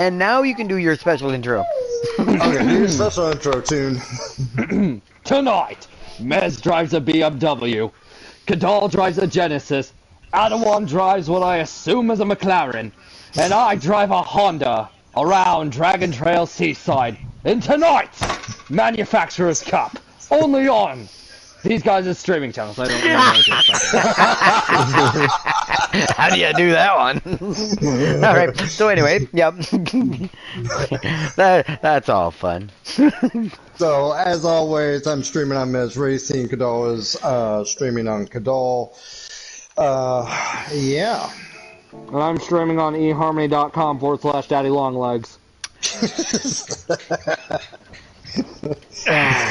And now you can do your special intro. Okay, do your special intro tune. Tonight, Mez drives a BMW, Kadal drives a Genesis, Adawan drives what I assume is a McLaren, and I drive a Honda around Dragon Trail Seaside in tonight's Manufacturer's Cup, only on these guys' streaming channels. I don't know How do you do that one? Alright, so anyway, yep. That's all fun. So, as always, I'm streaming on Mez Racing. Kadal is streaming on Kadal. Yeah. And I'm streaming on eharmony.com/daddylonglegs.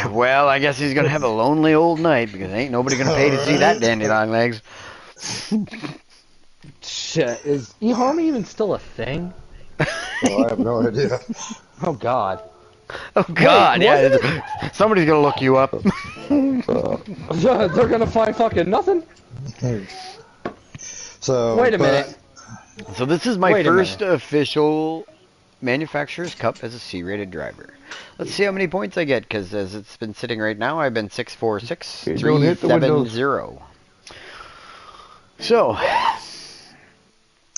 Well, I guess he's gonna have a lonely old night because ain't nobody gonna pay to see that dandy long legs. Shit, is eHarmony even still a thing? Well, I have no idea. Oh god. Oh god, Wait, yeah. Somebody's gonna look you up. They're gonna find fucking nothing? So, Wait a minute. So this is my Wait a first minute. official Manufacturer's Cup as a C-rated driver. Let's see how many points I get, because as it's been sitting right now, I've been 646,370. So,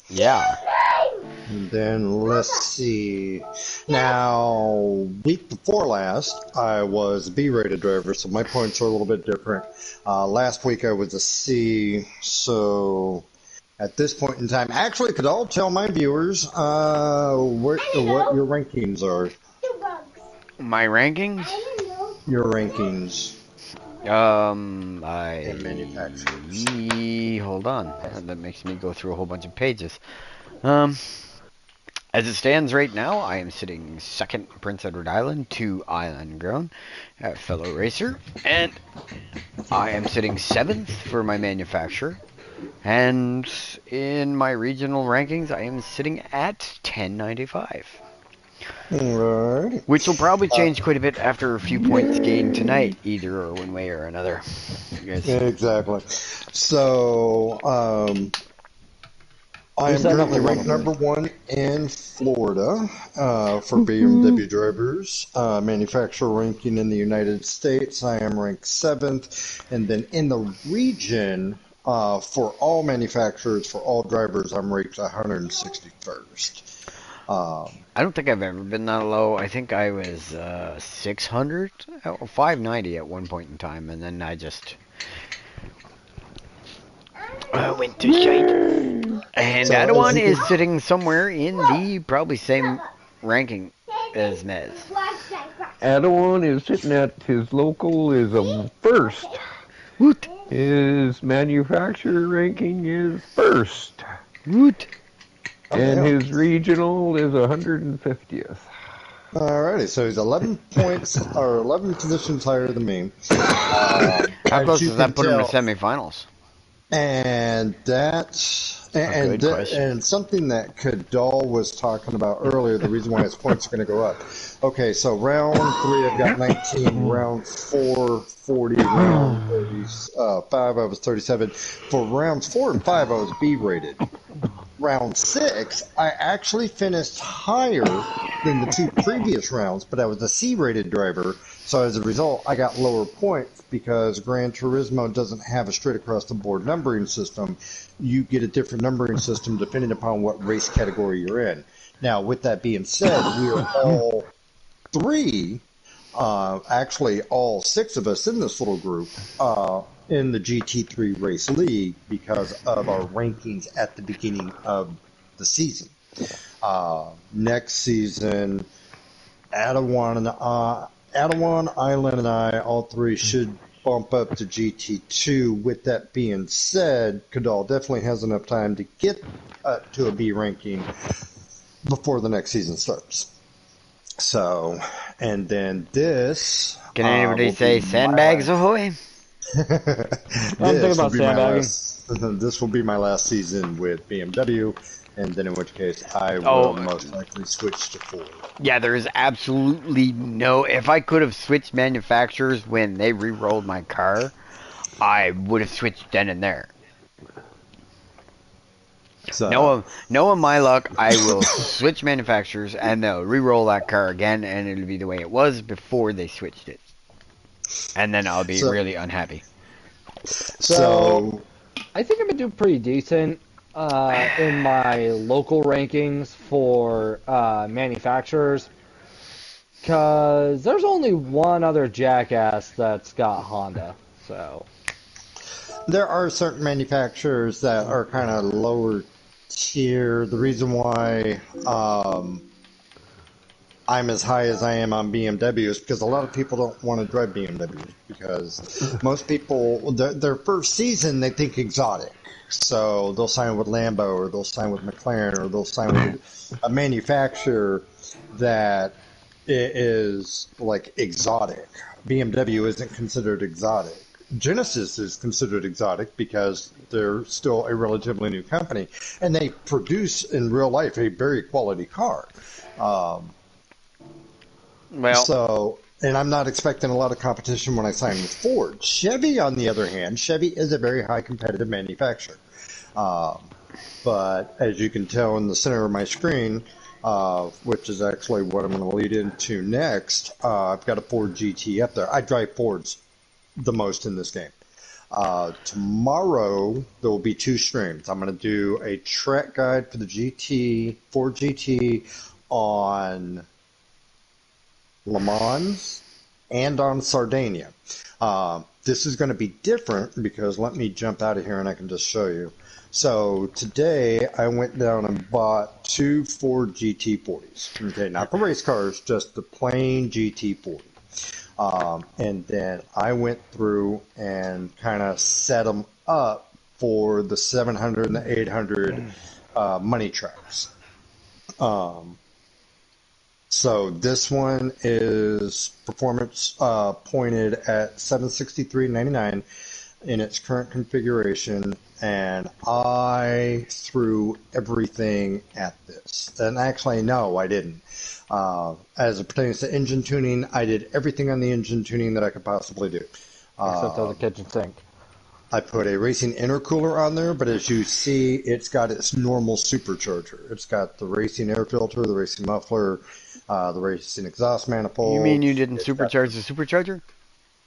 yeah. And then let's see. Now, week before last, I was a B-rated driver, so my points are a little bit different. Last week I was a C, so at this point in time, actually, could all tell my viewers what your rankings are. My rankings? Your rankings. Hold on. That makes me go through a whole bunch of pages. As it stands right now, I am sitting second Prince Edward Island, 2 Island Grown, fellow racer, and I am sitting 7th for my manufacturer. And in my regional rankings, I am sitting at 1095. Right. Which will probably change quite a bit after a few points gained tonight, either or one way or another. Exactly. So, I am currently ranked number 1 in Florida for BMW drivers. Manufacturer ranking in the United States, I am ranked 7th. And then in the region, for all manufacturers, for all drivers, I'm ranked 161st. I don't think I've ever been that low. I think I was 600, 590 at one point in time, and then I just went to shite. And So, Adawan is sitting somewhere in the probably same ranking as Mez. Adawan is sitting at his local is a first. Woot! His manufacturer ranking is first. Woot! And his regional is 150th. Alrighty, so he's 11 points, or 11 positions higher than me. How close does that put him to semifinals? And that's and something that Kadal was talking about earlier, the reason why his points are going to go up. Okay, so round 3 I've got 19, round 4 40, round 5 I was 37. For rounds 4 and 5 I was B rated. Round 6 I actually finished higher than the 2 previous rounds, but I was a C rated driver, so as a result I got lower points because Gran Turismo doesn't have a straight across the board numbering system. You get a different numbering system depending upon what race category you're in. Now, with that being said, we are all 3, actually all 6 of us in this little group, in the GT3 Race League because of our rankings at the beginning of the season. Next season, Adawan, Island, and I, all 3 should bump up to GT2. With that being said, Kadal definitely has enough time to get to a B ranking before the next season starts. So, and then this... Can anybody say sandbags ahoy? I'm thinking about sandbagging. This will be my last season with BMW, and then in which case I will most likely switch to Ford. Yeah, there is absolutely no... If I could have switched manufacturers when they re-rolled my car, I would have switched then and there. So, knowing my luck, I will switch manufacturers and they'll re-roll that car again, and it'll be the way it was before they switched it, and then I'll be really unhappy. So I think I'm gonna do pretty decent in my local rankings for manufacturers, because there's only one other jackass that's got Honda. So there are certain manufacturers that are kind of lower tier. The reason why I'm as high as I am on BMW is because a lot of people don't want to drive BMWs, because most people, their first season, they think exotic. So they'll sign with Lambo, or they'll sign with McLaren, or they'll sign with a manufacturer that is like exotic. BMW isn't considered exotic. Genesis is considered exotic because they're still a relatively new company, and they produce in real life a very quality car. So, and I'm not expecting a lot of competition when I sign with Ford. Chevy, on the other hand, Chevy is a very high competitive manufacturer. But as you can tell in the center of my screen, which is actually what I'm going to lead into next, I've got a Ford GT up there. I drive Fords the most in this game. Tomorrow, there will be 2 streams. I'm going to do a track guide for the GT, Ford GT, on Le Mans and on Sardinia. This is going to be different because let me jump out of here and I can just show you. So today I went down and bought 2 Ford GT40s. Okay, not the race cars, just the plain GT40. And then I went through and kind of set them up for the 700 and the 800 money tracks. So this one is performance pointed at 763.99 in its current configuration, and I threw everything at this. And actually, no, I didn't. As it pertains to engine tuning, I did everything on the engine tuning that I could possibly do. Except for the kitchen sink. I put a racing intercooler on there, but as you see, it's got its normal supercharger. It's got the racing air filter, the racing muffler, the racing exhaust manifold. You mean you didn't supercharge the supercharger?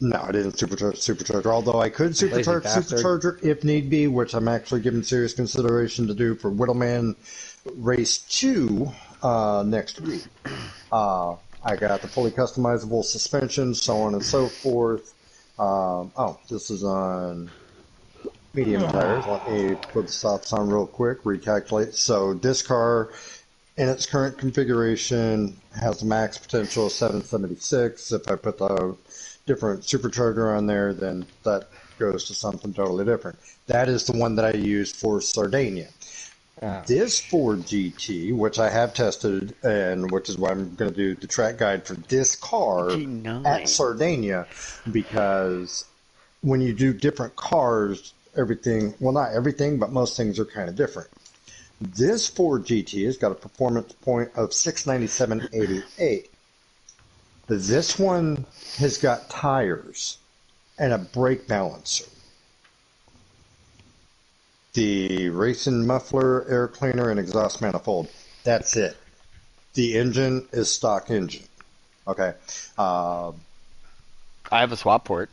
No, I didn't supercharge supercharger, although I could supercharge supercharger if need be, which I'm actually giving serious consideration to do for Whittleman Race 2 next week. I got the fully customizable suspension, so on and so forth. This is on medium tires. Let me put the softs on real quick, recalculate. So this car, in its current configuration, has a max potential of 776. If I put the different supercharger on there, then that goes to something totally different. That is the one that I used for Sardinia. This Ford GT, which I have tested, and which is why I'm going to do the track guide for this car at Sardinia, because when you do different cars, everything, well, not everything, but most things are kind of different. This Ford GT has got a performance point of 697.88. This one has got tires and a brake balancer. The racing muffler, air cleaner, and exhaust manifold. That's it. The engine is stock engine. Okay. I have a swap port.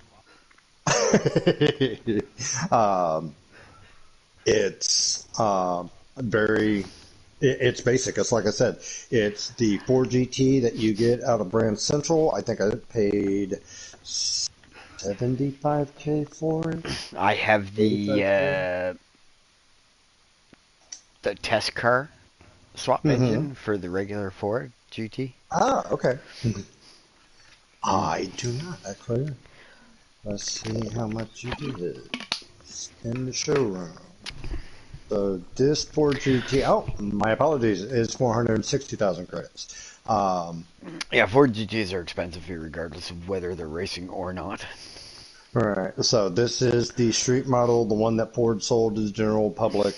It's it's basic. It's like I said, it's the Ford GT that you get out of Brand Central. I think I paid $75K for it. I have the test car swap engine for the regular Ford GT. Ah, okay. I do not, actually. Let's see how much you did in the showroom. So this Ford GT, my apologies, is 460,000 credits. Yeah, Ford GTs are expensive here regardless of whether they're racing or not. All right, so this is the street model, the one that Ford sold to the general public.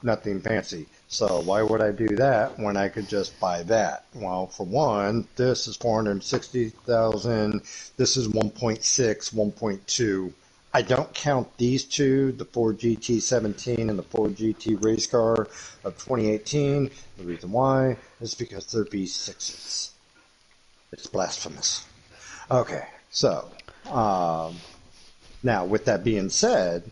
Nothing fancy. So why would I do that when I could just buy that? Well, for one, this is 460,000. This is 1.6, 1.2. I don't count these two, the Ford GT17 and the Ford GT race car of 2018. The reason why is because they're V6s. It's blasphemous. Okay, so now with that being said,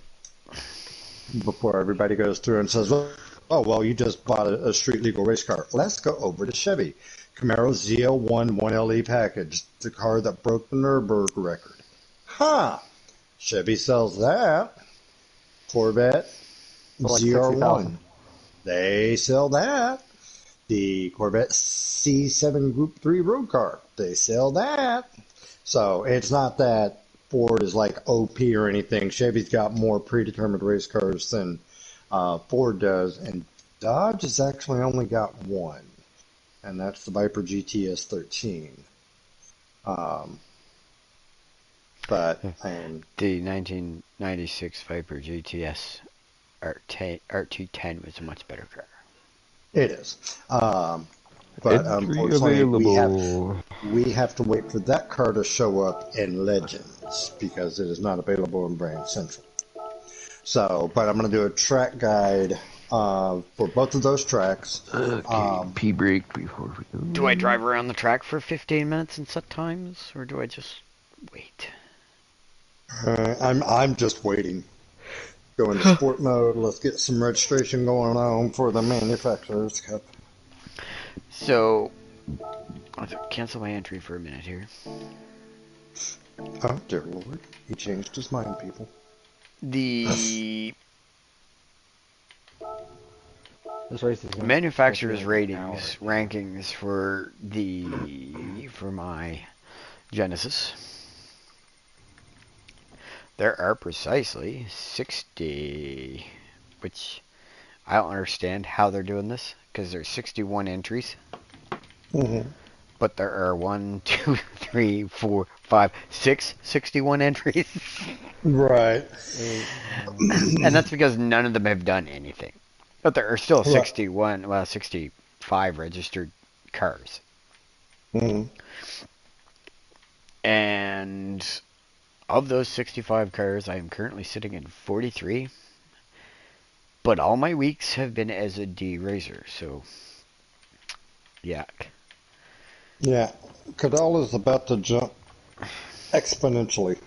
before everybody goes through and says, oh, well, you just bought a street legal race car, let's go over to Chevy. Camaro ZL1 1LE package, the car that broke the Nürburgring record. Chevy sells that. Corvette ZR1. They sell that. The Corvette C7 Group 3 road car. They sell that. So it's not that Ford is like OP or anything. Chevy's got more predetermined race cars than Ford does. And Dodge has actually only got one. And that's the Viper GTS 13. But the 1996 Viper GTS RT10 was a much better car. It is. But unfortunately, we have to wait for that car to show up in Legends because it is not available in Brand Central. So, but I'm going to do a track guide for both of those tracks. Okay, P-break before we go. Do I drive around the track for 15 minutes and set times, or do I just wait? I'm just waiting. Go into sport mode. Let's get some registration going on for the Manufacturers Cup. So, I'll cancel my entry for a minute here. Oh, dear Lord. He changed his mind, people. The This race is manufacturers' rankings for my Genesis. There are precisely 60, which I don't understand how they're doing this, because there's 61 entries. Mm-hmm. But there are 1, 2, 3, 4, 5, 6 61 entries. Right. And that's because none of them have done anything. But there are still 65 registered cars. Mm-hmm. And of those 65 cars, I am currently sitting in 43. But all my weeks have been as a D racer, so yuck. Yeah, Cadal is about to jump exponentially.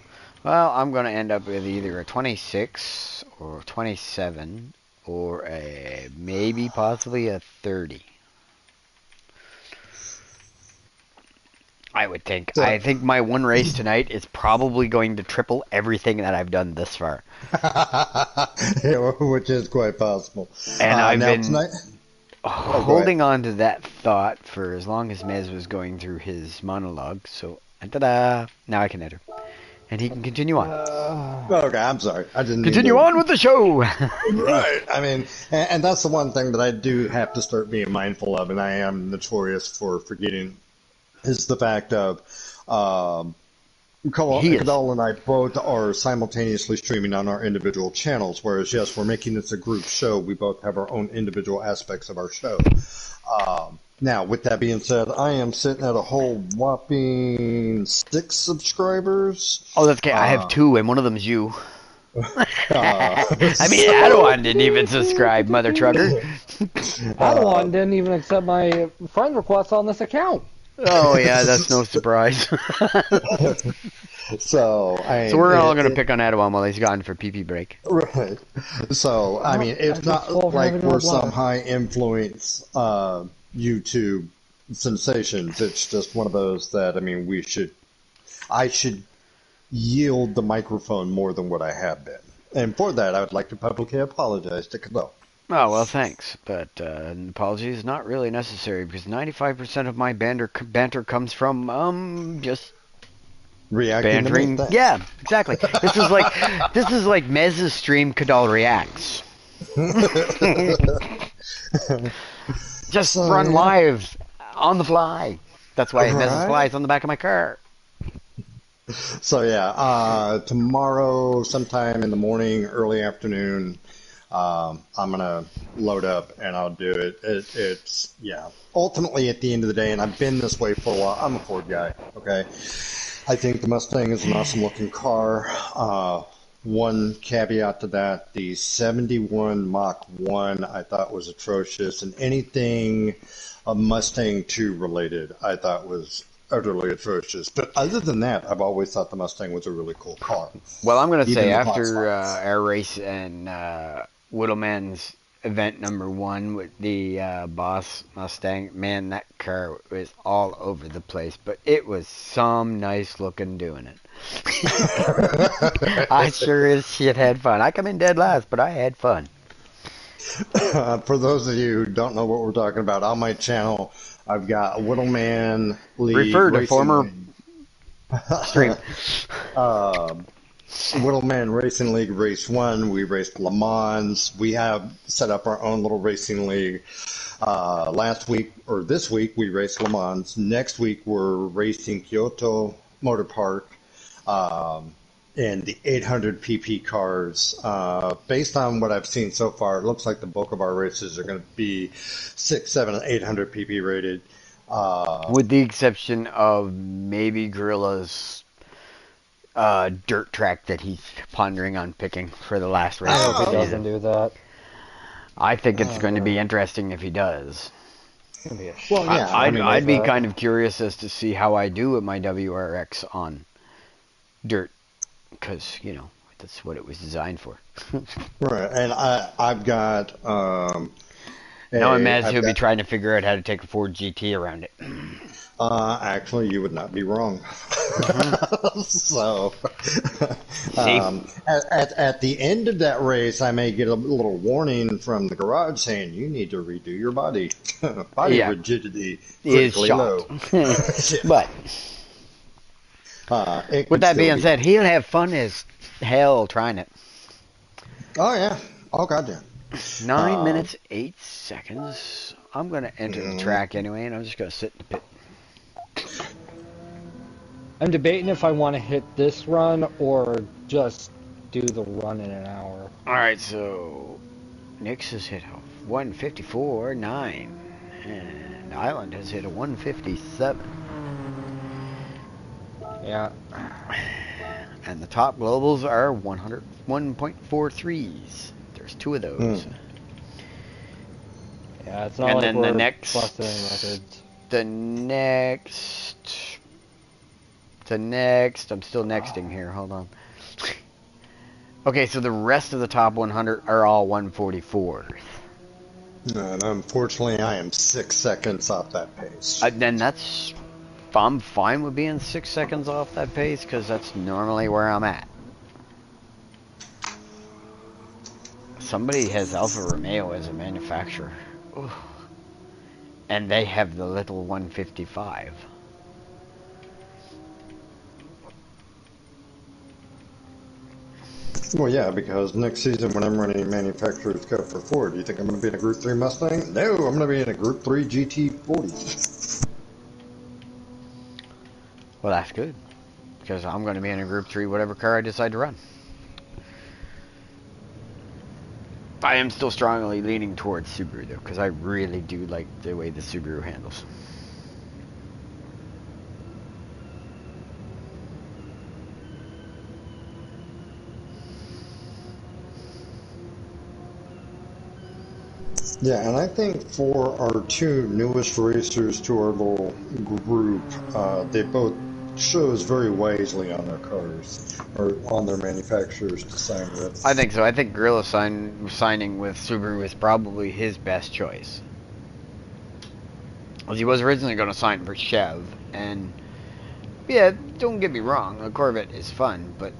Well, I'm going to end up with either a 26 or 27 or a maybe possibly a 30. I would think. I think my one race tonight is probably going to triple everything that I've done this far. Which is quite possible. And I've been tonight... holding on to that thought for as long as Mez was going through his monologue. So, ta-da! Now I can enter. And he can continue on. Okay, I'm sorry. I didn't continue on with the show. Right. I mean, and that's the one thing that I do have to start being mindful of, and I am notorious for forgetting, is the fact of Cadal and I both are simultaneously streaming on our individual channels, whereas, yes, we're making this a group show. We both have our own individual aspects of our show. Now, with that being said, I am sitting at a whole whopping 6 subscribers. Oh, that's okay. I have 2, and one of them is you. I mean, Adawan didn't even subscribe, mother trucker. Adawan didn't even accept my friend request on this account. Oh, yeah, that's no surprise. So we're all going to pick on Adawan while he's gone for pee-pee break. Right. So, I mean, it's not like we're some high-influence YouTube sensations. It's just one of those that, I mean, I should yield the microphone more than what I have been. And for that, I would like to publicly apologize to Cadal. Oh, well, thanks. But an apology is not really necessary because 95% of my banter comes from just reacting bantering. Yeah, exactly. This is like Mez's stream. Cadal reacts. Just run live on the fly. That's why Mez's fly is on the back of my car. So yeah, tomorrow sometime in the morning, early afternoon, I'm gonna load up and I'll do it. It's ultimately at the end of the day, and I've been this way for a while. I'm a Ford guy, okay. I think the Mustang is an awesome looking car. one caveat to that. The 71 Mach 1 I thought was atrocious, and anything Mustang 2 related I thought was utterly atrocious. But other than that, I've always thought the Mustang was a really cool car. Well, I'm going to say after our race and Whittleman's event number 1 with the Boss Mustang, man, that car was all over the place, but it was some nice looking doing it. I sure as shit had fun. I come in dead last, but I had fun. For those of you who don't know what we're talking about, on my channel, I've got Whittleman League. Refer to former stream. Whittleman Racing League Race 1. We raced Le Mans. We have set up our own little racing league. Last week, or this week, we raced Le Mans. Next week, we're racing Kyoto Motor Park. And the 800 pp cars. Based on what I've seen so far, it looks like the bulk of our races are going to be 6, 7, 800 pp rated. With the exception of maybe Gorilla's dirt track that he's pondering on picking for the last race. I hope he doesn't do that. I think it's going to be interesting if he does. Well, yeah, I'd be kind of curious as to see how I do with my WRX on dirt, because that's what it was designed for. Right, and I've got. Now imagine he'll be trying to figure out how to take a Ford GT around it. Actually, you would not be wrong. So, at the end of that race, I may get a little warning from the garage saying you need to redo your body. Body rigidity is low. But with that being said, he'll have fun as hell trying it. Oh yeah. Oh goddamn. 9 minutes 8 seconds. I'm gonna enter the track anyway, and I'm just gonna sit in the pit. I'm debating if I want to hit this run or just do the run in an hour. Alright, so Nix has hit a 154.9 and Island has hit a 157. Yeah. And the top globals are 101.43s. There's 2 of those. Yeah, it's not and like then we're the next busting records. The next, I'm still nexting here, hold on. Okay, so the rest of the top 100 are all 144s. And unfortunately, I am 6 seconds off that pace. Then I'm fine with being 6 seconds off that pace, because that's normally where I'm at. Somebody has Alfa Romeo as a manufacturer. Ooh. And they have the little 155. Well, yeah, because next season when I'm running manufacturer's cup for Ford, do you think I'm going to be in a Group 3 Mustang? No, I'm going to be in a Group 3 GT40. Well, that's good, because I'm going to be in a Group 3 whatever car I decide to run. I am still strongly leaning towards Subaru, though, because I really do like the way the Subaru handles. Yeah, and I think for our 2 newest racers to our little group, they both chose very wisely on their cars, or on their manufacturers to sign with. I think so. I think Gorilla signing with Subaru is probably his best choice. Well, he was originally going to sign for Chev, and yeah, don't get me wrong, a Corvette is fun, but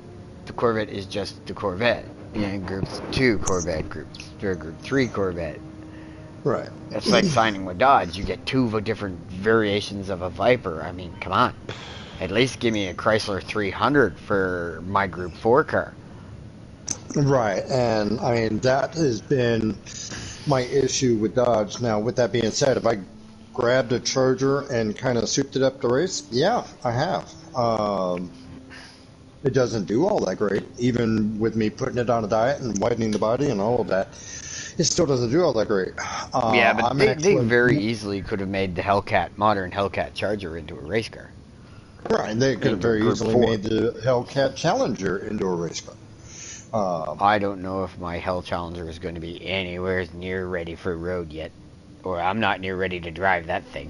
the Corvette is just the Corvette. Group 2 Corvette, Group 3 Corvette. Right. It's like signing with Dodge. You get 2 different variations of a Viper. I mean, come on. At least give me a Chrysler 300 for my Group 4 car. Right, and I mean, that has been my issue with Dodge. Now, with that being said, if I grabbed a Charger and kind of souped it up to race, yeah, I have. It doesn't do all that great, even with me putting it on a diet and whitening the body and all of that. It still doesn't do all that great. Yeah, but they very easily could have made the modern Hellcat Charger into a race car. Right, they could have very easily made the Hellcat Challenger into a race car. I don't know if my Hell Challenger is going to be anywhere near ready for road yet, or I'm not near ready to drive that thing.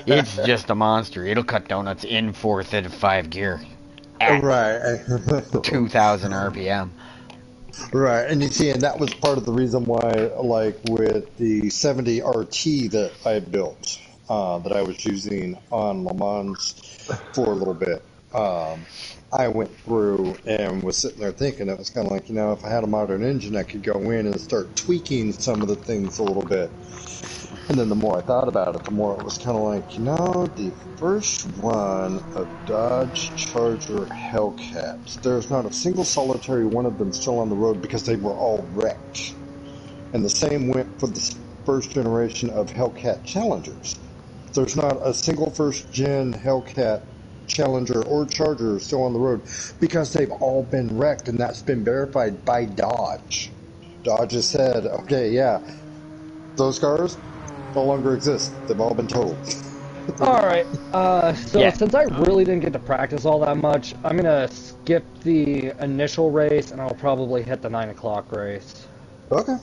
it's just a monster. It'll cut donuts in 4th and 5 gear at right. 2,000 RPM. Right, and you see, and that was part of the reason why, like with the 70 RT that I built, that I was using on Le Mans for a little bit, I went through and was sitting there thinking, it was kind of like, if I had a modern engine, I could go in and start tweaking some of the things a little bit. And then the more I thought about it, the more it was kind of like, the first run of Dodge Charger Hellcats, there's not a single solitary one of them still on the road because they were all wrecked. And the same went for the first generation of Hellcat Challengers. There's not a single first-gen Hellcat Challenger or Charger still on the road because they've all been wrecked, and that's been verified by Dodge. Dodge has said, okay, yeah, those cars no longer exist. They've all been totaled. Alright, since I really didn't get to practice all that much, I'm gonna skip the initial race and I'll probably hit the 9 o'clock race. Okay.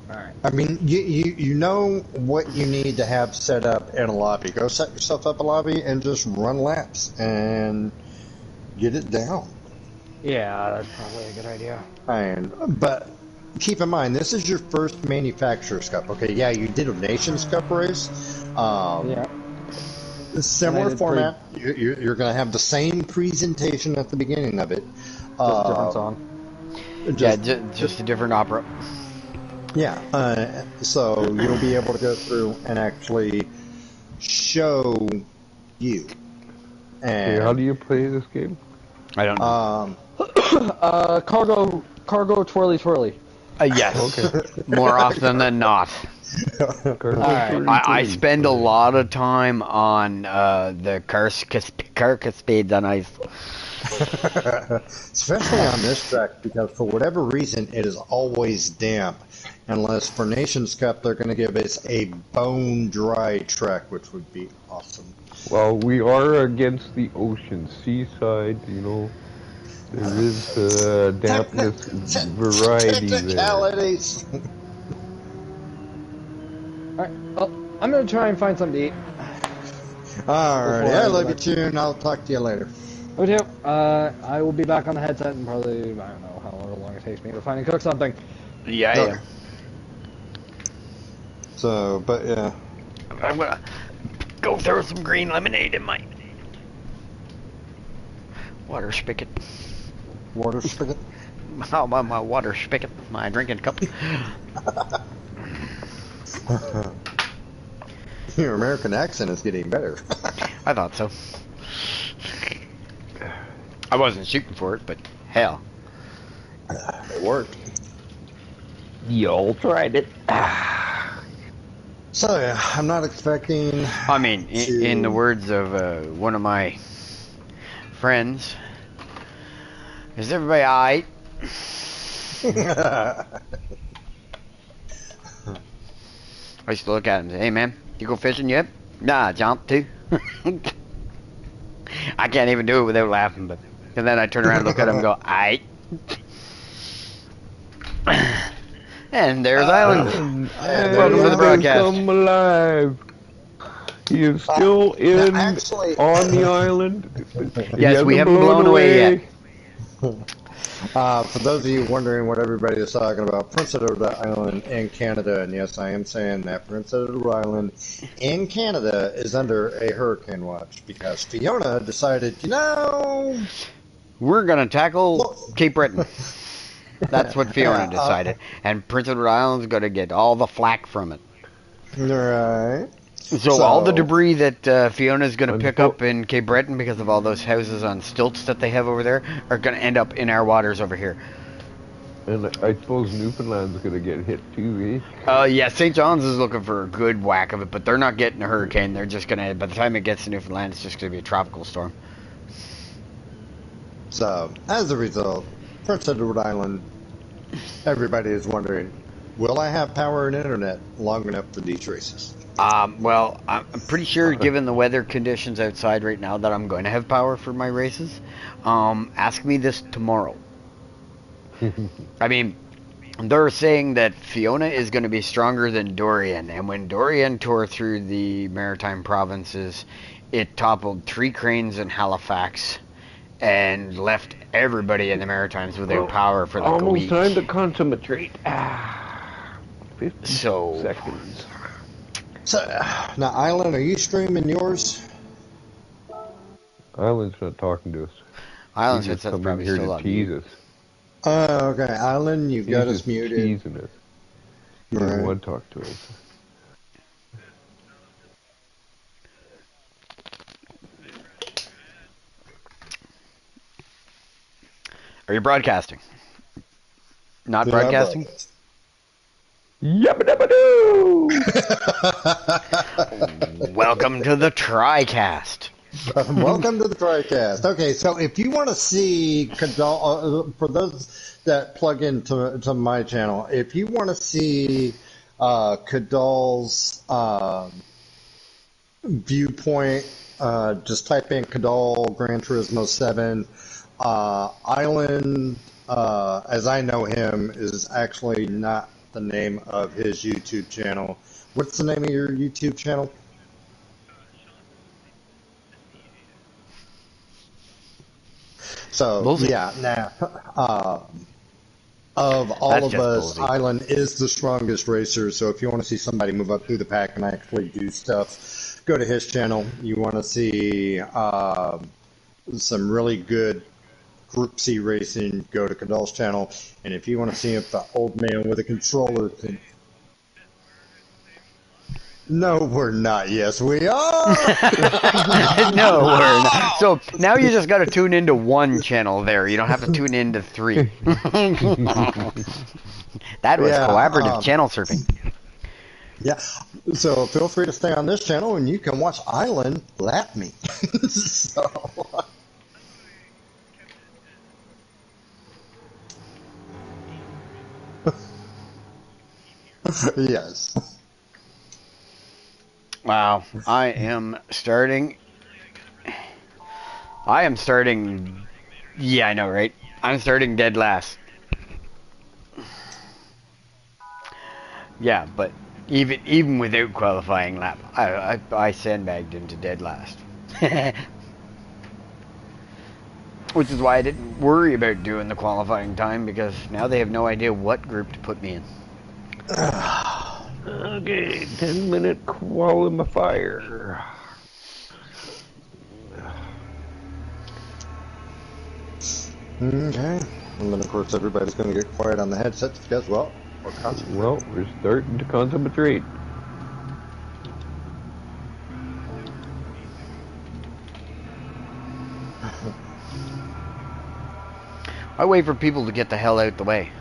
Alright. I mean, you know what you need to have set up in a lobby. Go set yourself up a lobby and just run laps and get it down. Yeah, that's probably a good idea. But keep in mind, this is your first Manufacturer's Cup. Okay, yeah, you did a Nations Cup race. Yeah. Similar format. You're going to have the same presentation at the beginning of it. Just different song. Just a different opera. Yeah, so you'll be able to go through and actually show you. And how do you play this game? I don't know. Cargo twirly. Yes. Okay. More often than not. I spend a lot of time on the car cascades on ice. Especially on this track, because for whatever reason, it is always damp. Unless for Nations Cup, they're going to give us a bone-dry track, which would be awesome. Well, we are against the ocean, seaside, There is dampness variety technicalities. Alright, well, I'm gonna try and find something to eat. Alright, I love you too, and I'll talk to you later. Okay, I will be back on the headset in probably, I don't know how long it takes me to find and cook something. Yeah. So, but yeah. I'm gonna go throw some green lemonade in my water spigot. Water spigot? My water spigot, my drinking cup. Your American accent is getting better. I thought so. I wasn't shooting for it, but hell. It worked. Y'all tried it. So yeah, I'm not expecting. I mean, in the words of one of my friends, is everybody alright? I used to look at him and say, hey man, you go fishing yet? Nah, jump too. I can't even do it without laughing, but and then I turn around and look at him and go, aight. And there's Island. Welcome to the broadcast. Come alive. He is still on the island. Yes, we haven't blown away yet. For those of you wondering what everybody is talking about, Prince Edward Island in Canada, and yes, I am saying that Prince Edward Island in Canada is under a hurricane watch because Fiona decided, we're gonna tackle Cape Breton. That's what Fiona decided, and Prince Edward Island's gonna get all the flack from it. Right. So all the debris that Fiona's going to pick up in Cape Breton because of all those houses on stilts that they have over there are going to end up in our waters over here. And I suppose Newfoundland's going to get hit too, eh? Yeah, St. John's is looking for a good whack of it, but they're not getting a hurricane. They're just going to, by the time it gets to Newfoundland, it's just going to be a tropical storm. So, as a result, Prince Edward Island, everybody is wondering, will I have power and internet long enough for these races? Well, I'm pretty sure, given the weather conditions outside right now, that I'm going to have power for my races. Ask me this tomorrow. I mean, they're saying that Fiona is going to be stronger than Dorian, and when Dorian tore through the Maritime provinces, it toppled 3 cranes in Halifax and left everybody in the Maritimes without power for like a week. Almost time to consummate. 50 seconds. So, now, Island, are you streaming yours? Island's not talking to us. Island said that's probably here still to on tease mute. us. Okay, Island, you've got us muted. Teasing us. He doesn't Right. want to talk to us. Are you broadcasting? Not Yeah, broadcasting? Yabba dabba doo! Welcome to the TriCast. Welcome to the TriCast. Okay, so if you want to see Kadal, for those that plug into my channel, if you want to see Kadal's viewpoint, just type in Kadal Gran Turismo 7. Island, as I know him, is actually not the name of his YouTube channel. What's the name of your YouTube channel? So, Bullseye. yeah, now, of all That's of just us, Bullseye. Island is the strongest racer. So if you want to see somebody move up through the pack and actually do stuff, go to his channel. You want to see some really good Group C racing, go to Kadal's channel. And if you want to see if the old man with a controller can... No, we're not. Yes, we are. No, we're not. So now you just got to tune into one channel there. You don't have to tune into 3. That was collaborative channel surfing. Yeah. So feel free to stay on this channel and you can watch Island lap me. So... Yes. Wow, I am starting. Yeah, I know, right? I'm starting dead last. Yeah, but even without qualifying lap, I sandbagged into dead last. Which is why I didn't worry about doing the qualifying time, because now they have no idea what group to put me in. Okay, 10-minute qualifier. Okay. And then, of course, everybody's going to get quiet on the headsets because, well, we're concentrating. Well, we're starting to consummate. I wait for people to get the hell out the way.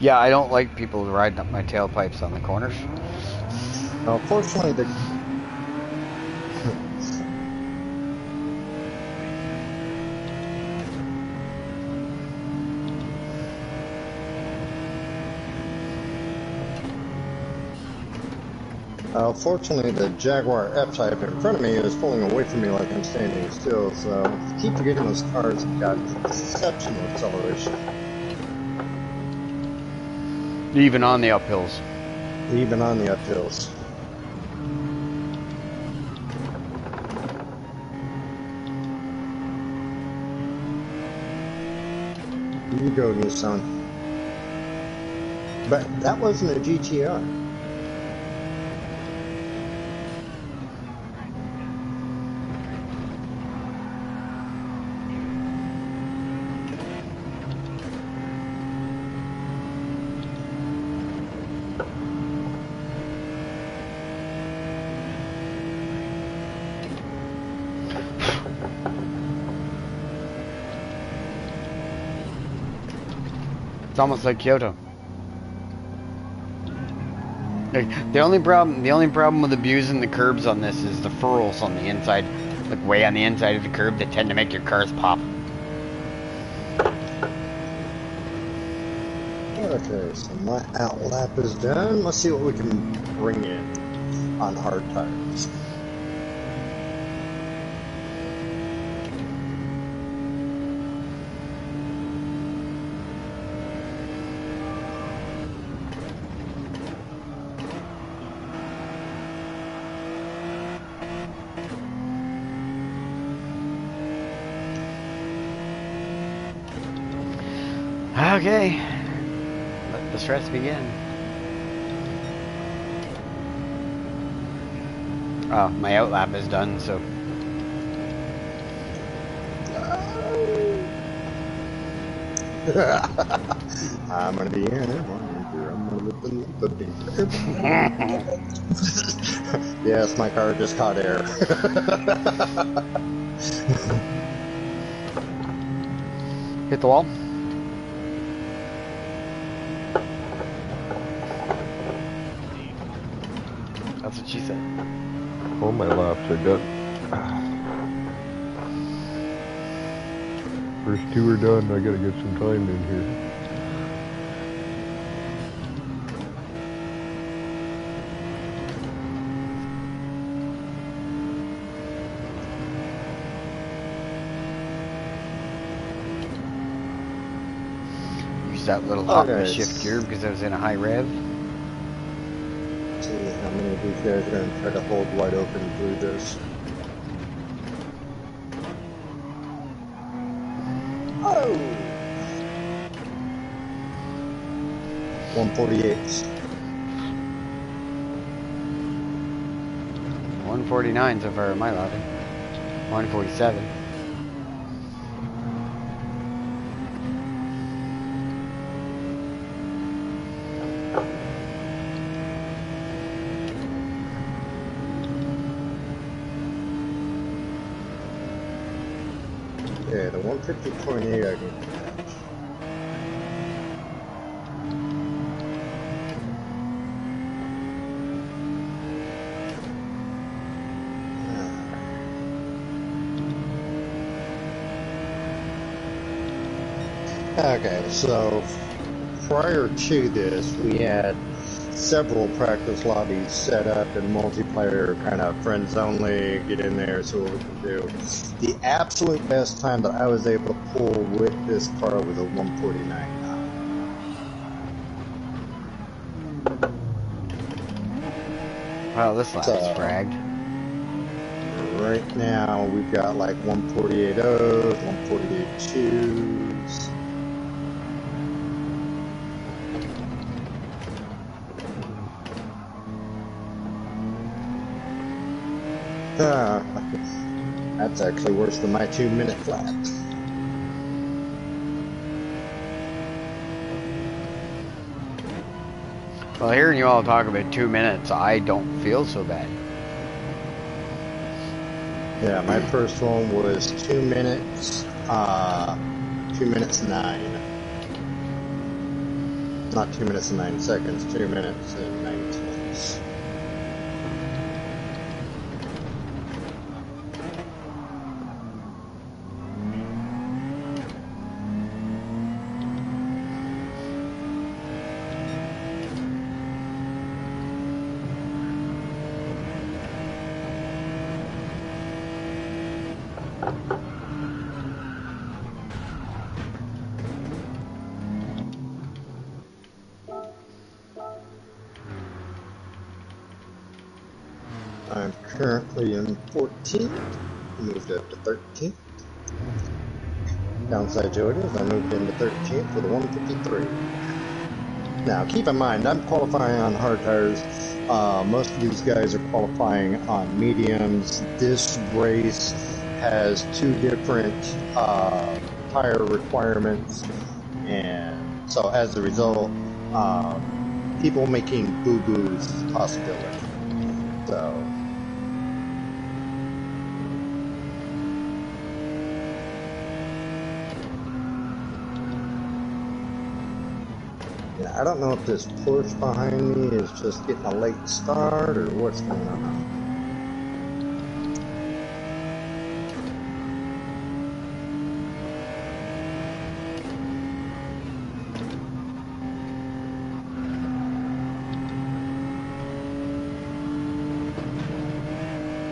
Yeah, I don't like people riding up my tailpipes on the corners. Fortunately, the... Fortunately, the Jaguar F-Type in front of me is pulling away from me like I'm standing still, so I keep forgetting those cars have got exceptional acceleration. Even on the uphills. Even on the uphills. You go, Nissan. But that wasn't a GTR. It's almost like Kyoto. Like, the only problem with abusing the curbs on this is the furrows on the inside, like way on the inside of the curb, that tend to make your cars pop. Okay, so my outlap is done. Let's see what we can bring in on hard tires. Okay, let the stress begin. Oh, my outlap is done, so. I'm gonna be in it. I'm gonna be Yes, my car just caught air. Hit the wall. That's what she said. All my laps are done. First two are done. I gotta get some time in here. Use that little hop and shift gear because I was in a high rev. See how many of these guys are going to try to hold wide open through this. Oh! 148s. 149 so far in my lobby. 147. Yeah, the 150.8 I can catch. Okay, so prior to this, we had several practice lobbies set up and multiplayer, kind of friends only, get in there, see what we can do. The absolute best time that I was able to pull with this car was a 149. Wow, this lap's fragged. Right now, we've got like 148.0s, 148.2s. That's actually worse than my 2-minute flat. Well, hearing you all talk about 2 minutes, I don't feel so bad. Yeah, my first one was 2 minutes, 2 minutes 9. Not 2 minutes and 9 seconds, 2 minutes and 9 seconds. I'm currently in 14th, moved up to 13th. Downside to it is I moved into 13th with a 153. Now keep in mind, I'm qualifying on hard tires. Most of these guys are qualifying on mediums. This race has 2 different tire requirements, and so as a result, people making boo-boos is a possibility. So I don't know if this push behind me is just getting a late start or what's going on.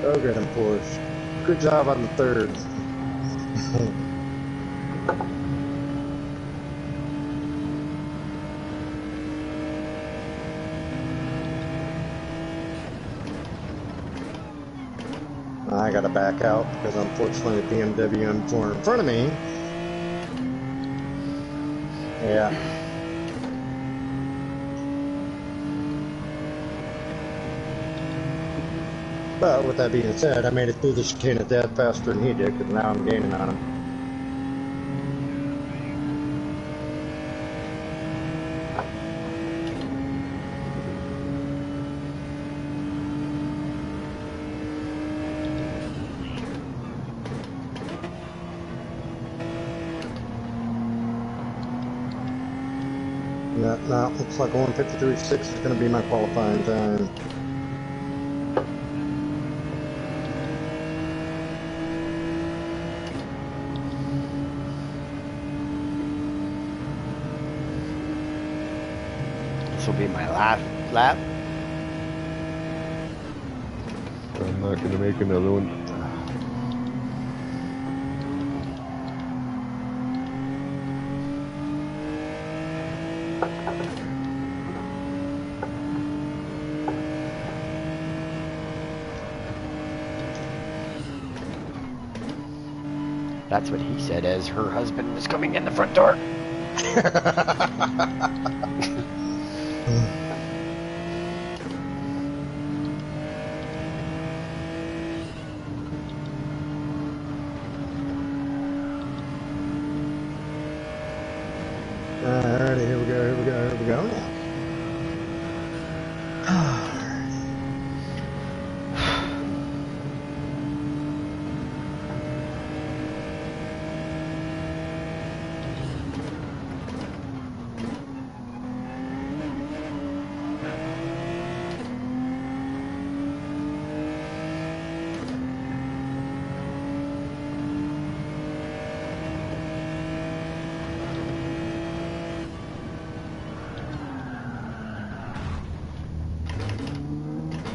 Go get him, Porsche. Good job on the third. I gotta back out because unfortunately the BMW M4 in front of me. Yeah. But with that being said, I made it through the chicane of death faster than he did because now I'm gaining on him. No, looks like 153.6 is going to be my qualifying time. This will be my last lap. I'm not going to make another one. That's what he said as her husband was coming in the front door. Alrighty, here we go.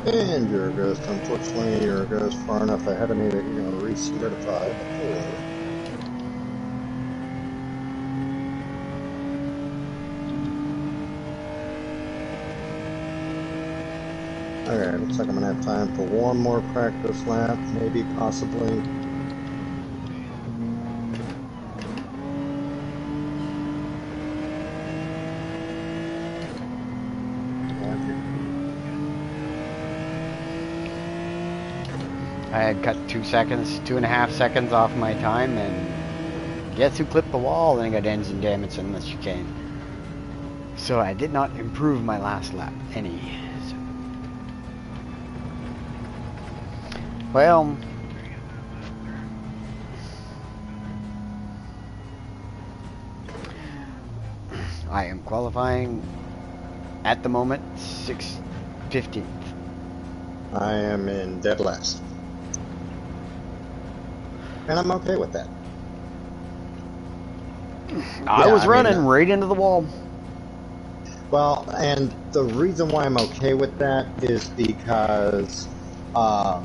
And Euroghost, unfortunately, Euroghost far enough ahead of me that you're going to re-solidify before. Alright, looks like I'm going to have time for one more practice lap, maybe, possibly. I had cut 2.5 seconds off my time, and guess who clipped the wall and got engine damage in the chicane. So I did not improve my last lap any. So. Well, I am qualifying at the moment 6:15. I am in dead last. And I'm okay with that. I was running right into the wall. Well, and the reason why I'm okay with that is because I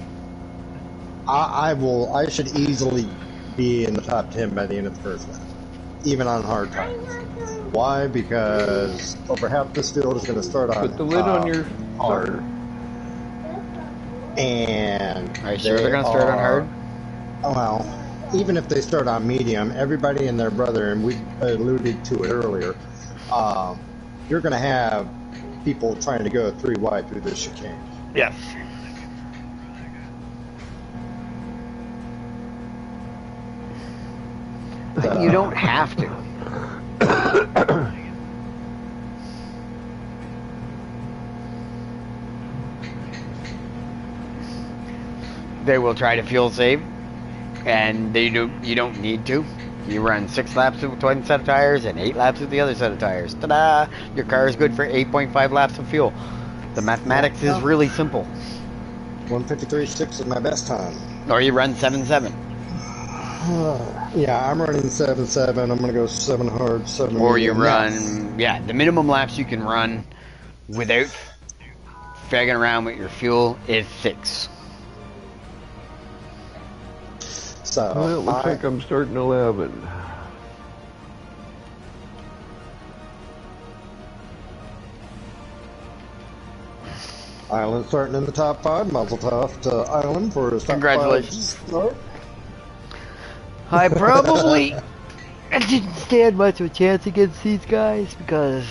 should easily be in the top 10 by the end of the first lap, even on hard times. Why? Because over half this field is going to start on Put the lid on your hard. And are you sure they're going to start on hard? Well, even if they start on medium, everybody and their brother, and we alluded to it earlier, you're going to have people trying to go 3 wide through this chicane. Yes. You don't have to. They will try to fuel save, and you don't need to. You run 6 laps with one set of tires and 8 laps with the other set of tires. Ta-da! Your car is good for 8.5 laps of fuel. The mathematics is really simple. 153.6 is my best time. Or you run 7.7. Yeah, I'm running 7.7. I'm going to go 7 hard, 7 Or you medium. run, yeah, the minimum laps you can run without fagging around with your fuel is 6. So, Well, it looks like I'm starting 11. Island starting in the top 5. Mazel tov to Island for his top Congratulations. 5 start. I probably didn't stand much of a chance against these guys because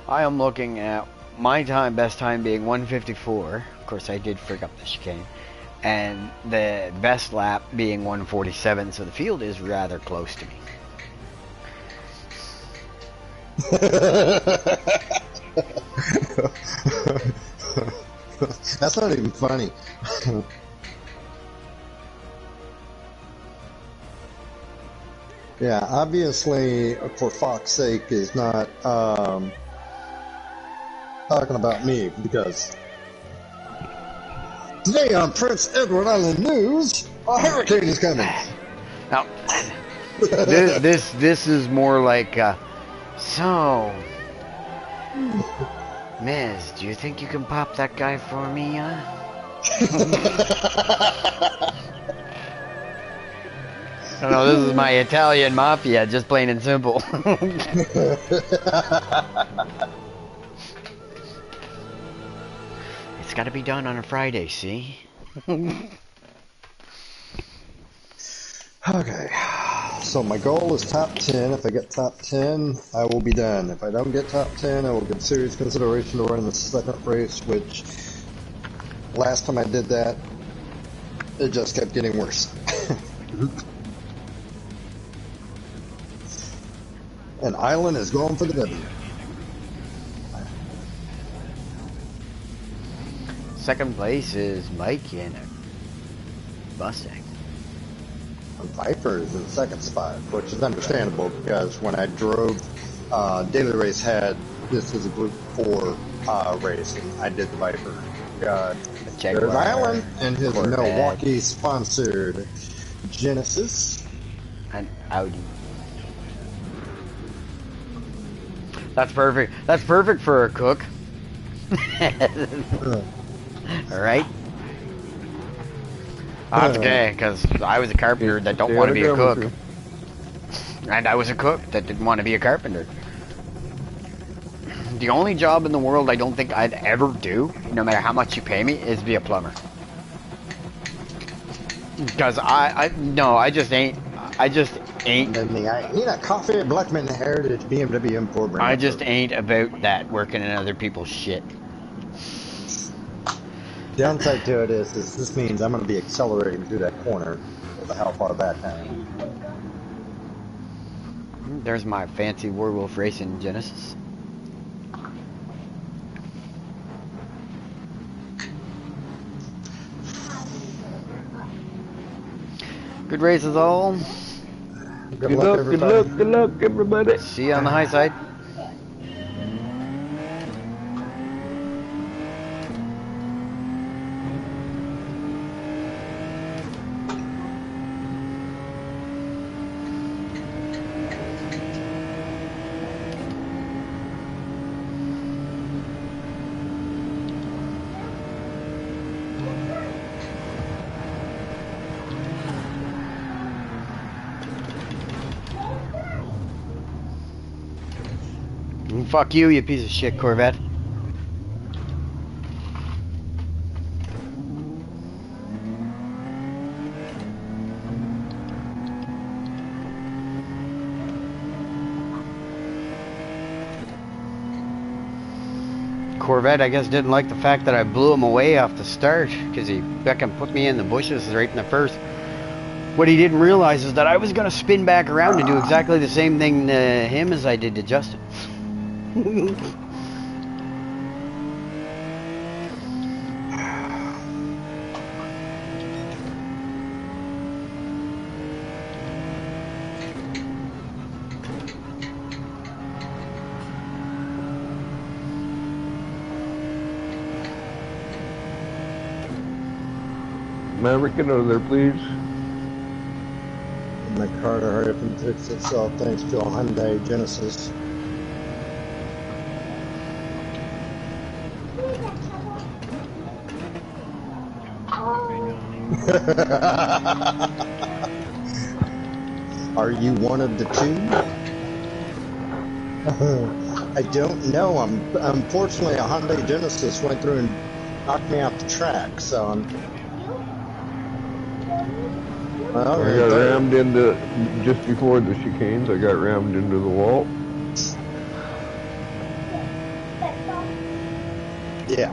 I am looking at my best time being 154. Of course, I did frig up the chicane. And the best lap being 147, so the field is rather close to me. That's not even funny. Yeah, obviously, for Fox's sake, is not talking about me, because today on Prince Edward Island News, a hurricane is coming. Now, this is more like, so, Miz, do you think you can pop that guy for me, I don't know, this is my Italian mafia, just plain and simple. It's gotta be done on a Friday, see? Okay, so my goal is top 10. If I get top 10, I will be done. If I don't get top 10, I will give serious consideration to running the second race, which last time I did that, it just kept getting worse. And Island is going for the W. Second place is Mike in a Mustang. Viper is in second spot, which is understandable because when I drove, Daily Race had this as a Group 4 race, and I did the Viper. There's Island and his Milwaukee-sponsored Genesis. An Audi. That's perfect. That's perfect for a cook. Alright? That's okay, because I was a carpenter that don't want to be a cook. And I was a cook that didn't want to be a carpenter. The only job in the world I don't think I'd ever do, no matter how much you pay me, is be a plumber. Because I just ain't. I need a coffee, Blackman Heritage BMW M4 brand. I just ain't about that, working in other people's shit. Downside to it is this means I'm going to be accelerating through that corner with a how far back I am. There's my fancy Warwolf Racing Genesis. Good races all. Good luck, everybody. See you on the high side. Fuck you, you piece of shit Corvette. Corvette, I guess, didn't like the fact that I blew him away off the start, because he fucking put me in the bushes right in the first. What he didn't realize is that I was going to spin back around and do exactly the same thing to him as I did to Justin. Maverick, get out of there, please. My car to hurry up and fix itself thanks to a Hyundai Genesis. Are you one of the two? I don't know. Unfortunately, a Hyundai Genesis went through and knocked me off the track, so I'm... Well, I got rammed into, just before the chicanes, I got rammed into the wall. Yeah.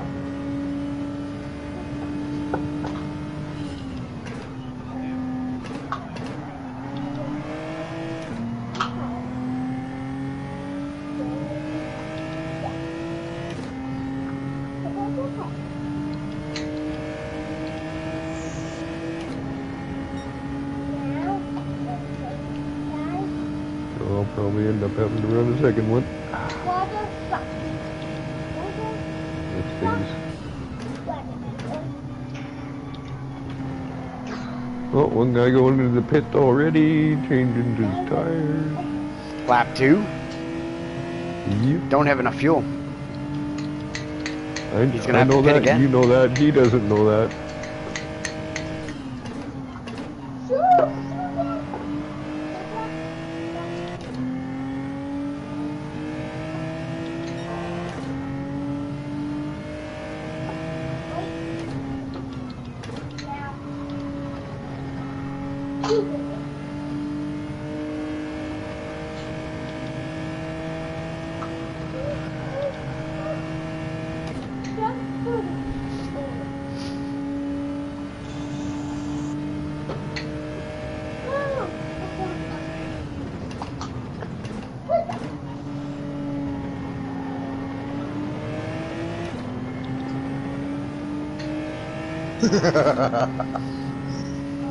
I'll probably end up having to run a second one. This thing's... Oh, one guy going into the pit already, changing his tires. Lap 2. Yep. Don't have enough fuel. He's gonna have know to pit that. again. You know that. He doesn't know that.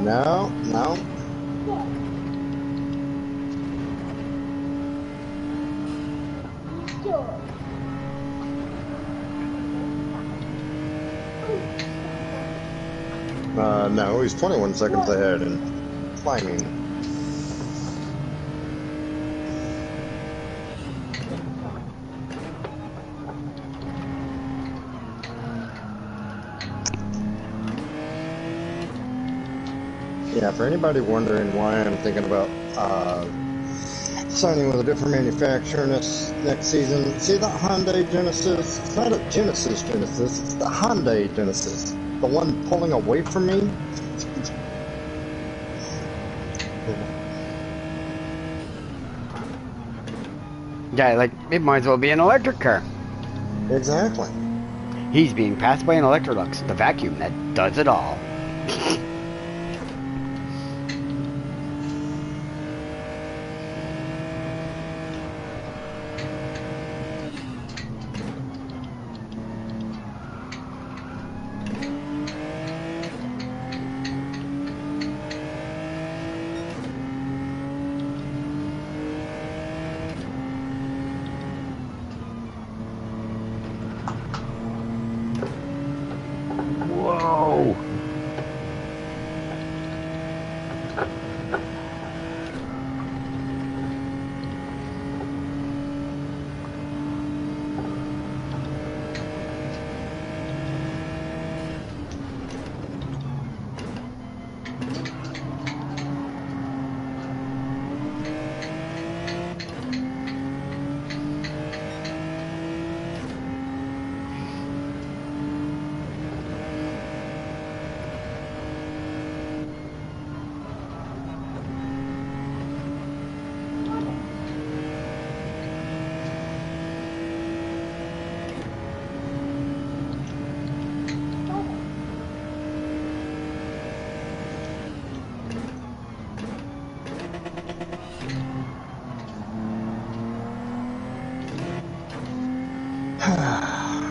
No, no. No, he's 21 seconds ahead and climbing. Yeah, for anybody wondering why I'm thinking about signing with a different manufacturer next season, see that Hyundai Genesis? It's not a Genesis, it's the Hyundai Genesis. The one pulling away from me? Yeah, like, it might as well be an electric car. Exactly. He's being passed by an Electrolux, the vacuum that does it all. Whoa!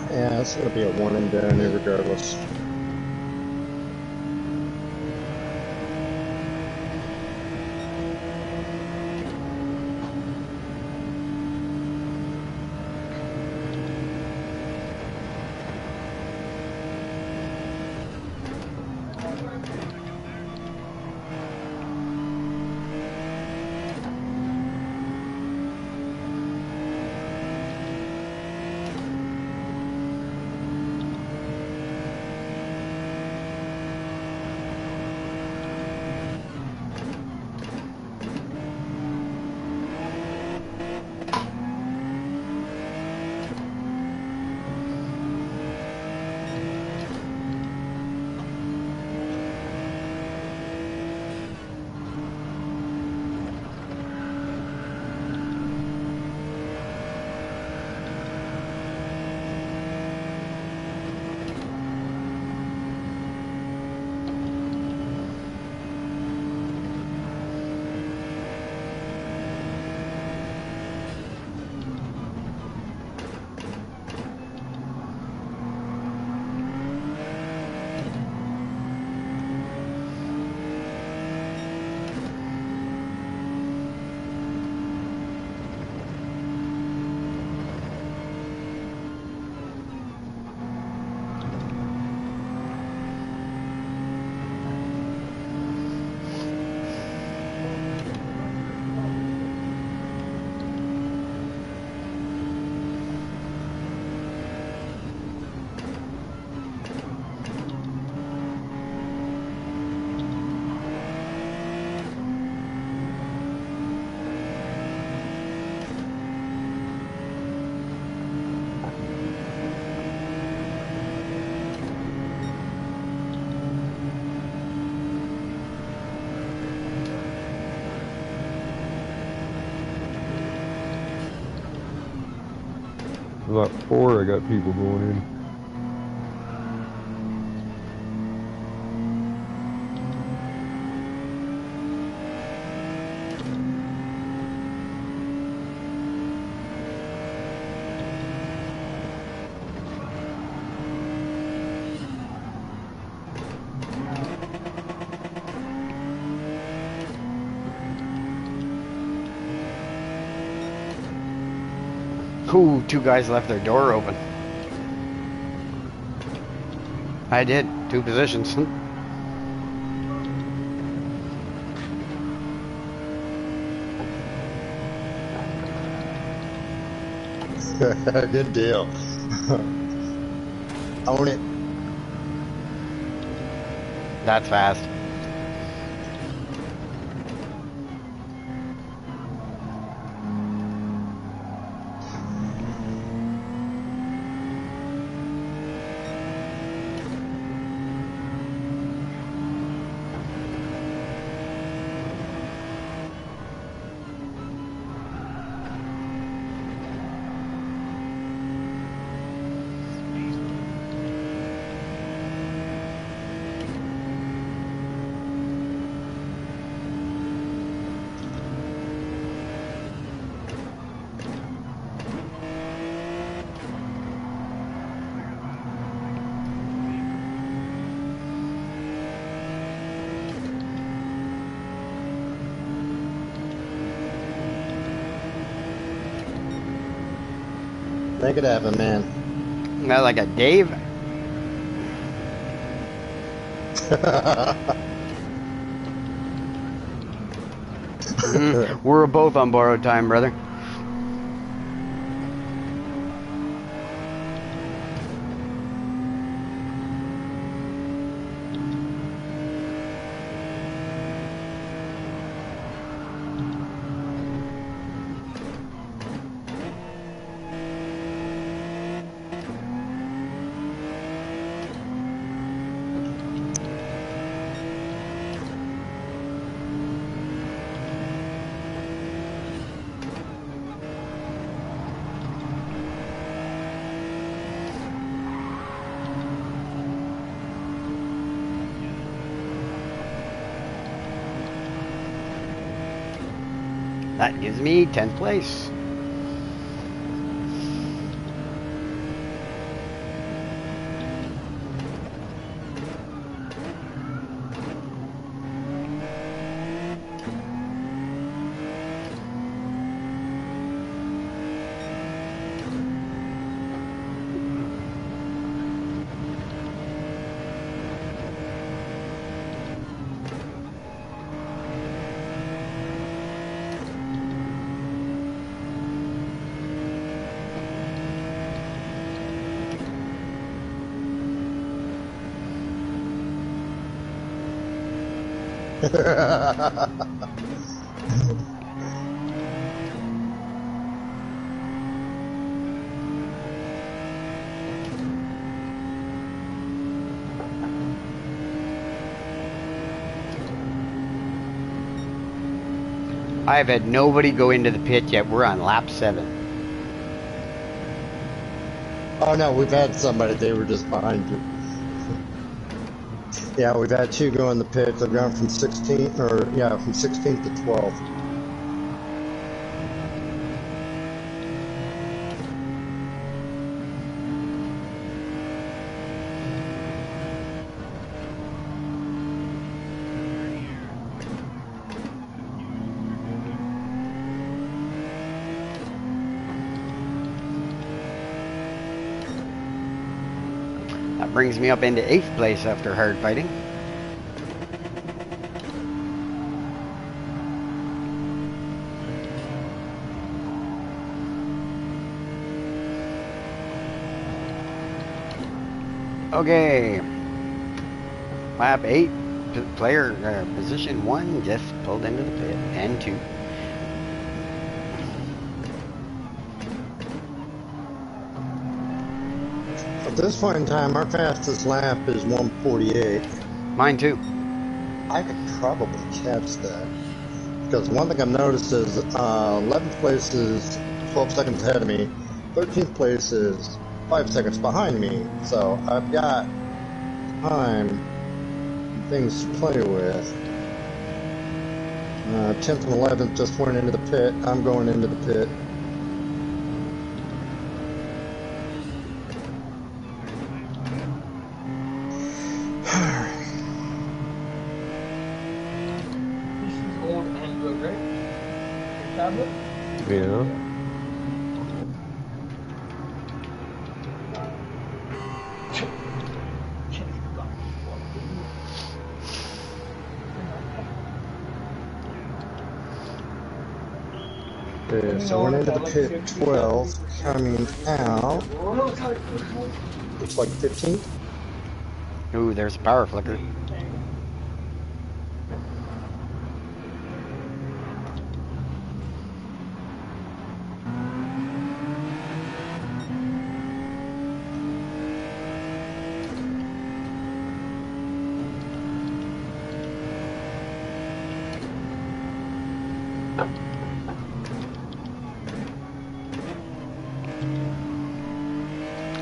Yeah, it's going to be a one and done regardless. Lot 4, I got people going in. Ooh, 2 guys left their door open. I did. 2 positions. Good deal. Own it. That's fast. Make it happen, man. Not like a Dave. We're both on borrowed time, brother. That gives me 10th place. I've had nobody go into the pit yet. We're on lap 7. Oh no, we've had somebody, they were just behind you. Yeah, we've had 2 go in the pit. They've gone from 16, or yeah, from 16th to 12th. That brings me up into 8th place after hard fighting. Okay, lap 8, player position 1 just pulled into the pit, and 2. At this point in time, our fastest lap is 1:48. Mine too. I could probably catch that. Because one thing I've noticed is 11th place is 12 seconds ahead of me. 13th place is 5 seconds behind me, so I've got time and things to play with. 10th and 11th just went into the pit. I'm going into the pit. Yeah. Okay, so we're into the pit 12, coming out. Looks like 15th. Ooh, there's a power flicker.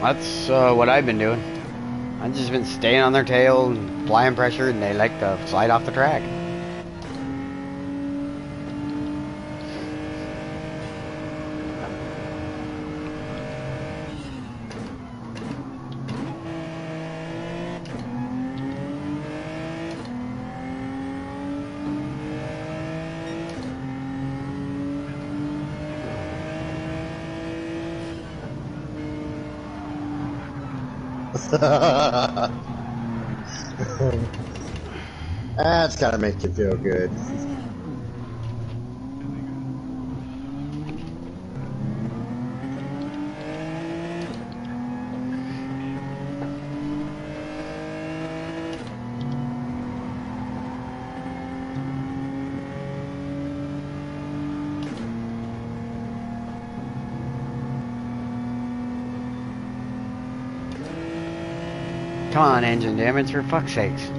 That's what I've been doing. I've just been staying on their tail and applying pressure, and they like to slide off the track. That's gotta make you feel good. Come on, engine damage, for fuck's sakes.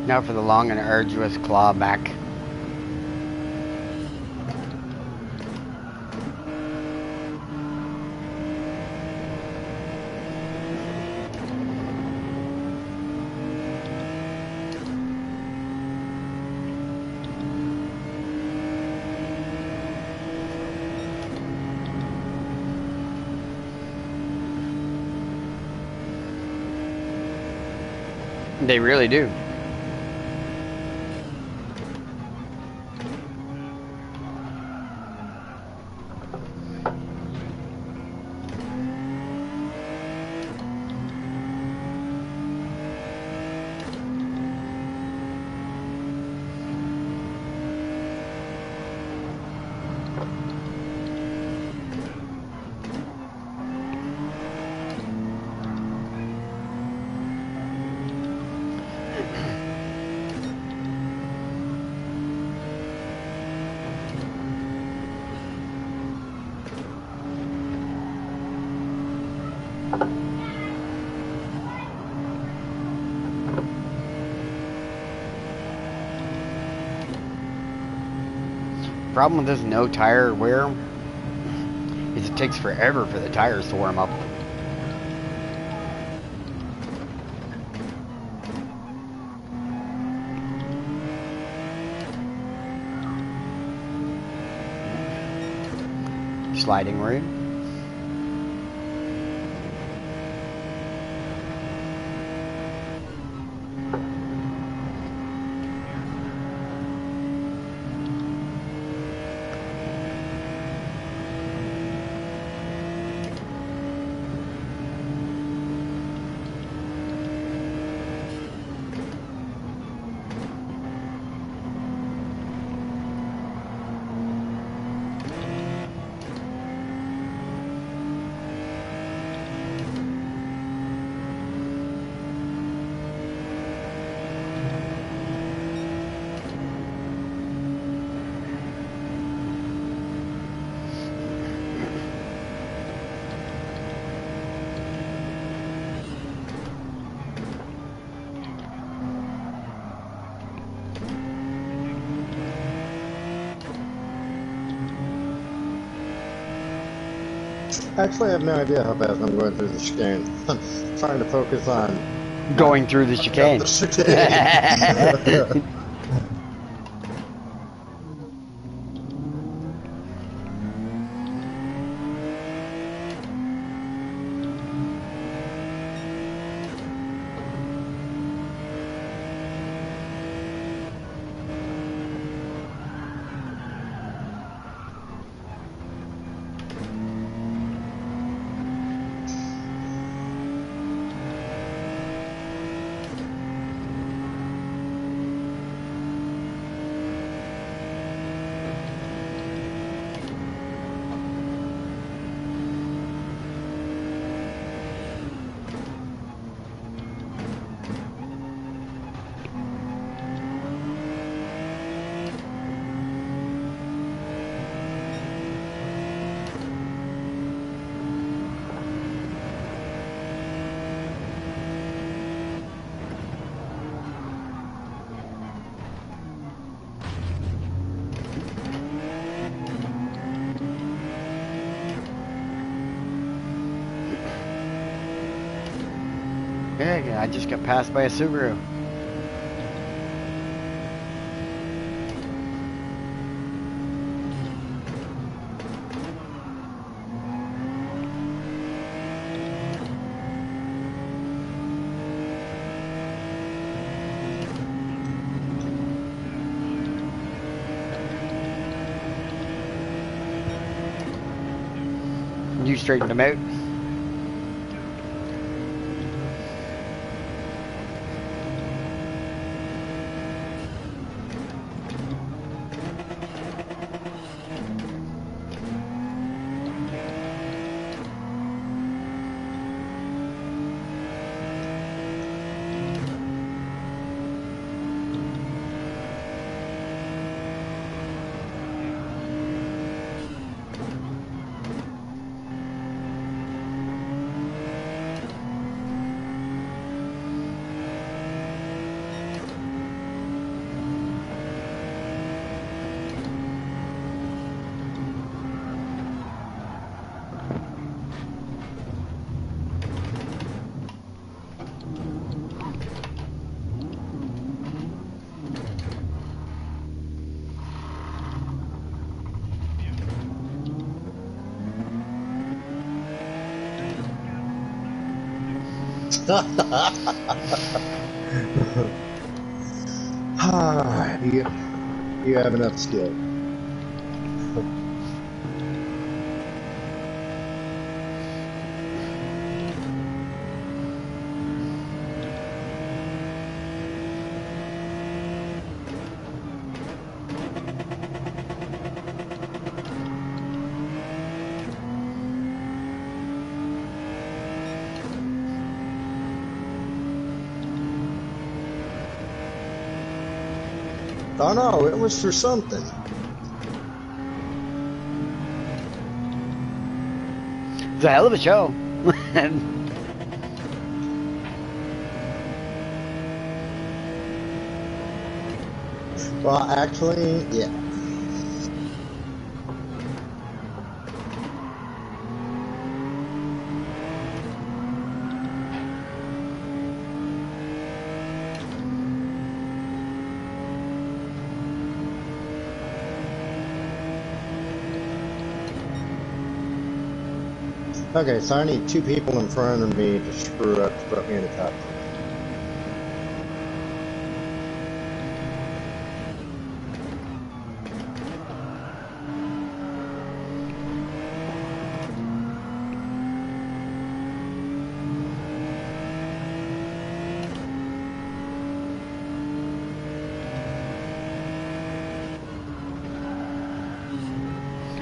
Now for the long and arduous clawback. They really do. Problem with this no tire wear is it takes forever for the tires to warm up. Sliding room. Actually, I have no idea how fast I'm going through the chicane. I'm trying to focus on going through the chicane. The chicane. Yeah, I just got passed by a Subaru. You straightened them out? You have enough skill. Oh no, it was for something. It's a hell of a show. Well, actually, yeah. Okay, so I need two people in front of me to screw up to put me in the top.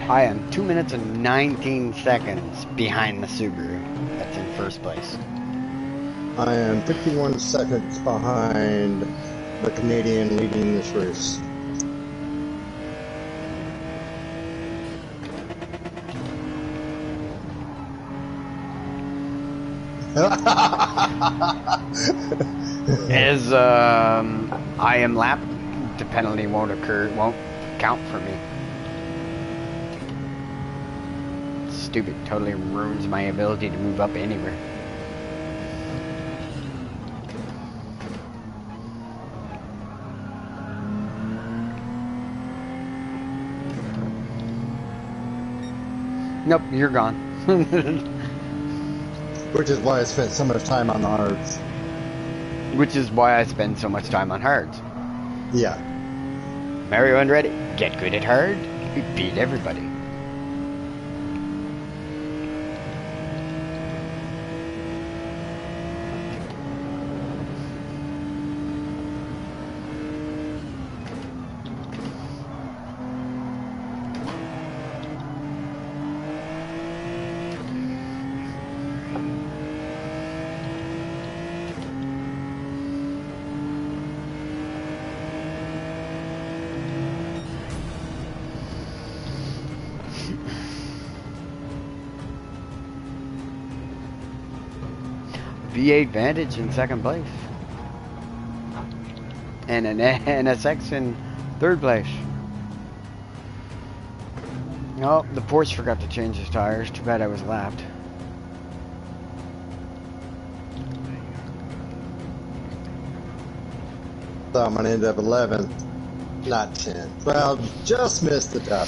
I am 2 minutes and 19 seconds behind the Subaru that's in first place. I am 51 seconds behind the Canadian leading this race. As I am lapped, the penalty won't count for me. Stupid, totally ruins my ability to move up anywhere. Nope, you're gone. Which is why I spent so much time on the hards. Which is why I spend so much time on hards. Yeah. Mario Andretti, get good at hard, you beat everybody. V8 Vantage in second place. And an NSX in third place. Oh, the Porsche forgot to change his tires. Too bad I was lapped. So I'm going to end up 11th, not 10th. Well, just missed the top.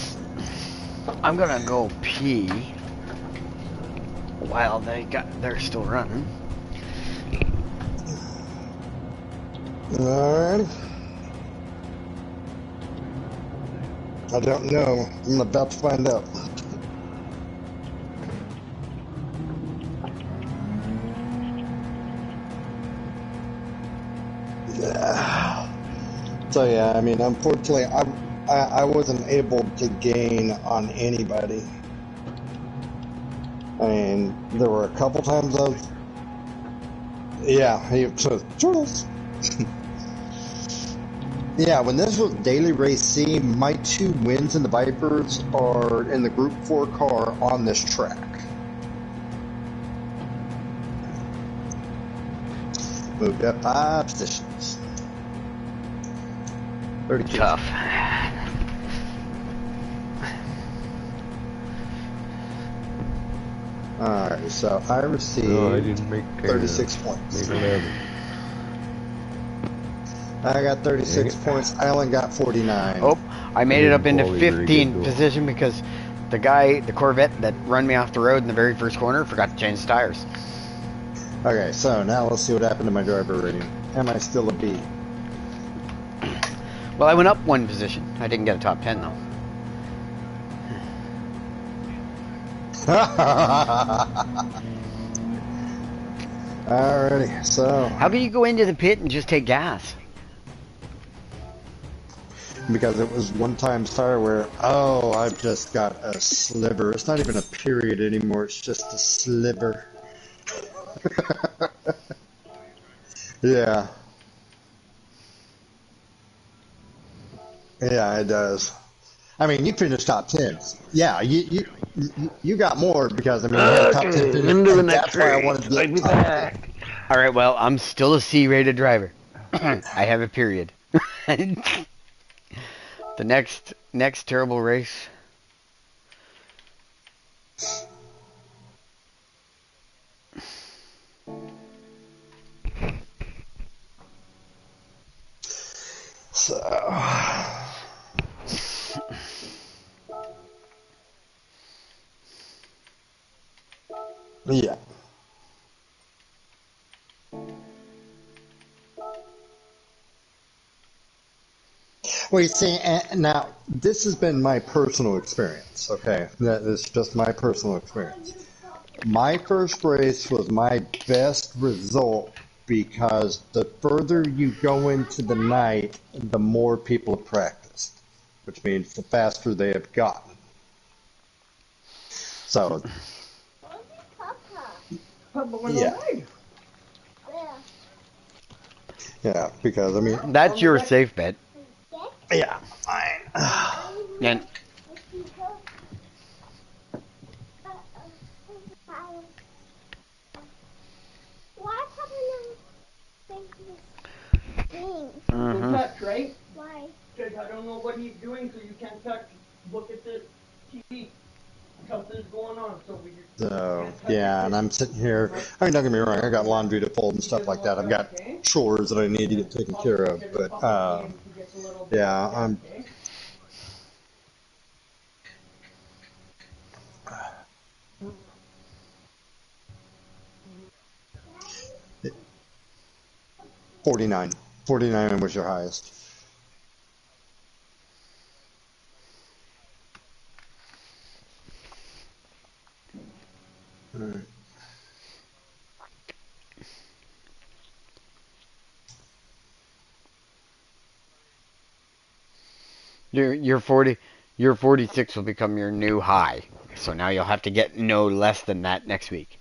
I'm going to go pee while they're still running. Alright. I don't know. I'm about to find out. So yeah, I mean, unfortunately, I wasn't able to gain on anybody. I mean, there were a couple times so turtles. Yeah, when this was Daily Race C, my 2 wins in the Vipers are in the Group 4 car on this track. Moved up 5 positions. 32. Tough. Alright, so I received I didn't make 36 points. Made 11. I got 36 points. Alan got 49. Oh, I made it up into Quality very 15 good, though. position because the Corvette that run me off the road in the very first corner forgot to change the tires. Okay, so now let's see what happened to my driver rating. am I still a B? Well, I went up one position. I didn't get a top 10, though. Alrighty, so... How can you go into the pit and just take gas? Because it was one times tire wear. Oh, I've just got a sliver. It's not even a period anymore. It's just a sliver. Yeah. Yeah, it does. I mean, you finished top 10s. Yeah, you got more because, I mean, you had a top 10 finish, and that's why I wanted to get top 10. All right, well, I'm still a C-rated driver. I have a period. The next terrible race. So, yeah. Well, you see, now, this has been my personal experience, okay? That is just my personal experience. My first race was my best result because the further you go into the night, the more people have practiced, which means the faster they have gotten. So, yeah. Yeah, because, I mean... That's your safe bet. Yeah, fine. And touch, right? Why? Because I don't know what he's doing, so you can't touch. Look at the TV. Something's going on, so we just. So, yeah, and I'm sitting here. I mean, don't get me wrong, I got laundry to fold and stuff like that. I've got chores that I need to get taken care of, but, yeah, I'm. 49. 49 was your highest. All right. your 46 will become your new high. So now you'll have to get no less than that next week.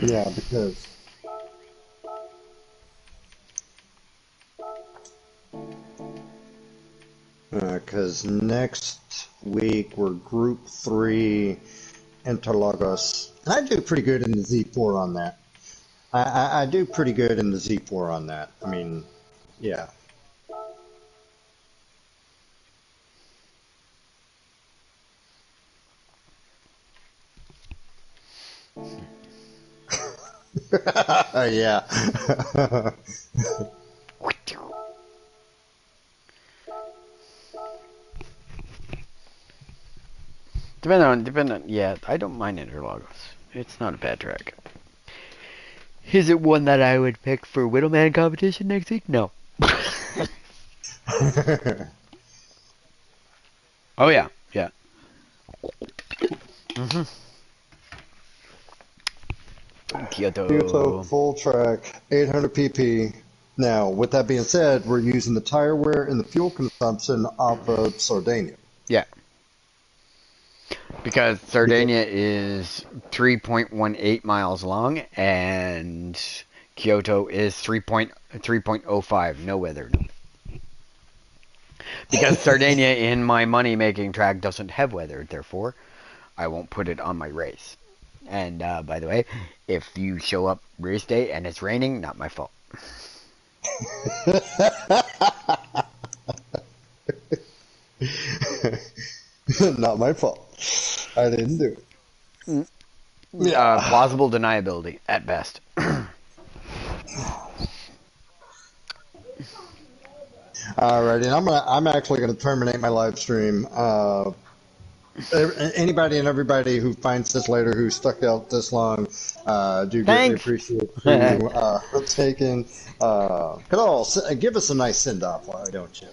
Yeah, because next week we're Group 3 Interlagos, and I do pretty good in the Z4 on that. I do pretty good in the Z4 on that. I mean, yeah. Yeah. Depending on, yeah, I don't mind Interlagos. It's not a bad track. Is it one that I would pick for Widowman competition next week? No. Oh yeah, yeah. Kyoto full track, 800 pp. Now, with that being said, we're using the tire wear and the fuel consumption off of Sardinia. Yeah. Because Sardinia is 3.18 miles long and Kyoto is 3.05, no weather. Because Sardinia in my money-making track doesn't have weather, therefore I won't put it on my race. And by the way, if you show up race day and it's raining, not my fault. Not my fault. I didn't do it. Plausible deniability at best. Alrighty, and I'm actually gonna terminate my live stream. Anybody and everybody who finds this later who stuck out this long, do greatly appreciate you taking. Kadal, give us a nice send off, why don't you?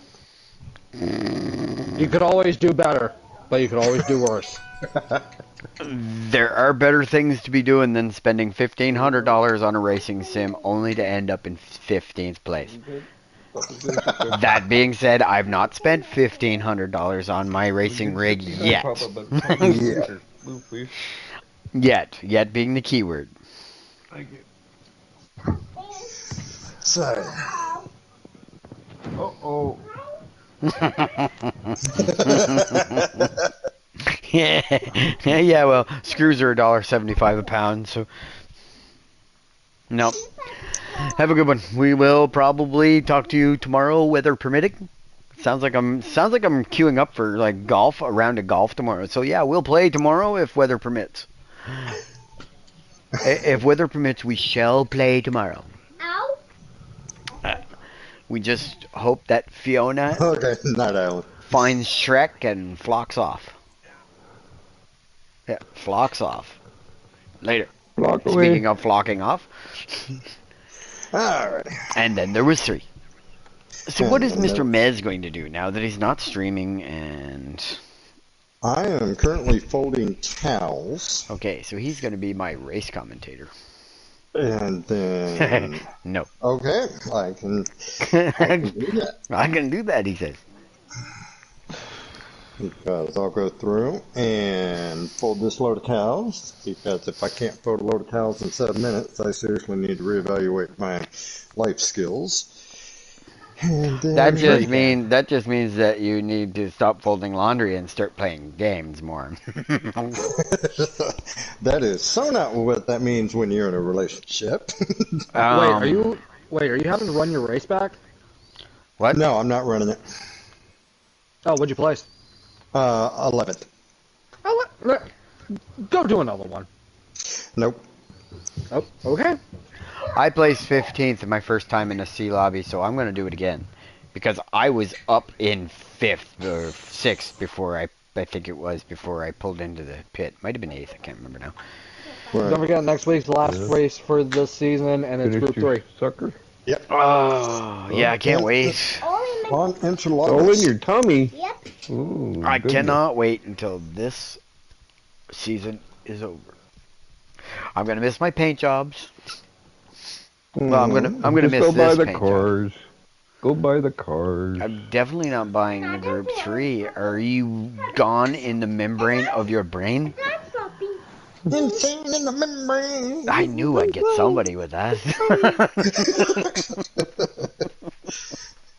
You could always do better, but you could always do worse. There are better things to be doing than spending $1,500 on a racing sim only to end up in 15th place. That being said, I've not spent $1,500 on my racing rig yet. Yet being the keyword. Thank you. So. Uh-oh. Yeah, well, screws are $1.75 a pound, so no. Have a good one. We will probably talk to you tomorrow, weather permitting. Sounds like I'm queuing up for like golf, a round of golf tomorrow. So yeah, we'll play tomorrow if weather permits. If weather permits, we shall play tomorrow. Ow. We just hope that Fiona finds Shrek and flocks off. Yeah, flocks off. Later. Speaking of flocking off. Alright. And then there was 3. So what is Mr. Mez going to do now that he's not streaming and... I am currently folding towels. Okay, so he's going to be my race commentator. And then... No. Okay, I can do that. I can do that, he says. Because I'll go through and fold this load of towels, because if I can't fold a load of towels in 7 minutes, I seriously need to reevaluate my life skills. And that just means that you need to stop folding laundry and start playing games more. That is so not what that means when you're in a relationship. Wait, are you having to run your race back? What? No, I'm not running it. Oh, what'd you place? 11th. Go do another one. Nope. Oh, okay. I placed 15th in my first time in a C lobby, so I'm going to do it again. Because I was up in 5th or 6th before I think it was, before I pulled into the pit. Might have been 8th, I can't remember now. Right. Don't forget, next week's the last race for this season, and it's Group 3. Sucker. Yep. Oh, yeah, I can't wait. On Interlagos. Oh, in your tummy. Yep. Ooh, I goodness. cannot wait until this season is over. I'm gonna miss my paint jobs. Well, I'm gonna Just miss go buy this the paint cars. Go buy the cars. I'm definitely not buying the Group 3. Are you gone in the membrane of your brain? Insane in the membrane. I knew I'd get somebody with that.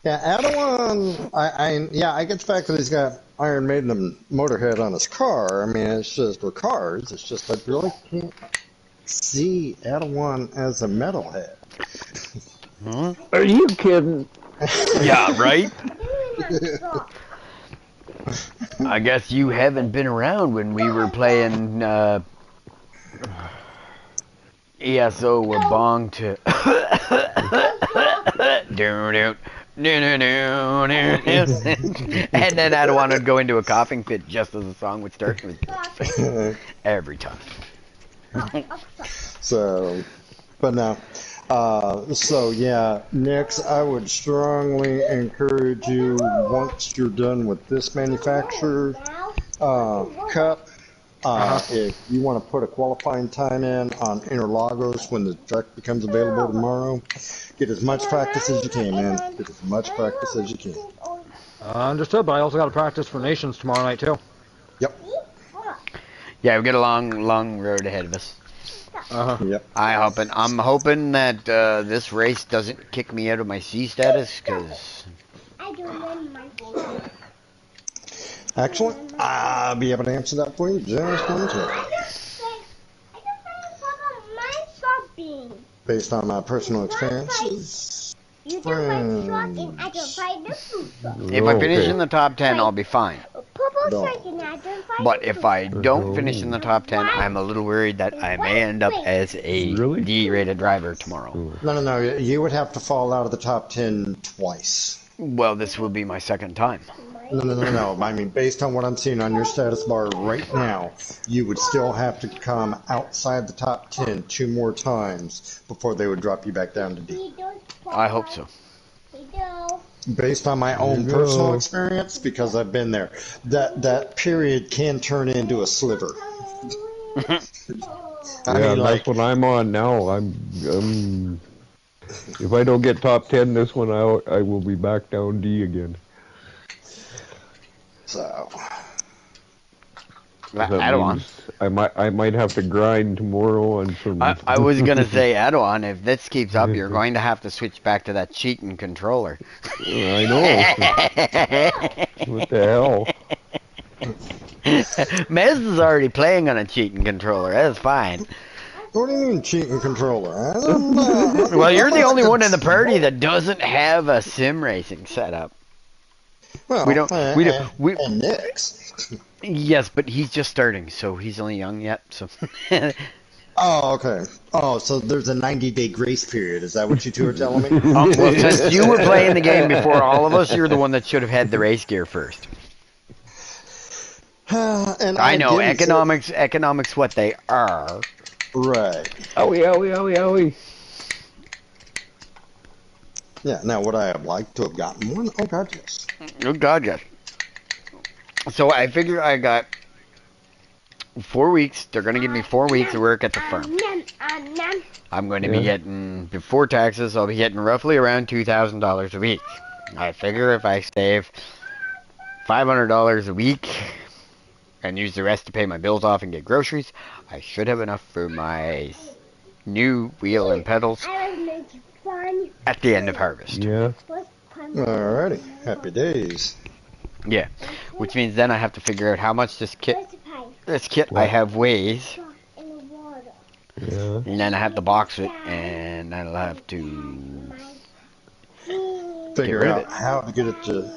Yeah, Adawan, I get the fact that he's got Iron Maiden and Motorhead on his car. I mean, it's just for cars. It's just I really can't see Adawan as a metalhead. Huh? Are you kidding? Yeah, right? I guess you haven't been around when we were playing ESO with Bong to... And then Adawan would go into a coughing fit just as the song would start. Every time. So, but no. So yeah, Nix, I would strongly encourage you, once you're done with this manufacturer cup, if you want to put a qualifying time in on Interlagos when the track becomes available tomorrow, get as much practice as you can, man. Get as much practice as you can. Understood, but I also got to practice for Nations tomorrow night, too. Yep. Yeah, we got a long road ahead of us. Yep. I'm hoping that this race doesn't kick me out of my C status, because... Actually, I'll be able to answer that for you just momentarily. Based on my personal experiences. If I finish in the top 10, I'll be fine. No. But if I don't finish in the top 10, I'm a little worried that I may end up as a D-rated driver tomorrow. No. You would have to fall out of the top 10 twice. Well, this will be my second time. No. I mean, based on what I'm seeing on your status bar right now, you would still have to come outside the top 10 2 more times before they would drop you back down to D. I hope so. Based on my own personal experience, because I've been there, that period can turn into a sliver. That's what I'm on now. If I don't get top 10 this one, I will be back down D again. So I might have to grind tomorrow on some. I was gonna say, Adawan, if this keeps up, you're going to have to switch back to that cheating controller. I know. What the hell? Mez is already playing on a cheating controller. That's fine. What do you mean cheating controller? I don't know. Well, you're the only one in the party that doesn't have a sim racing setup. Well, we don't. And Nick's. Yes, but he's just starting, so he's only young yet. So. Oh, okay. Oh, so there's a 90-day grace period. Is that what you two are telling me? Well, since you were playing the game before all of us, you're the one that should have had the race gear first. And I know economics, what they are. Right. Owie. Yeah. Now, would I have liked to have gotten one? Oh God, yes. Oh God, yes. So I figure I got 4 weeks. They're going to give me 4 weeks of work at the firm. I'm going to be getting, before taxes, I'll be getting roughly around $2,000 a week. I figure if I save $500 a week and use the rest to pay my bills off and get groceries, I should have enough for my new wheel and pedals at the end of harvest. Yeah. Alrighty. Happy days. Yeah. Which means then I have to figure out how much this kit I have weighs. Yeah. And then I have to box it, and I'll have to figure out how to get it to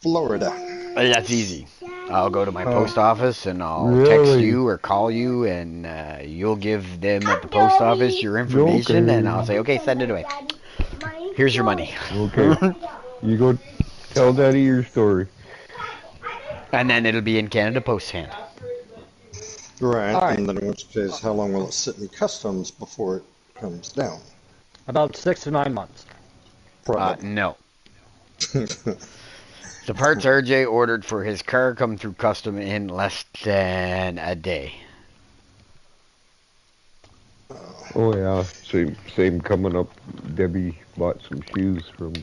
Florida. That's easy. I'll go to my post office and I'll text you or call you, and you'll give them at the post office your information, and I'll say, okay, send it away. Here's your money. Okay. You go tell Daddy your story. And then it'll be in Canada Post hand. Right. And then in which case, how long will it sit in customs before it comes down? About 6 to 9 months. No. The parts RJ ordered for his car come through custom in less than a day. Oh yeah, same coming up. Debbie bought some shoes from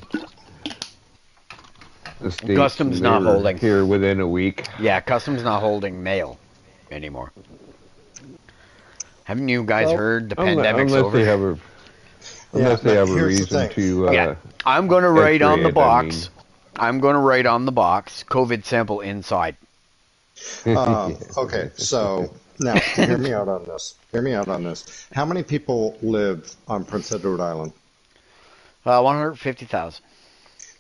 the States. Customs not holding here within a week. Yeah, customs not holding mail anymore. Haven't you guys heard the pandemic's over? Unless they have a reason to. I'm going to write on the box. I'm going to write on the box, COVID sample inside. Okay, so now hear me out on this. How many people live on Prince Edward Island? 150,000.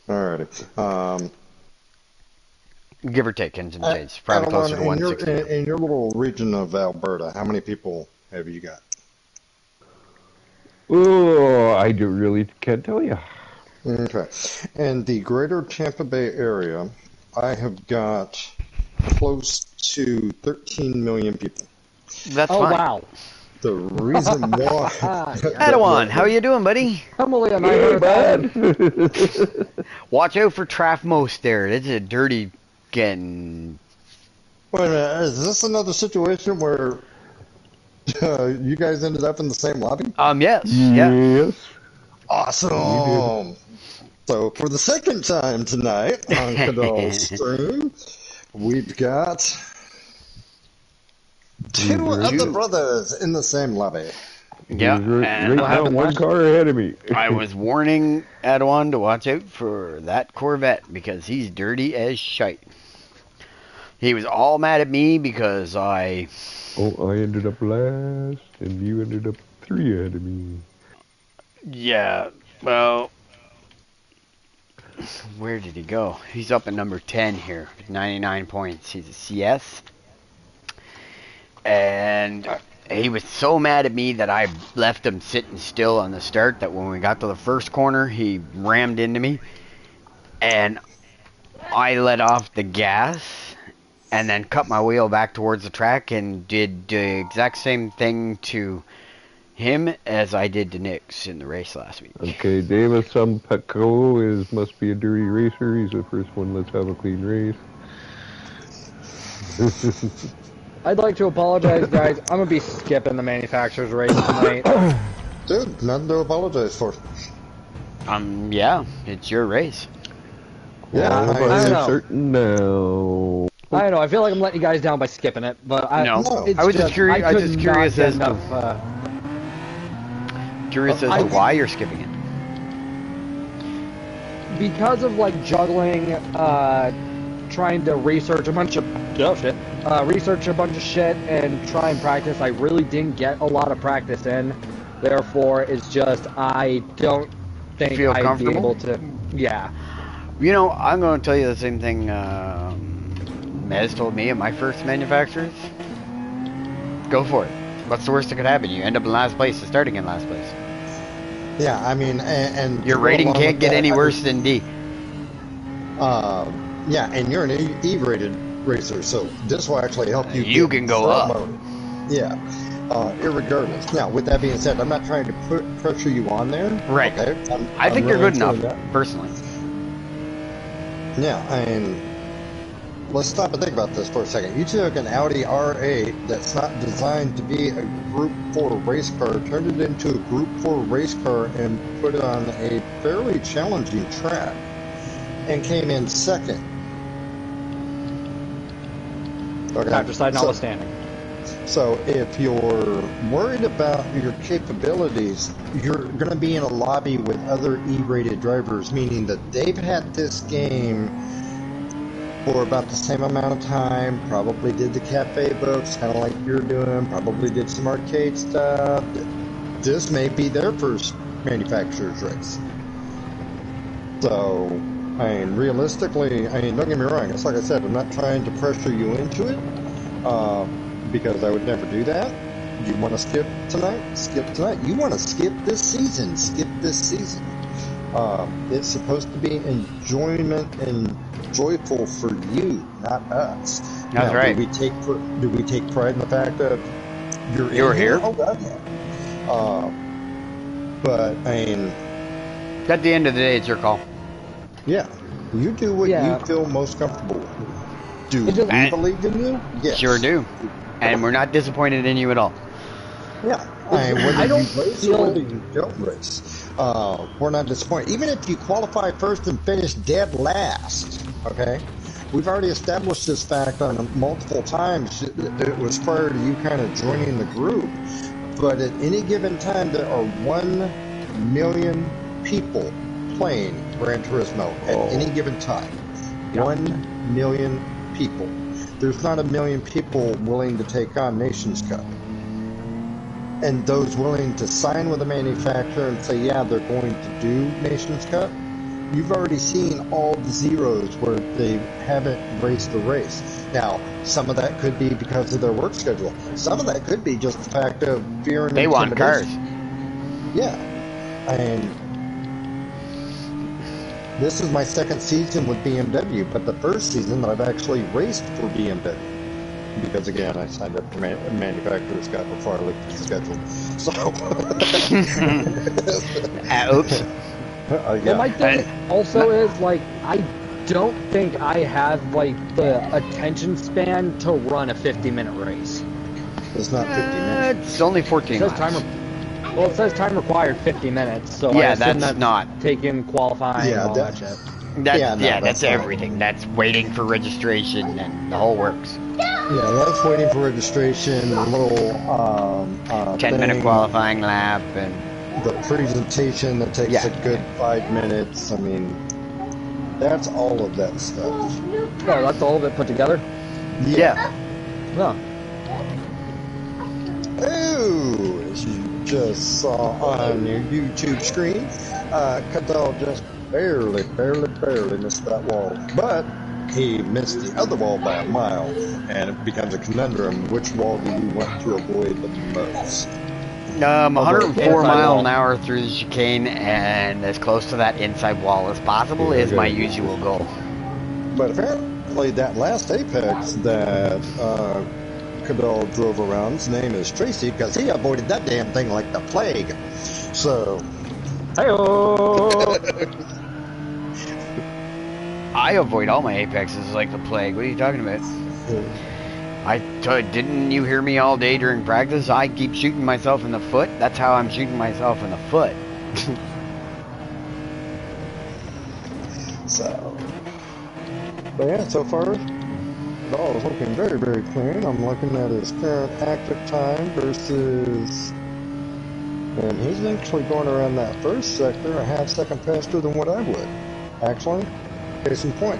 Alrighty. Give or take, ends and change. Probably closer to 160. In your little region of Alberta, how many people have you got? Oh, I really can't tell you. Okay. In the greater Tampa Bay area, I have got close to 13 million people. That's fine. Wow. The reason why... Padawan, how you doing, buddy? Emily and I heard bad. Watch out for Trafmos there. It's a dirty getting... Wait a minute, is this another situation where you guys ended up in the same lobby? Yes. Yeah. Yes. Awesome. So for the second time tonight on Kadal's stream, we've got two other brothers in the same lobby. Yeah, and right now, one car ahead of me. I was warning Adawan to watch out for that Corvette because he's dirty as shite. He was all mad at me because I ended up last, and you ended up 3 ahead of me. Yeah, well, where did he go? He's up at number 10 here, 99 points. He's a CS. and he was so mad at me that I left him sitting still on the start that when we got to the first corner, he rammed into me, and I let off the gas and then cut my wheel back towards the track and did the exact same thing to him as I did to Nix in the race last week. Okay, Davis Petco must be a dirty racer. He's the first one. Let's have a clean race. I'd like to apologize, guys. I'm gonna be skipping the manufacturer's race tonight. Dude, nothing to apologize for. Yeah, it's your race. Yeah, I don't know. Certain now. I don't know. I feel like I'm letting you guys down by skipping it, but I was just curious. I was just curious as to why you're skipping it. Because of like juggling, trying to research a bunch of shit and try and practice. I really didn't get a lot of practice in. Therefore, it's just I don't think I'd be able to. Yeah. You know, I'm going to tell you the same thing Mez told me at my first manufacturers. Go for it. What's the worst that could happen? You end up in last place, starting in last place. Yeah, I mean, and your rating can't get any worse than D. Yeah, and you're an E-rated racer, so this will actually help you. You can go up. Mode. Yeah, irregardless. Now, with that being said, I'm not trying to put pressure you on there. Right. Okay? I think you're good enough, personally. Yeah, and let's stop and think about this for a second. You took an Audi R8 that's not designed to be a Group 4 race car, turned it into a Group 4 race car, and put it on a fairly challenging track, and came in second. Okay. Countryside notwithstanding. So if you're worried about your capabilities, you're going to be in a lobby with other E-rated drivers, meaning that they've had this game for about the same amount of time, probably did the cafe books, kind of like you're doing, probably did some arcade stuff. This may be their first manufacturer's race. So, I mean, realistically, don't get me wrong, it's like I said, I'm not trying to pressure you into it, because I would never do that. You want to skip tonight? Skip tonight. You want to skip this season? Skip this season. It's supposed to be enjoyment and joyful for you, not us. That's right. Do we take pride in the fact that you're here? Oh God, yeah. But I mean, at the end of the day, it's your call. Yeah, you do what you feel most comfortable with. Do we believe in you? Yes. Sure do. And we're not disappointed in you at all. Yeah. Whether you race or whether you don't race, we're not disappointed. Even if you qualify first and finish dead last, okay? We've already established this fact on multiple times. It was prior to you kind of joining the group. But at any given time, there are 1 million people playing Gran Turismo at any given time. 1 million people. There's not 1 million people willing to take on Nations Cup. And those willing to sign with a manufacturer and say, yeah, they're going to do Nations Cup, you've already seen all the zeros where they haven't raced the race. Now, some of that could be because of their work schedule. Some of that could be just the fact of fear and they want cars. Yeah. And this is my second season with BMW, but the first season that I've actually raced for BMW. Because again, I signed up for manufacturer's Cup before I looked at the schedule. So, oops. Well, my thing also is like I don't think I have like the attention span to run a 50-minute race. It's not 50 minutes. It's only 14 it miles. It says time required 50 minutes. So yeah, that's not taking qualifying and all that shit. That's everything. That's waiting for registration and the whole works. Yeah, that's waiting for registration, a little 10-minute qualifying lap, and the presentation that takes a good 5 minutes. I mean, that's all of that stuff. Oh, that's all of it put together? Yeah. Huh. Oh, as you just saw on your YouTube screen, Cadell just barely missed that wall. But he missed the other wall by a mile, and it becomes a conundrum. Which wall do you want to avoid the most? 104 mile an hour through the chicane and as close to that inside wall as possible is my usual goal. But apparently that last apex that Cadell drove around, his name is Tracy, because he avoided that damn thing like the plague. So... Hey-oh! I avoid all my apexes like the plague. What are you talking about? Didn't you hear me all day during practice? I keep shooting myself in the foot. That's how I'm shooting myself in the foot. So, but yeah, so far, it all is looking very, very clean. I'm looking at his current active time versus, and he's actually going around that first sector a half second faster than what I would. Actually, case in point.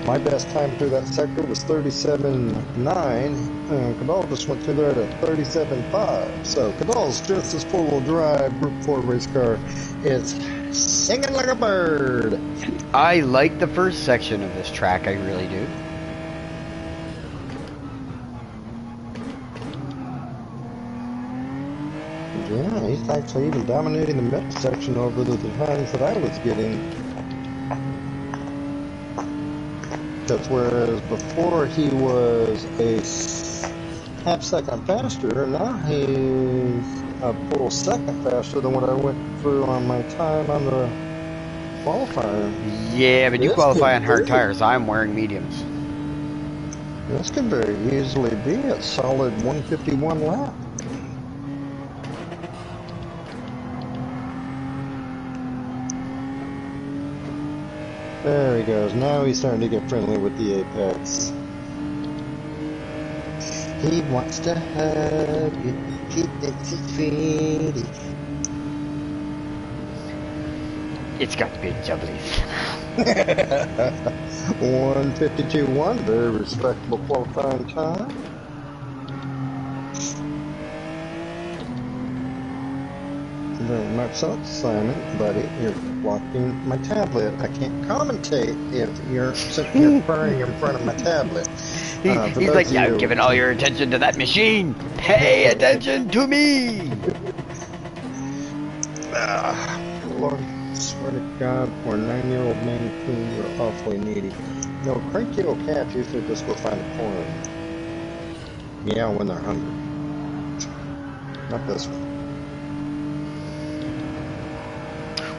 My best time through that sector was 37.9, and Cadell just went through there at 37.5. So Cadell's just as four-wheel drive Group 4 race car is singing like a bird. I like the first section of this track, I really do. Yeah, he's actually even dominating the mid section over the times that I was getting. That's whereas before he was a half second faster, now he's a full second faster than what I went through on my time on the qualifier. Yeah, but you qualify on hard tires. I'm wearing mediums. This could very easily be a solid 151 lap. There he goes. Now he's starting to get friendly with the apex. He wants to hug you. He thinks he's pretty. It's got to be jubblies. 152.1, very respectable qualifying time. Very much so, Simon, buddy. You're blocking my tablet. I can't commentate if you're sitting here purring in front of my tablet. He's like, yeah, I'm giving all your attention to that machine. Pay attention to me. Lord, swear to God, for a 9-year-old man, you're awfully needy. No, cranky old cats usually just go find a corner. Yeah, when they're hungry. Not this one.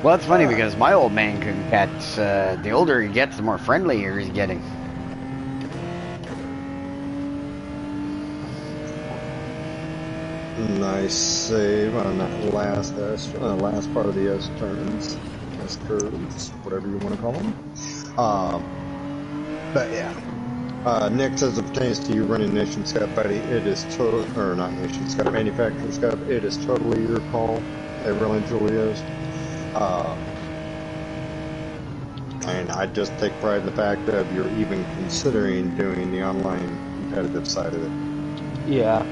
Well, it's funny because my old man coon cat's, the older he gets, the more friendlier he's getting. Nice save on that last part of the S turns, S curves, whatever you want to call them. But yeah, Nick says it pertains to you running Nation's Cup, buddy. It is total, or not Nation's Cup, Manufacturer's Cup. It is totally your call. It really truly is. And I just take pride in the fact that you're even considering doing the online competitive side of it. Yeah.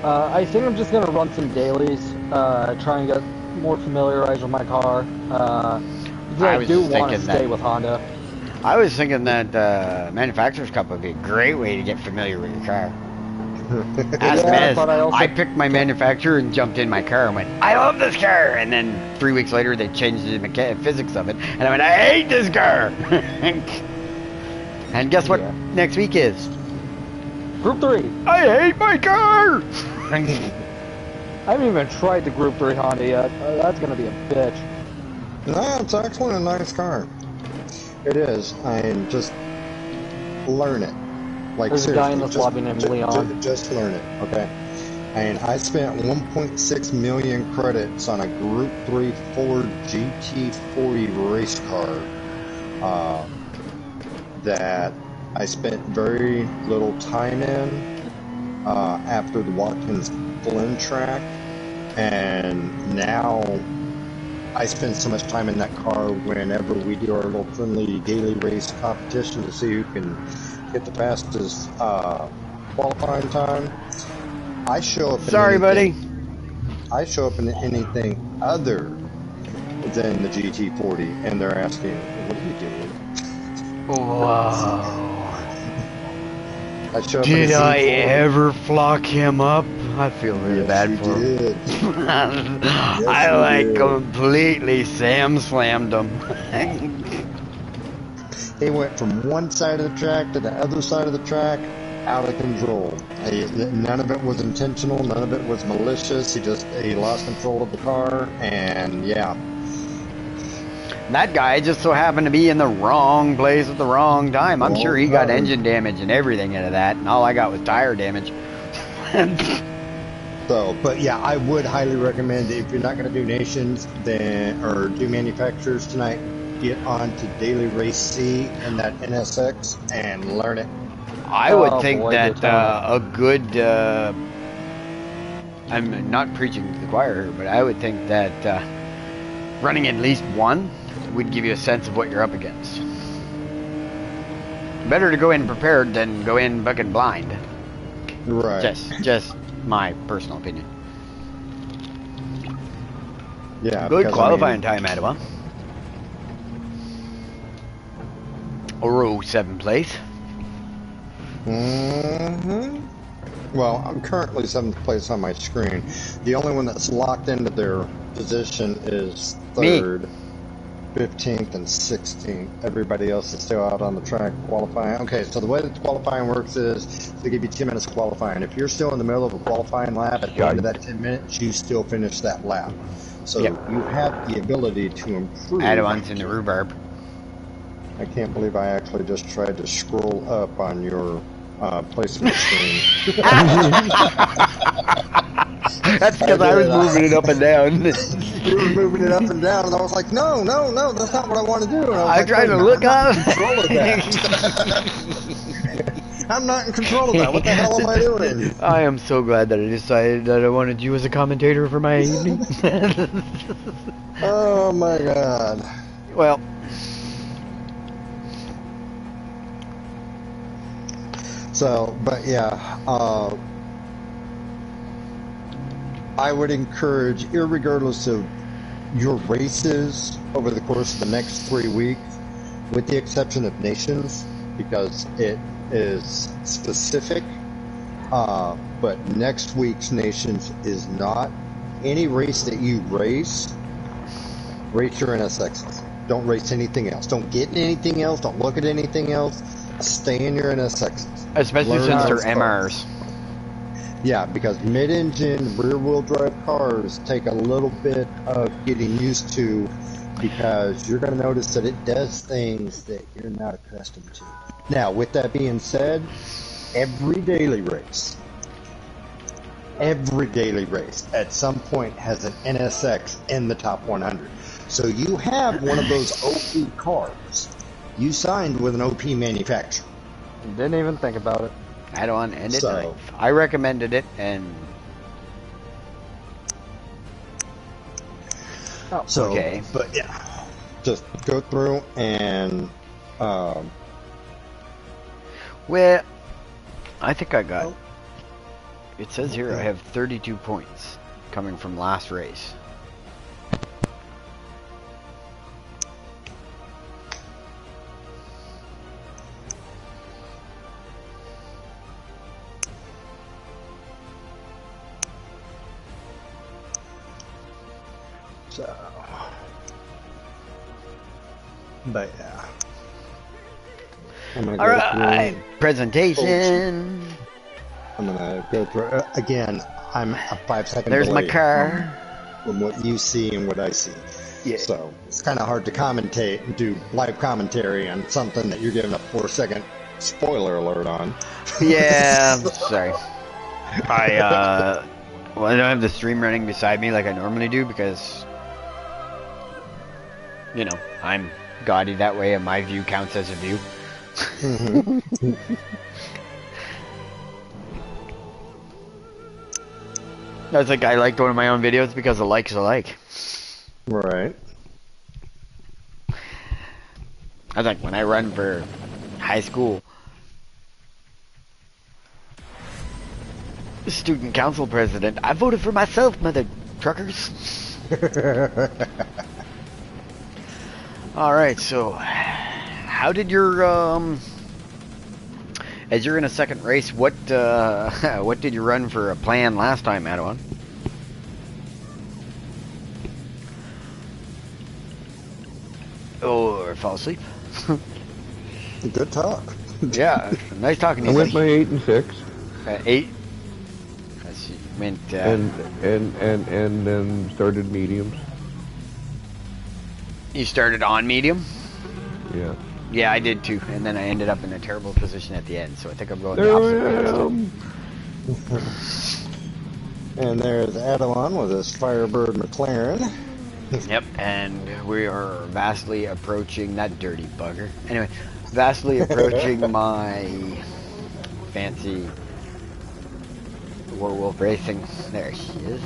I think I'm just going to run some dailies, try and get more familiarized with my car. I do want to stay with Honda. I was thinking that Manufacturer's Cup would be a great way to get familiar with your car. As I picked my manufacturer and jumped in my car and went, I love this car! And then 3 weeks later they changed the physics of it, and I went, I hate this car! And guess what next week is? Group 3! I hate my car! I haven't even tried the Group 3 Honda yet. That's gonna be a bitch. No, it's actually a nice car. It is. And just learn it. Like, there's a guy in this lobby named Leon. Just learn it, okay? And I spent 1.6 million credits on a Group 3 Ford GT40 race car that I spent very little time in after the Watkins Glen track, and now I spend so much time in that car whenever we do our little friendly daily race competition to see who can get the fastest qualifying time. I show up in buddy. I show up in anything other than the GT40, and they're asking, "What are you doing?" Wow. Did I ever flock him up? I feel really bad for him. Yes, I completely Sam slammed him. He went from one side of the track to the other side of the track, out of control. None of it was intentional. None of it was malicious. He lost control of the car, and yeah. That guy just so happened to be in the wrong place at the wrong time. I'm sure he got engine damage and everything out of that, and all I got was tire damage. But yeah, I would highly recommend, if you're not going to do nations or do manufacturers tonight, get on to Daily Race C and that NSX and learn it. I would think that a good, I'm not preaching to the choir here, but I would think that running at least one would give you a sense of what you're up against. Better to go in prepared than go in fucking blind. Right. Just my personal opinion. Yeah. Good qualifying time, Adawan. Oro 7th place. Well, I'm currently 7th place on my screen. The only one that's locked into their position is 3rd, 15th, and 16th. Everybody else is still out on the track qualifying. Okay, so the way that the qualifying works is they give you 10 minutes of qualifying. If you're still in the middle of a qualifying lap, at the end of that 10 minutes, you still finish that lap. So you have the ability to improve. Adawan's in the rhubarb. I can't believe I actually just tried to scroll up on your placement screen. That's because I was moving it up and down. You were moving it up and down, and I was like, no, that's not what I want to do. And I tried to look up. Control of that. I'm not in control of that. What the hell am I doing? I am so glad that I decided that I wanted you as a commentator for my evening. Oh my god. Well. So, but yeah, I would encourage, irregardless of your races over the course of the next 3 weeks, with the exception of nations, because it is specific, but next week's nations is not. Any race that you race your NSXs. Don't race anything else. Don't get anything else. Don't look at anything else. Stay in your NSXs. Especially since they're MRs. Yeah, because mid-engine, rear-wheel drive cars take a little bit of getting used to, because you're going to notice that it does things that you're not accustomed to. Now, with that being said, every daily race at some point has an NSX in the top 100. So you have one of those OP cars. You signed with an OP manufacturer. Didn't even think about it. I don't end it. I recommended it, and okay. But yeah, just go through and well, I think I got. It says here I have 32 points coming from last race. So, but yeah. All right, presentation. I'm gonna go through again. I'm a 5 second. There's my car. From what you see and what I see. Yeah. So it's kind of hard to commentate and do live commentary on something that you're giving a 4-second spoiler alert on. Yeah. Sorry. I don't have the stream running beside me like I normally do because, you know, I'm gaudy that way and my view counts as a view. Mm-hmm. That's like I liked one of my own videos because a like is a like. Right. I was like, when I run for high school student council president, I voted for myself, mother truckers. All right, so how did your as you're in a second race, what what did you run for a plan last time, Adawan? Or fall asleep? Good talk. Yeah, nice talking to I you. went my 8 and 6. 8. Let's see, went and then started mediums. You started on medium? Yeah. Yeah, I did too, and then I ended up in a terrible position at the end, so I think I'm going There the I opposite. And there's Adawan with his Firebird McLaren. Yep, and we are vastly approaching that dirty bugger. Anyway, vastly approaching my fancy Warwolf Racing. There she is.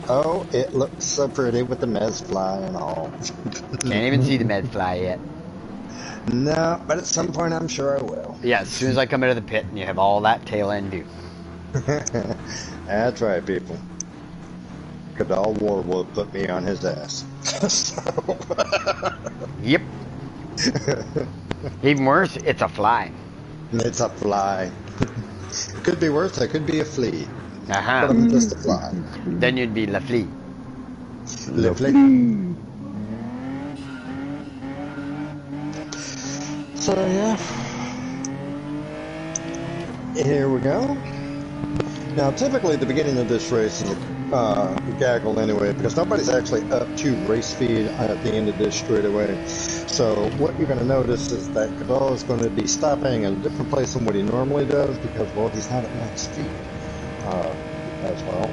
Oh, it looks so pretty with the Mez fly and all. Can't even see the Mez fly yet. No, but at some point I'm sure I will. Yeah, as soon as I come out of the pit and you have all that tail end view. That's right, people. Kadal Warwood put me on his ass. Yep. Even worse, it's a fly. It's a fly. Could be worse, it could be a flea. Uh-huh. But I'm just a fly. Then you'd be La Flea. Le flea. So yeah. Here we go. Now typically the beginning of this race is a gaggle anyway, because nobody's actually up to race speed at the end of this straightaway. So what you're going to notice is that Kadal is going to be stopping at a different place than what he normally does, because, well, he's not at max speed. As well,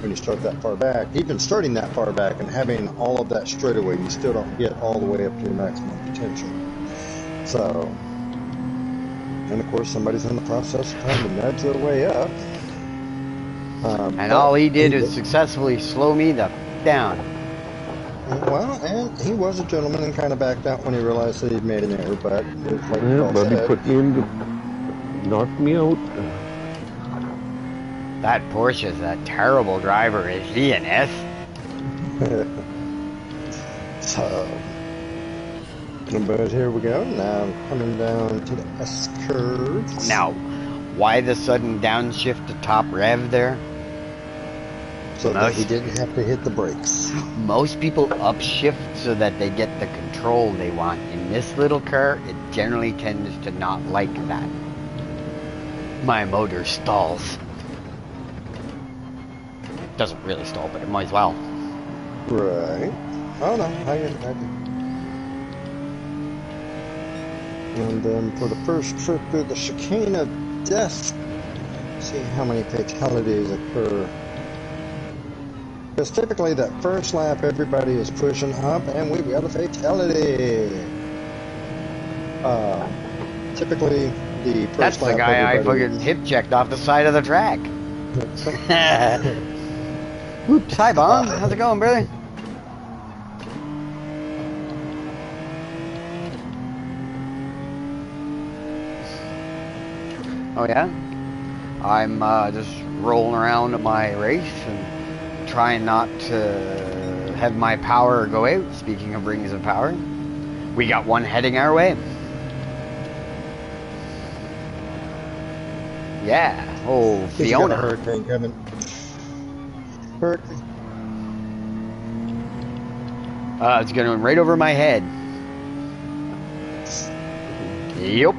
when you start that far back, even starting that far back and having all of that straightaway, you still don't get all the way up to your maximum potential. So, and of course somebody's in the process of trying to nudge their way up. And all he did was successfully slow me the down. Well, and he was a gentleman and kind of backed out when he realized that he'd made an error, but like Yeah, Buddy put me in knocked me out. That Porsche's a terrible driver, is he an S? So, but here we go. Now I'm coming down to the S curve. Now, why the sudden downshift to top rev there? So that he didn't have to hit the brakes. Most people upshift so that they get the control they want. In this little car, it generally tends to not like that. My motor stalls. Doesn't really stall, but it might as well. Right. Oh no, I get it. And then for the first trip through the chicane of death, see how many fatalities occur. Because typically that first lap everybody is pushing up and we've got a fatality. Typically the first That's lap the guy I everybody... fucking hip checked off the side of the track. Whoops, hi Bon, how's it going, brother? Oh yeah? I'm just rolling around at my race and trying not to have my power go out. Speaking of rings of power, we got one heading our way. Yeah. Oh, Fiona. Hurricane coming. Hurricane. It's going right over my head. Yep.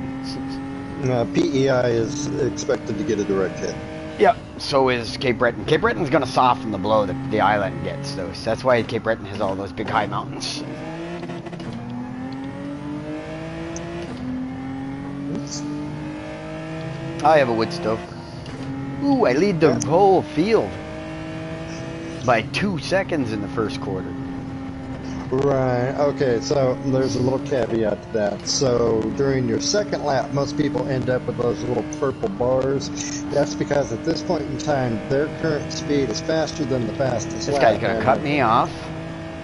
PEI is expected to get a direct hit. Yep. So is Cape Breton. Cape Breton's going to soften the blow that the island gets, though. So that's why Cape Breton has all those big high mountains. I have a wood stove. Ooh, I lead the whole field by 2 seconds in the first quarter. Right, okay, so there's a little caveat to that. So during your second lap, most people end up with those little purple bars. That's because at this point in time, their current speed is faster than the fastest This lap. guy's going to cut me off.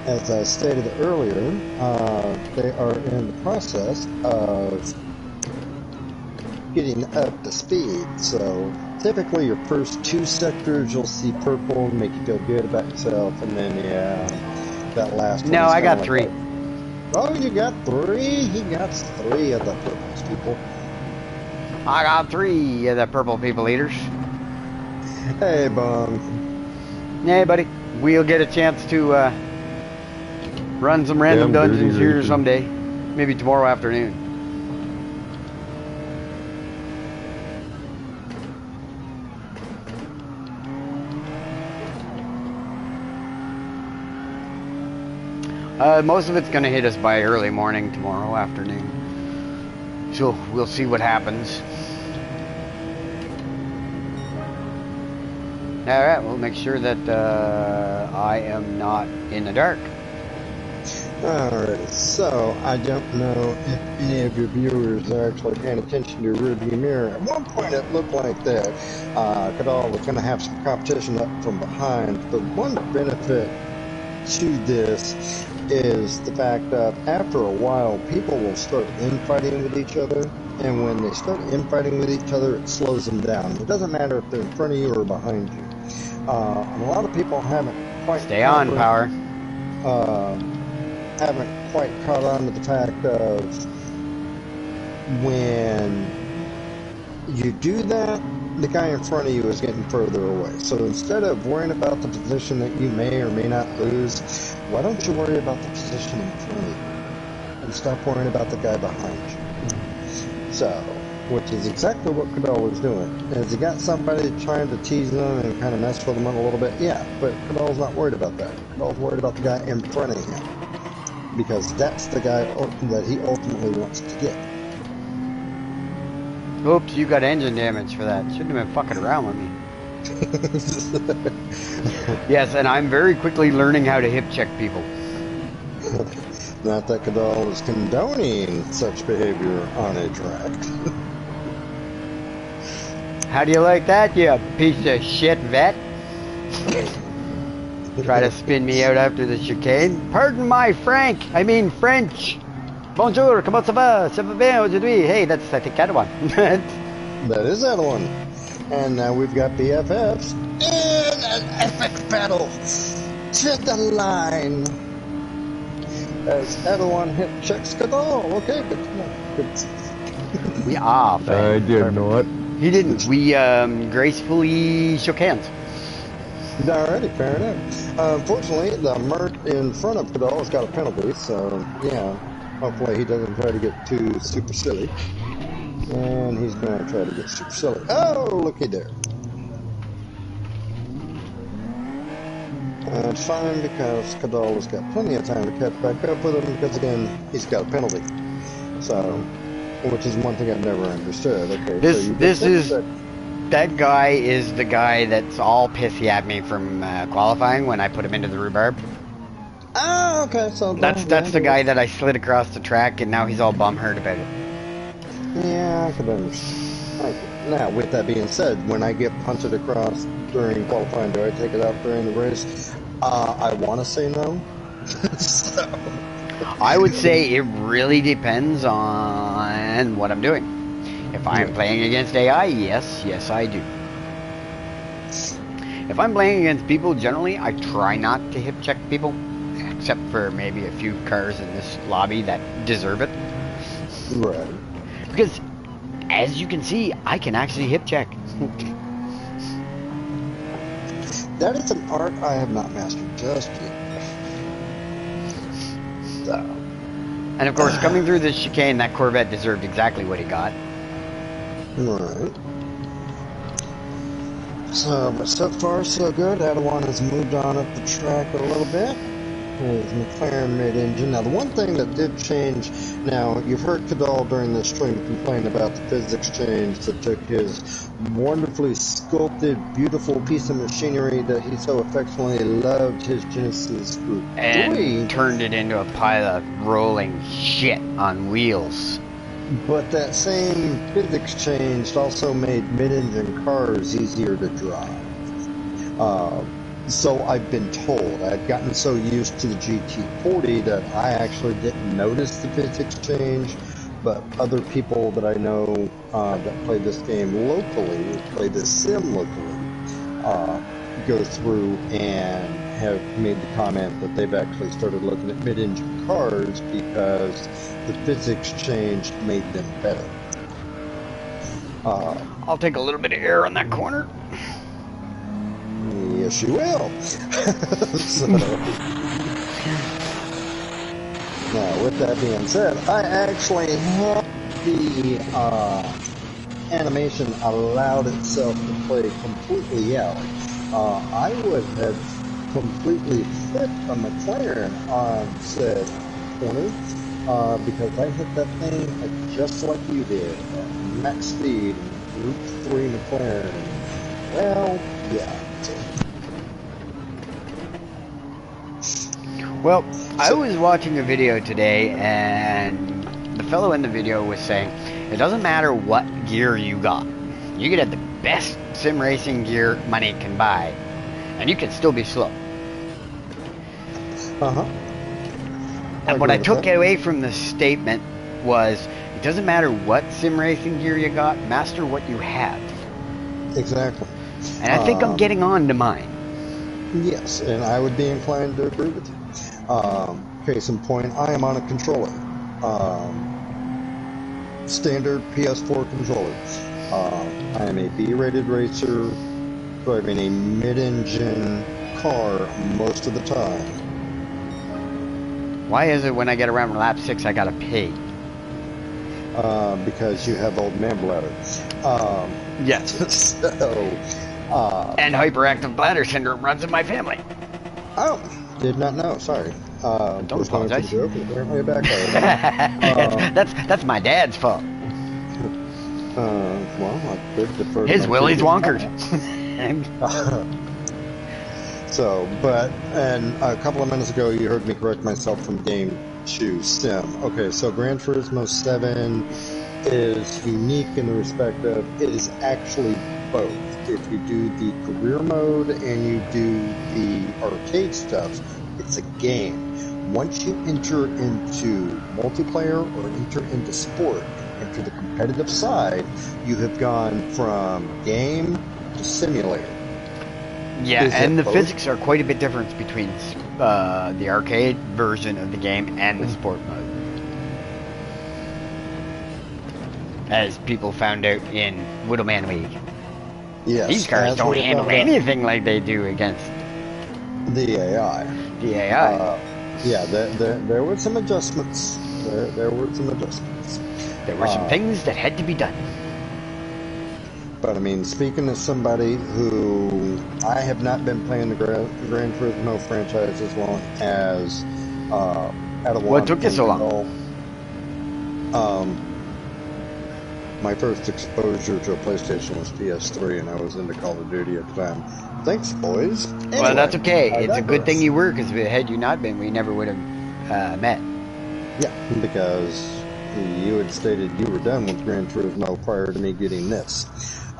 As I stated earlier, they are in the process of getting up to speed. So typically your first 2 sectors you'll see purple and make you feel good about yourself, and then that last one. No, I got 3. Oh, you got 3? He got 3 of the purples, people. I got 3 of the purple people eaters. Hey, Bum. Hey, buddy. We'll get a chance to run some random dungeons here someday. Maybe tomorrow afternoon. Most of it's going to hit us by early morning tomorrow afternoon. So we'll see what happens. Alright, we'll make sure that I am not in the dark. Alright, so I don't know if any of your viewers are actually paying attention to your rearview mirror. At one point it looked like that Kadal was going to have some competition up from behind. The one benefit to this is the fact that after a while people will start infighting with each other, and when they start infighting with each other it slows them down. It doesn't matter if they're in front of you or behind you. And a lot of people haven't quite haven't quite caught on to the fact of when you do that, the guy in front of you is getting further away. So instead of worrying about the position that you may or may not lose, why don't you worry about the position in front of you and stop worrying about the guy behind you? So, which is exactly what Kadal was doing. As he got somebody trying to tease them and kind of mess with them a little bit, yeah, but Kadal's not worried about that. Kadal's worried about the guy in front of him, because that's the guy that he ultimately wants to get. Oops, you got engine damage for that. Shouldn't have been fucking around with me. Yes, and I'm very quickly learning how to hip check people. Not that Kadal is condoning such behavior on a track. How do you like that, you piece of shit vet? Try to spin me out after the chicane. Pardon my French. Bonjour, comment ça va? Ça va bien aujourd'hui? Hey, that's, I think, Adawan. That is Adawan. And now we've got BFFs in an epic battle to the line. As Adawan hit checks Kadal. Okay, good to know. We are. I did not. He didn't. We gracefully shook hands. Alrighty, fair enough. Unfortunately, the Merc in front of Kadal has got a penalty, so yeah. Hopefully he doesn't try to get too super silly. And he's going to try to get super silly. Oh, looky there. It's fine because Kadal has got plenty of time to catch back up with him, because again, he's got a penalty. So, which is one thing I've never understood. Okay, that guy is the guy that's all pissy at me from qualifying when I put him into the rhubarb. Oh, okay, so that's the guy that I slid across the track, and now he's all bumhurt about it. Yeah, I could understand. Now, with that being said, when I get punted across during qualifying, do I take it out during the race? I want to say no. So. I would say it really depends on what I'm doing. If I'm playing against AI, yes I do. If I'm playing against people, generally, I try not to hip check people, except for maybe a few cars in this lobby that deserve it. Right. Because, as you can see, I can actually hip check. That is an art I have not mastered just yet. So. And of course, coming through this chicane, that Corvette deserved exactly what he got. Right. So, but so far so good. Adawan has moved on up the track a little bit. His McLaren mid-engine. Now, the one thing that did change, now, you've heard Kadal during the stream complain about the physics change that took his wonderfully sculpted, beautiful piece of machinery that he so affectionately loved, his Genesis Group 3. And turned it into a pile of rolling shit on wheels. But that same physics change also made mid-engine cars easier to drive. So I've been told. I'd gotten so used to the GT40 that I actually didn't notice the physics change but other people that I know that play this game locally, play this sim locally, go through and have made the comment that they've actually started looking at mid-engine cars because the physics change made them better. I'll take a little bit of air on that corner. Yes, you will. So, now, with that being said, I actually have the animation allowed itself to play completely out. I would have completely flipped a McLaren on said corner because I hit that thing just like you did, at max speed, Group 3 McLaren. Well, yeah. Well, I was watching a video today, and the fellow in the video was saying it doesn't matter what gear you got. You could have the best sim racing gear money can buy, and you can still be slow. And what I took away from the statement was, it doesn't matter what sim racing gear you got, master what you have. Exactly. And I think I'm getting on to mine. Yes, and I would be inclined to agree with you. Case in point, I am on a controller. Standard PS4 controller. I am a B-rated racer driving a mid-engine car most of the time. Why is it when I get around to lap 6 I gotta pay? Because you have old man bladder. Yes. So, and hyperactive bladder syndrome runs in my family. Oh, did not know. Sorry. Don't apologize. That's my dad's fault. Well, I could defer. His Willie's wonkered. So, and a couple of minutes ago, you heard me correct myself from game to sim. Okay, so Gran Turismo 7 is unique in the respect of it is actually both. If you do the career mode and you do the arcade stuff, it's a game. Once you enter into multiplayer or enter into sport, enter the competitive side, you have gone from game to simulator. Yeah, and the physics are quite a bit different between the arcade version of the game and the sport mode. As people found out in Widowman League. Yes, these cars don't handle anything like they do against the AI. The AI. Yeah, there were some adjustments. There were some adjustments. There were some things that had to be done. But I mean, speaking as somebody who I have not been playing the Gran Turismo franchise as long as Adawan. What took you so long? My first exposure to a PlayStation was PS3, and I was into Call of Duty at the time. Thanks, boys. Anyway, well, that's okay. It's a good thing you were, because had you not been, we never would have met. Yeah, because you had stated you were done with Gran Turismo prior to me getting this.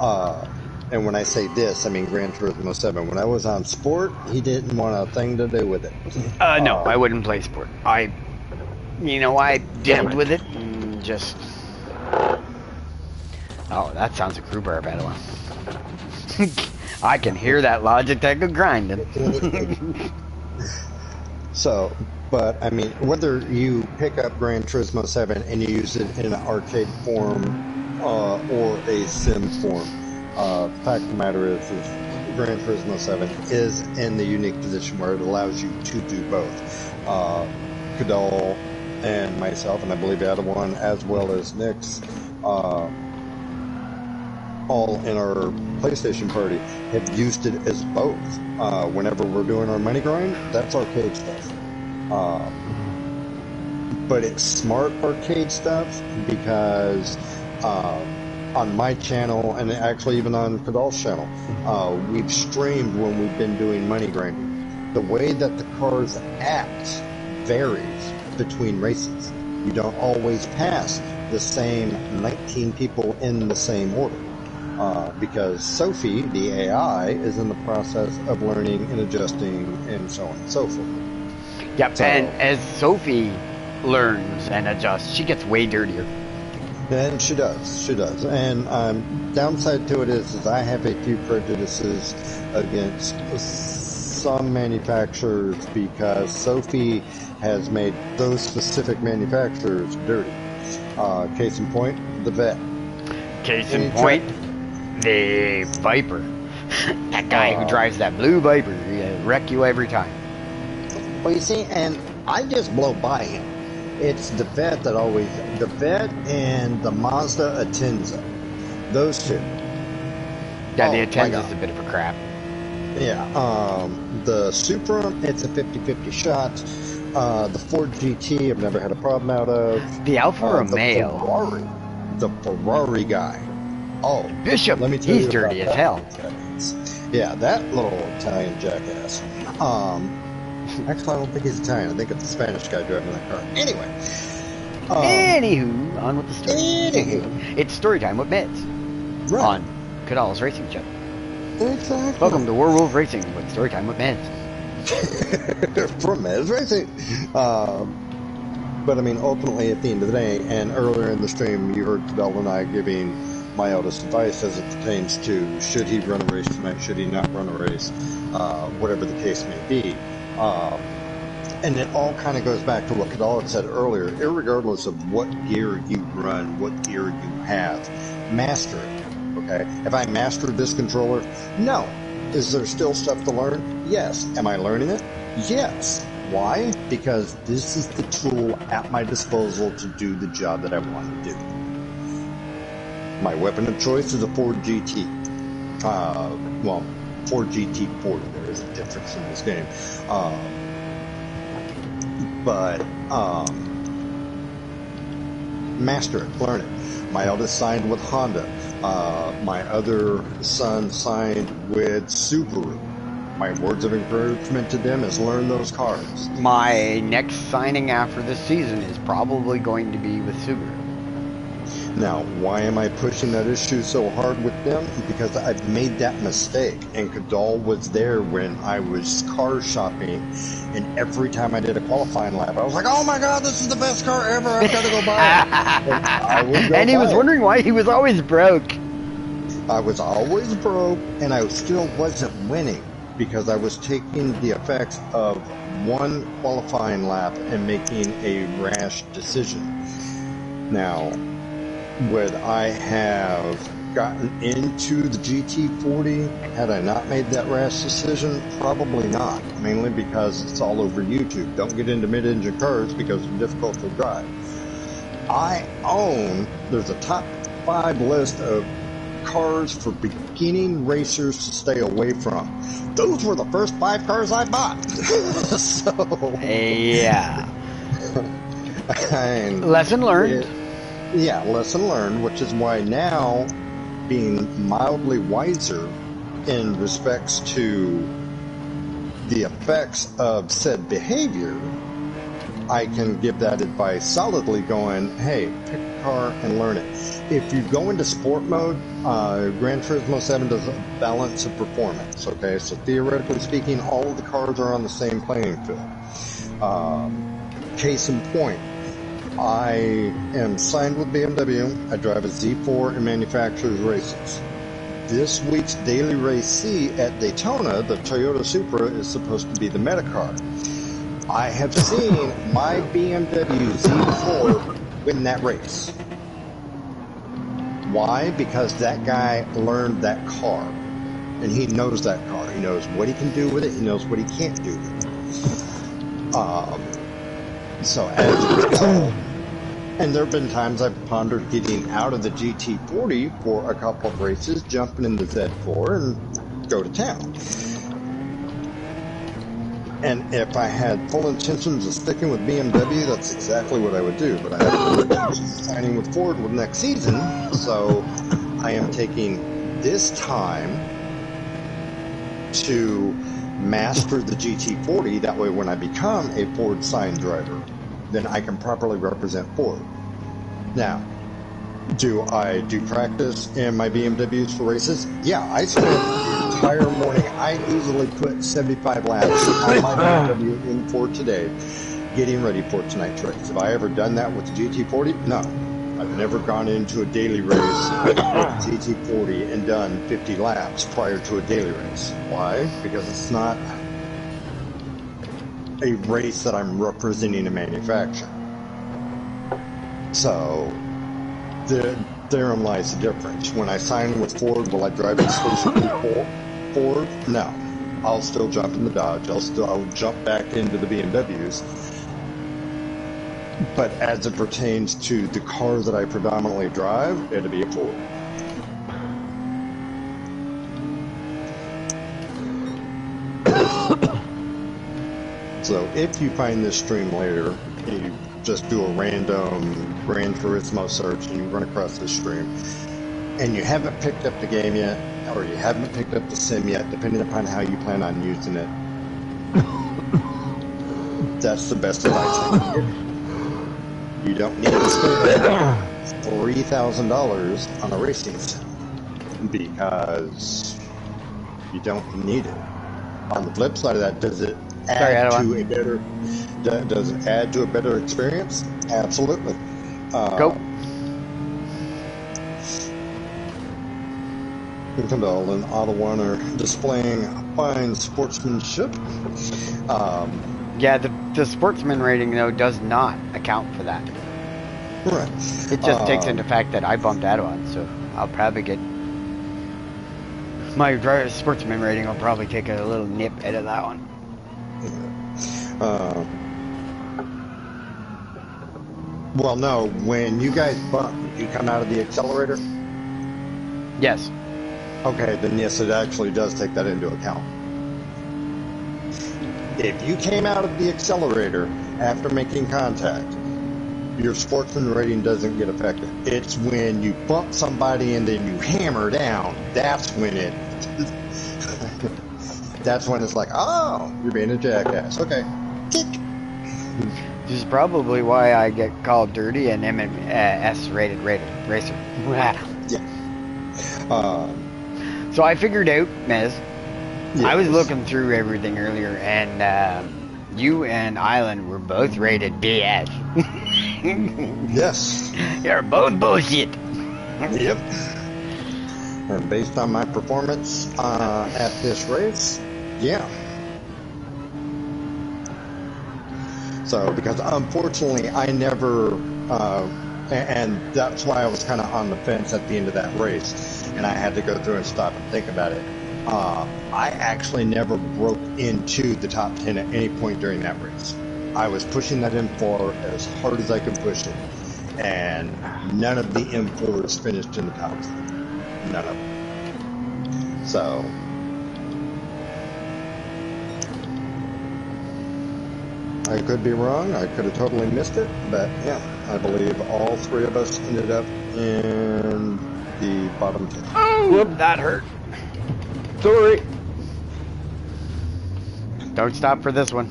And when I say this, I mean Gran Turismo 7. When I was on sport, he didn't want a thing to do with it. No, I wouldn't play sport. I dealt with it and just... Oh, that sounds like rhubarb, by the way. I can hear that Logitech grinding. So, but I mean, whether you pick up Gran Turismo 7 and you use it in an arcade form or a sim form, the fact of the matter is Gran Turismo 7 is in the unique position where it allows you to do both. Kadal and myself, and I believe Adawan, as well as Nyx, all in our PlayStation party, have used it as both. Whenever we're doing our money grind, that's arcade stuff. But it's smart arcade stuff because on my channel, and actually even on Kadal's channel, we've streamed when we've been doing money grinding. The way that the cars act varies between races. You don't always pass the same 19 people in the same order. Because Sophie, the AI, is in the process of learning and adjusting and so on and so forth. Yep, so, and as Sophie learns and adjusts, she gets way dirtier. And she does. And downside to it is I have a few prejudices against some manufacturers because Sophie has made those specific manufacturers dirty. Case in point, the Vet. Case in point, the Viper. That guy who drives that blue Viper, he'll wreck you every time. Well, you see, and I just blow by him. It's the Vet the Vet and the Mazda Atenza. Those two. Yeah, the Atenza's a bit of a crap. Yeah, the Supra, it's a 50-50 shot. The Ford GT, I've never had a problem out of. The Alfa Romeo. The Ferrari guy. Oh, Bishop, let me tell he's you dirty as hell. Yeah, that little Italian jackass. Actually, I don't think he's Italian. I think it's a Spanish guy driving that car. Anyway. Anywho, on with the story. Anywho. It's story time with Meds. Right. On Cadal's Racing Show. Exactly. Welcome to Werewolf Racing with story time with Meds. From Meds Racing. But I mean, ultimately, at the end of the day, and earlier in the stream, you heard Cadal and I giving my eldest advice as it pertains to should he run a race tonight, should he not run a race, whatever the case may be. And it all kind of goes back to what Cadal had said earlier. Irregardless of what gear you run, what gear you have, master it. Okay? Have I mastered this controller? No. Is there still stuff to learn? Yes. Am I learning it? Yes. Why? Because this is the tool at my disposal to do the job that I want to do. My weapon of choice is a Ford GT. Ford GT40. There is a difference in this game. Master it, learn it. My eldest signed with Honda. My other son signed with Subaru. My words of encouragement to them is learn those cars. My next signing after this season is probably going to be with Subaru. Now, why am I pushing that issue so hard with them? Because I've made that mistake, and Cadal was there when I was car shopping, and every time I did a qualifying lap, I was like, oh my god, this is the best car ever, I've got to go buy it. And he was wondering why he was always broke. I was always broke, and I still wasn't winning, because I was taking the effects of one qualifying lap and making a rash decision. Now, would I have gotten into the GT40 had I not made that rash decision? Probably not, mainly because it's all over YouTube. Don't get into mid-engine cars because they're difficult to drive. There's a top 5 list of cars for beginning racers to stay away from. Those were the first 5 cars I bought. Yeah. Lesson learned. Lesson learned, which is why now, being mildly wiser in respects to the effects of said behavior, I can give that advice solidly going, hey, pick a car and learn it. If you go into sport mode, Gran Turismo 7 does a balance of performance, okay? So theoretically speaking, all of the cars are on the same playing field. Case in point, I am signed with BMW. I drive a Z4 in manufacturer's races. This week's Daily Race C at Daytona, the Toyota Supra is supposed to be the meta car. I have seen my BMW Z4 win that race. Why? Because that guy learned that car. And he knows that car. He knows what he can do with it. He knows what he can't do with it. So as a result, and there have been times I've pondered getting out of the GT40 for a couple of races, jumping in the Z4 and go to town. And if I had full intentions of sticking with BMW, that's exactly what I would do. But I have full intentions of signing with Ford with next season, so I am taking this time to master the GT40. That way when I become a Ford signed driver, then I can properly represent Ford. Now, do I do practice in my BMWs for races? Yeah, I spent the entire morning. I easily put 75 laps on my BMW in for today, getting ready for tonight's race. Have I ever done that with the GT40? No. I've never gone into a daily race with GT40 and done 50 laps prior to a daily race. Why? Because it's not a race that I'm representing a manufacturer. So therein lies the difference. When I sign with Ford, will I drive exclusively Ford? No. I'll still jump in the Dodge. I'll jump back into the BMWs. But as it pertains to the car that I predominantly drive, it'll be a Ford. So if you find this stream later, you just do a random Gran Turismo search and you run across this stream, and you haven't picked up the game yet, or you haven't picked up the sim yet, depending upon how you plan on using it, that's the best advice I can give you. You don't need to spend $3,000 on a racing sim because you don't need it. On the flip side of that, does it add to a better experience? Absolutely. Go. Condal and Ottawa are displaying fine sportsmanship. Yeah, the sportsman rating, though, does not account for that. Right. It just takes into fact that I bumped Adawan, so I'll probably get... My sportsman rating will probably take a little nip out of that one. Well, no, when you guys bump, you come out of the accelerator? Yes. Okay, then yes, it actually does take that into account. If you came out of the accelerator after making contact, your sportsman rating doesn't get affected. It's when you bump somebody and then you hammer down, that's when it's like, oh, you're being a jackass. Okay. This is probably why I get called dirty and S-rated racer. Yeah. So I figured out, Mez, yes. I was looking through everything earlier, and you and Island were both rated BS. Yes. You're both bullshit. Yep. And based on my performance at this race, yeah. So, because unfortunately I never, and that's why I was kind of on the fence at the end of that race, and I had to go through and stop and think about it. I actually never broke into the top 10 at any point during that race. I was pushing that M4 as hard as I could push it, and none of the M4s finished in the top 10. None of them. So, I could be wrong. I could have totally missed it, but yeah, I believe all three of us ended up in the bottom 10. Oh, whoop, that hurt. Sorry. Don't stop for this one.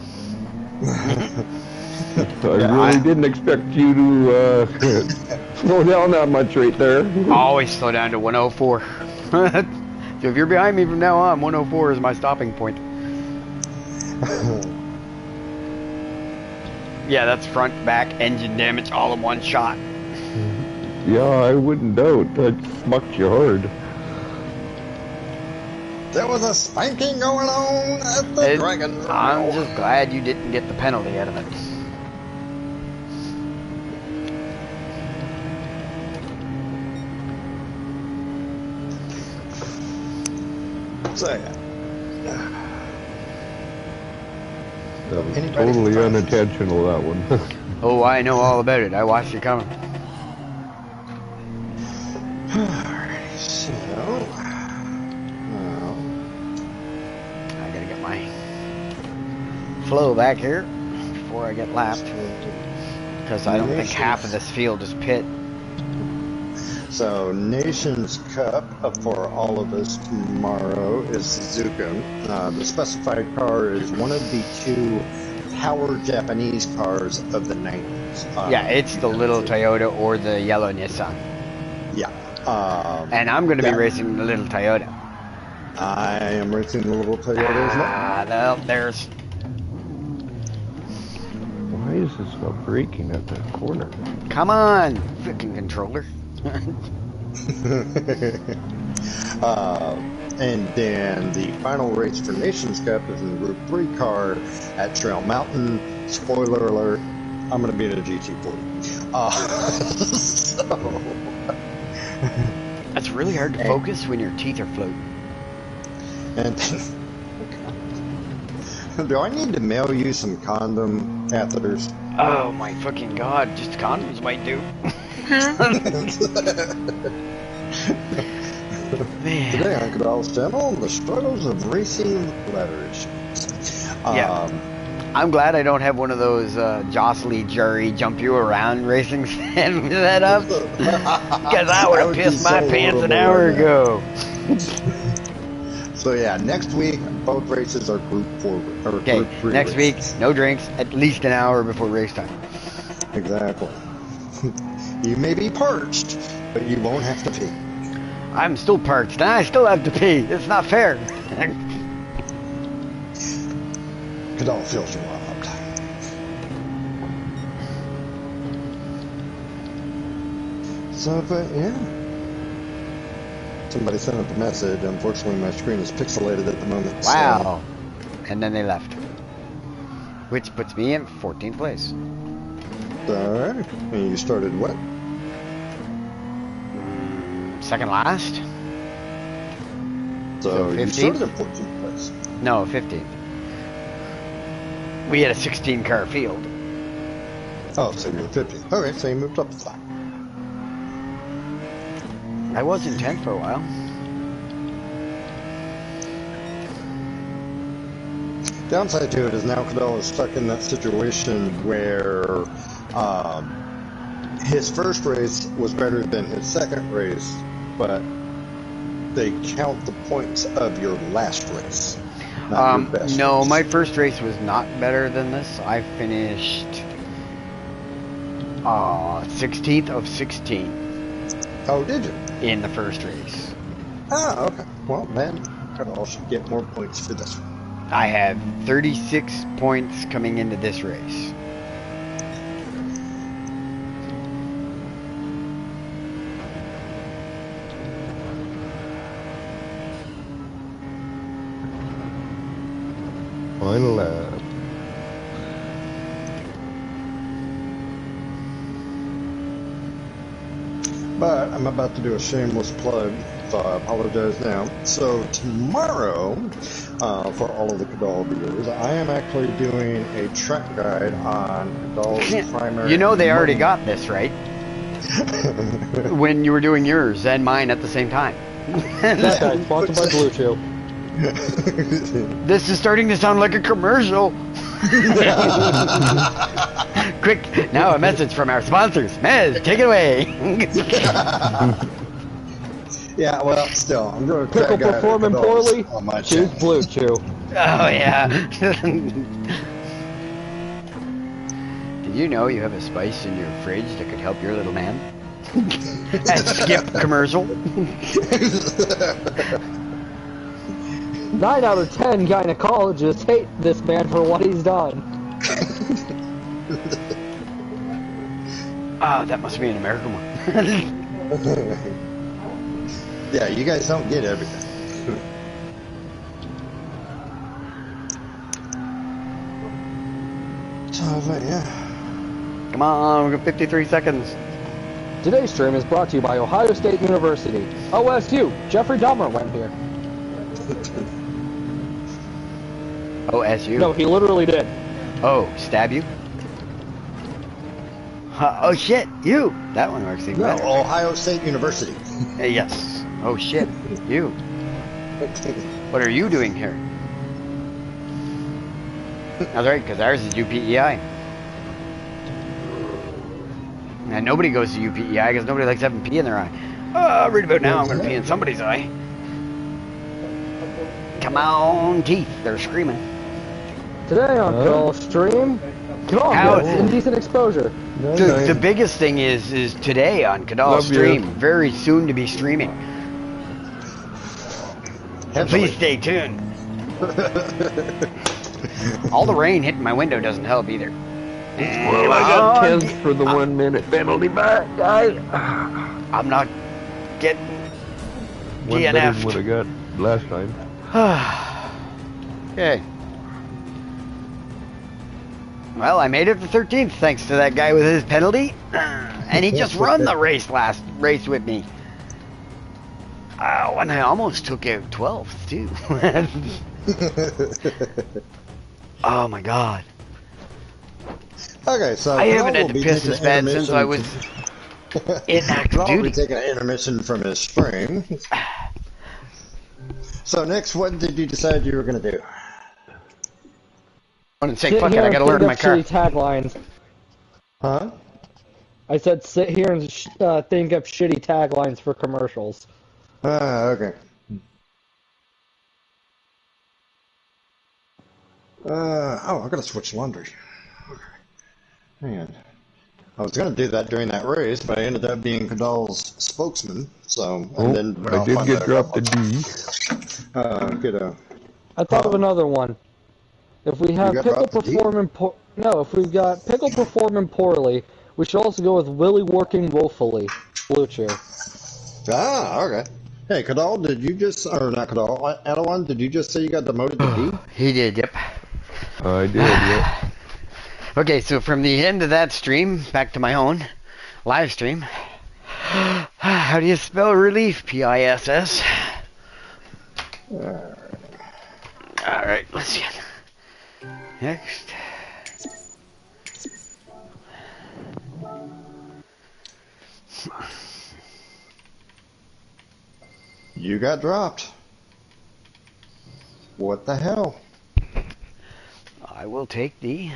I didn't expect you to slow down that much right there. Always slow down to 104. So if you're behind me from now on, 104 is my stopping point. Yeah, that's front, back, engine damage all in one shot. Yeah, I wouldn't doubt. That smucked you hard. There was a spanking going on at the Dragon. I'm just glad you didn't get the penalty out of it. So, that was totally unintentional, that one. Oh, I know all about it. I watched you coming. Alright, so... I gotta get my flow back here before I get lapped. Because I don't think half of this field is pit. So, Nations Cup for all of us tomorrow is Suzuka. The specified car is one of the two power Japanese cars of the 90s. Yeah, it's the little Toyota or the yellow Nissan. Yeah. And I'm going to be racing the little Toyota. I am racing the little Toyota as well. Well, there's... Why is it's not braking at that corner? Come on, freaking controller. And then the final race for Nations Cup is in the Group 3 car at Trail Mountain. Spoiler alert, I'm going to be in a GT40. So... That's really hard to focus when your teeth are floating. And do I need to mail you some condom catheters? Oh my fucking god, just condoms might do. Man. Today on Cadell's channel, the struggles of racing with bladder issues. Yeah. I'm glad I don't have one of those jostly, jury, jump you around racing set up. Because I would have pissed my pants an hour ago. So yeah, next week, both races are Group 4. Okay, Group 3 next week, races. no drinks, at least an hour before race time. Exactly. You may be parched, but you won't have to pee. I'm still parched, and I still have to pee. It's not fair. Cadell feels robbed. So, but yeah. Somebody sent up a message. Unfortunately, my screen is pixelated at the moment. Wow. And then they left. Which puts me in 14th place. Alright. And you started what? Second last? So you 15th? started at 14th place. No, 15th. We had a 16-car field. Oh, so you were 15th. Okay, so you moved up a spot. I was in 10th for a while. Downside to it is now Cadell is stuck in that situation where his first race was better than his second race, but they count the points of your last race. Not your best No, race. my first race was not better than this. I finished 16th of 16 Oh, did you? in the first race. Ah, okay. Well, then Cadell should get more points for this one. I have 36 points coming into this race. Final lap. But I'm about to do a shameless plug, so I apologize now. So tomorrow, for all of the Cadell viewers, I am actually doing a track guide on Cadell's primary. You know they already got this, right? When you were doing yours and mine at the same time. That guy sponsored by Blue Chew. This is starting to sound like a commercial. Quick, now a message from our sponsors. Mez, take it away. Yeah, well, still, I'm doing a track Pickle guide performing for poorly? Cadell's on my Choose channel. Blue Chew. Oh, yeah. Did you know you have a spice in your fridge that could help your little man? And skip commercial. 9 out of 10 gynecologists hate this man for what he's done. Ah, that must be an American one. Yeah, you guys don't get everything. So, but yeah. Come on, we got 53 seconds. Today's stream is brought to you by Ohio State University. OSU, Jeffrey Dahmer went here. OSU. No, he literally did. Oh, stab you? Oh shit, you! That one works even No, better. Ohio State University. Yes. Oh shit, you. What are you doing here? That's right, because ours is UPEI. And nobody goes to UPEI because nobody likes having pee in their eye. Right about now, I'm going to pee in somebody's eye. Come on, teeth. They're screaming. Today on Cadell stream, Cadell How- gets indecent exposure. The biggest thing is today on Cadell Love you. stream. Very soon to be streaming. Please stay tuned. All the rain hitting my window doesn't help either. Well, I got 10th for the 1 minute penalty back, guys. I'm not getting One better than what DNF'd. I got last time. Okay. Well, I made it to 13th thanks to that guy with his penalty. And he just run the last race with me. Oh, and I almost took out 12th, too. Oh, my God. Okay, so I haven't had to piss this bad since I was in active I'll be duty. taking an intermission from his spring. So next, what did you decide you were going to do? I want to say, fuck it, I gotta learn my car. Taglines. Huh? I said sit here and think up shitty taglines for commercials. Okay. I gotta switch laundry. Man. I was gonna do that during that race, but I ended up being Cadal's spokesman, so... And then I did get dropped to D. I thought of another one. If we have Pickle performing if we've got Pickle performing poorly, we should also go with Willie working woefully. Blue Chew. Okay. Hey, Cadal, did you just... Or not Cadal, Adawan, did you just say you got demoted to D? He did, yep. I did, yeah. Okay, so from the end of that stream, back to my own live stream. How do you spell relief? P-I-S-S. Alright, let's see. Next. You got dropped. What the hell? I will take the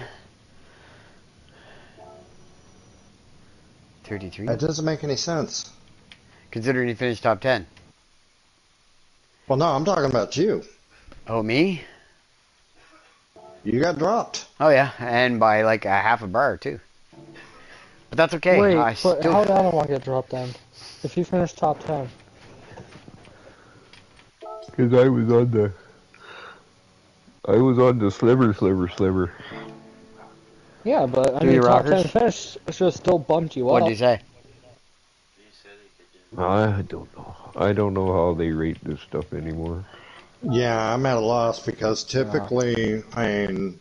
33. That doesn't make any sense. Considering you finished top 10. Well, no, I'm talking about you. Oh, me? You got dropped. Oh, yeah, and by like a half a bar, too. But that's okay. Wait, I but still... how did Adawan get dropped then? If he finished top 10. Because I was on the sliver. Yeah, but I mean, top 10 finish should have still bumped you up. What did you say? I don't know. I don't know how they rate this stuff anymore. Yeah, I'm at a loss because typically, I mean,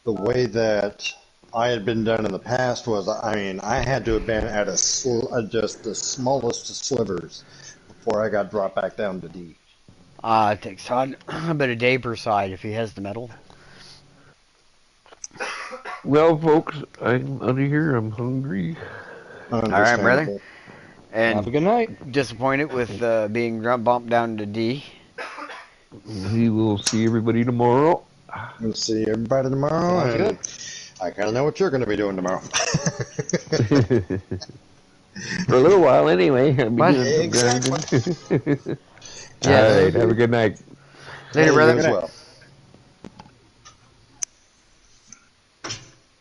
the way that I had been done in the past was, I mean, I had to have been at just the smallest of slivers before I got dropped back down to D. It takes on about a day per side if he has the medal. Well, folks, I'm out of here. I'm hungry. Alright, brother. And have a good night. Disappointed with being bumped down to D. We will see everybody tomorrow. We'll see everybody tomorrow. And I kind of know what you're going to be doing tomorrow. For a little while, anyway. Exactly. All right, have a good night. Later, brother.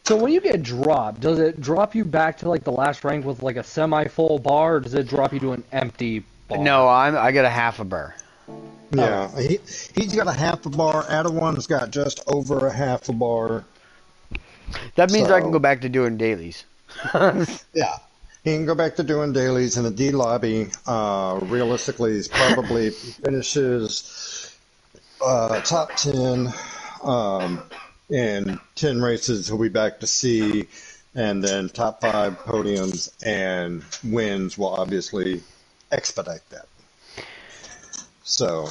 So when you get dropped, does it drop you back to like the last rank with like a semi-full bar, or does it drop you to an empty bar? No, I got a half a bar. Yeah, he's got a half a bar. Adawan's got just over a half a bar. That means I can go back to doing dailies. Yeah. He can go back to doing dailies in the D lobby. Realistically, he's probably finishes top 10 in 10 races. He'll be back to C, and then top 5 podiums and wins will obviously expedite that. So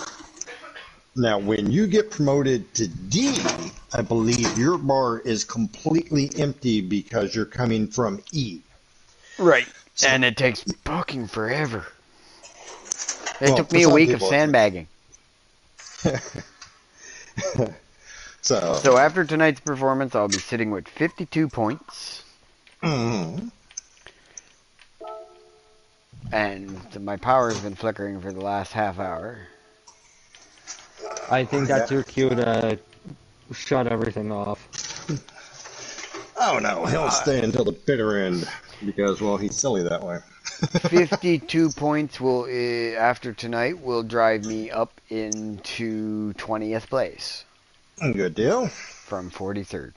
now, when you get promoted to D, I believe your bar is completely empty because you're coming from E. Right. And it takes fucking forever. It took me a week of sandbagging. So after tonight's performance, I'll be sitting with 52 points. Mm-hmm. And my power has been flickering for the last half hour. I think that's your cue to shut everything off. Oh no, he'll stay until the bitter end because, well, he's silly that way. 52 points will, after tonight, will drive me up into 20th place. Good deal. From 43rd.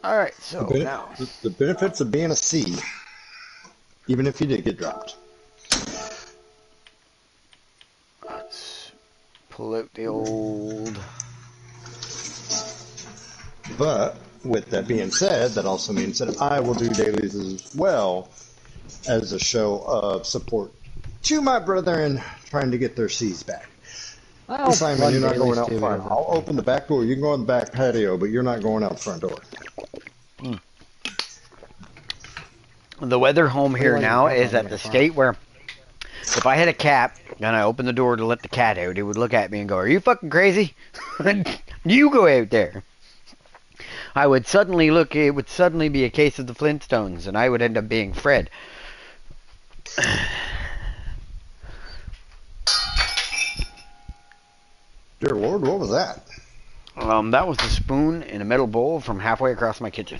Alright, so now. The benefits of being a C, even if you did get dropped. Let's pull out the old... But, with that being said, that also means that I will do dailies as well as a show of support to my brethren trying to get their C's back. Simon, you're not going out front. I'll open the back door. You can go on the back patio, but you're not going out the front door. The weather home here now is at the state where if I had a cat and I opened the door to let the cat out, it would look at me and go, "Are you fucking crazy? You go out there." I would suddenly look, it would suddenly be a case of the Flintstones, and I would end up being Fred. Dear Lord, what was that? That was the spoon in a metal bowl from halfway across my kitchen.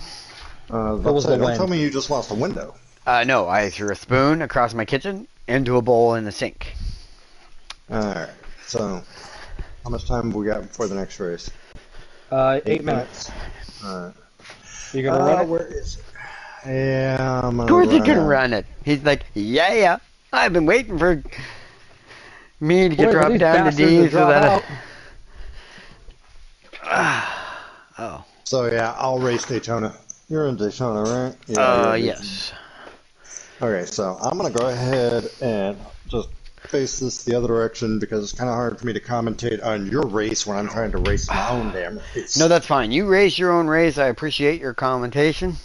Don't tell me you just lost a window. No, I threw a spoon across my kitchen into a bowl in the sink. Alright, so how much time have we got before the next race? 8 minutes. Alright. You gonna run it? Where is it? Yeah, I'm gonna Of course he can it. run it. He's like, yeah. I've been waiting for me to get dropped down to D so that Oh. So yeah, I'll race Daytona. You're in Daytona, right? Yes. Okay, so I'm gonna go ahead and just face this the other direction because it's kind of hard for me to commentate on your race when I'm trying to race my own damn race. No, that's fine. You race your own race. I appreciate your commentation.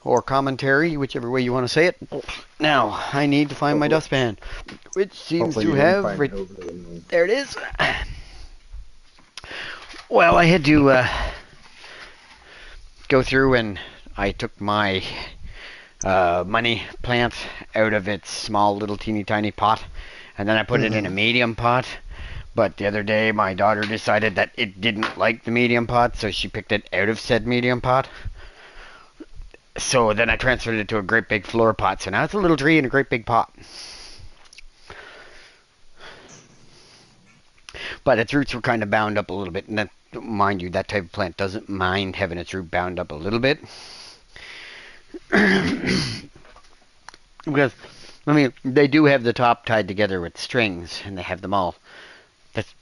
Or commentary, whichever way you want to say it. Now, I need to find my dustpan, which seems to have... There it is. Well, I had to go through and I took my money plant out of its small little teeny tiny pot, and then I put it in a medium pot. But the other day my daughter decided that it didn't like the medium pot, so she picked it out of said medium pot. So then I transferred it to a great big floor pot, so now it's a little tree in a great big pot. But its roots were kind of bound up a little bit, and that, mind you, that type of plant doesn't mind having its root bound up a little bit. Because, I mean, they do have the top tied together with strings, and they have them all. That's,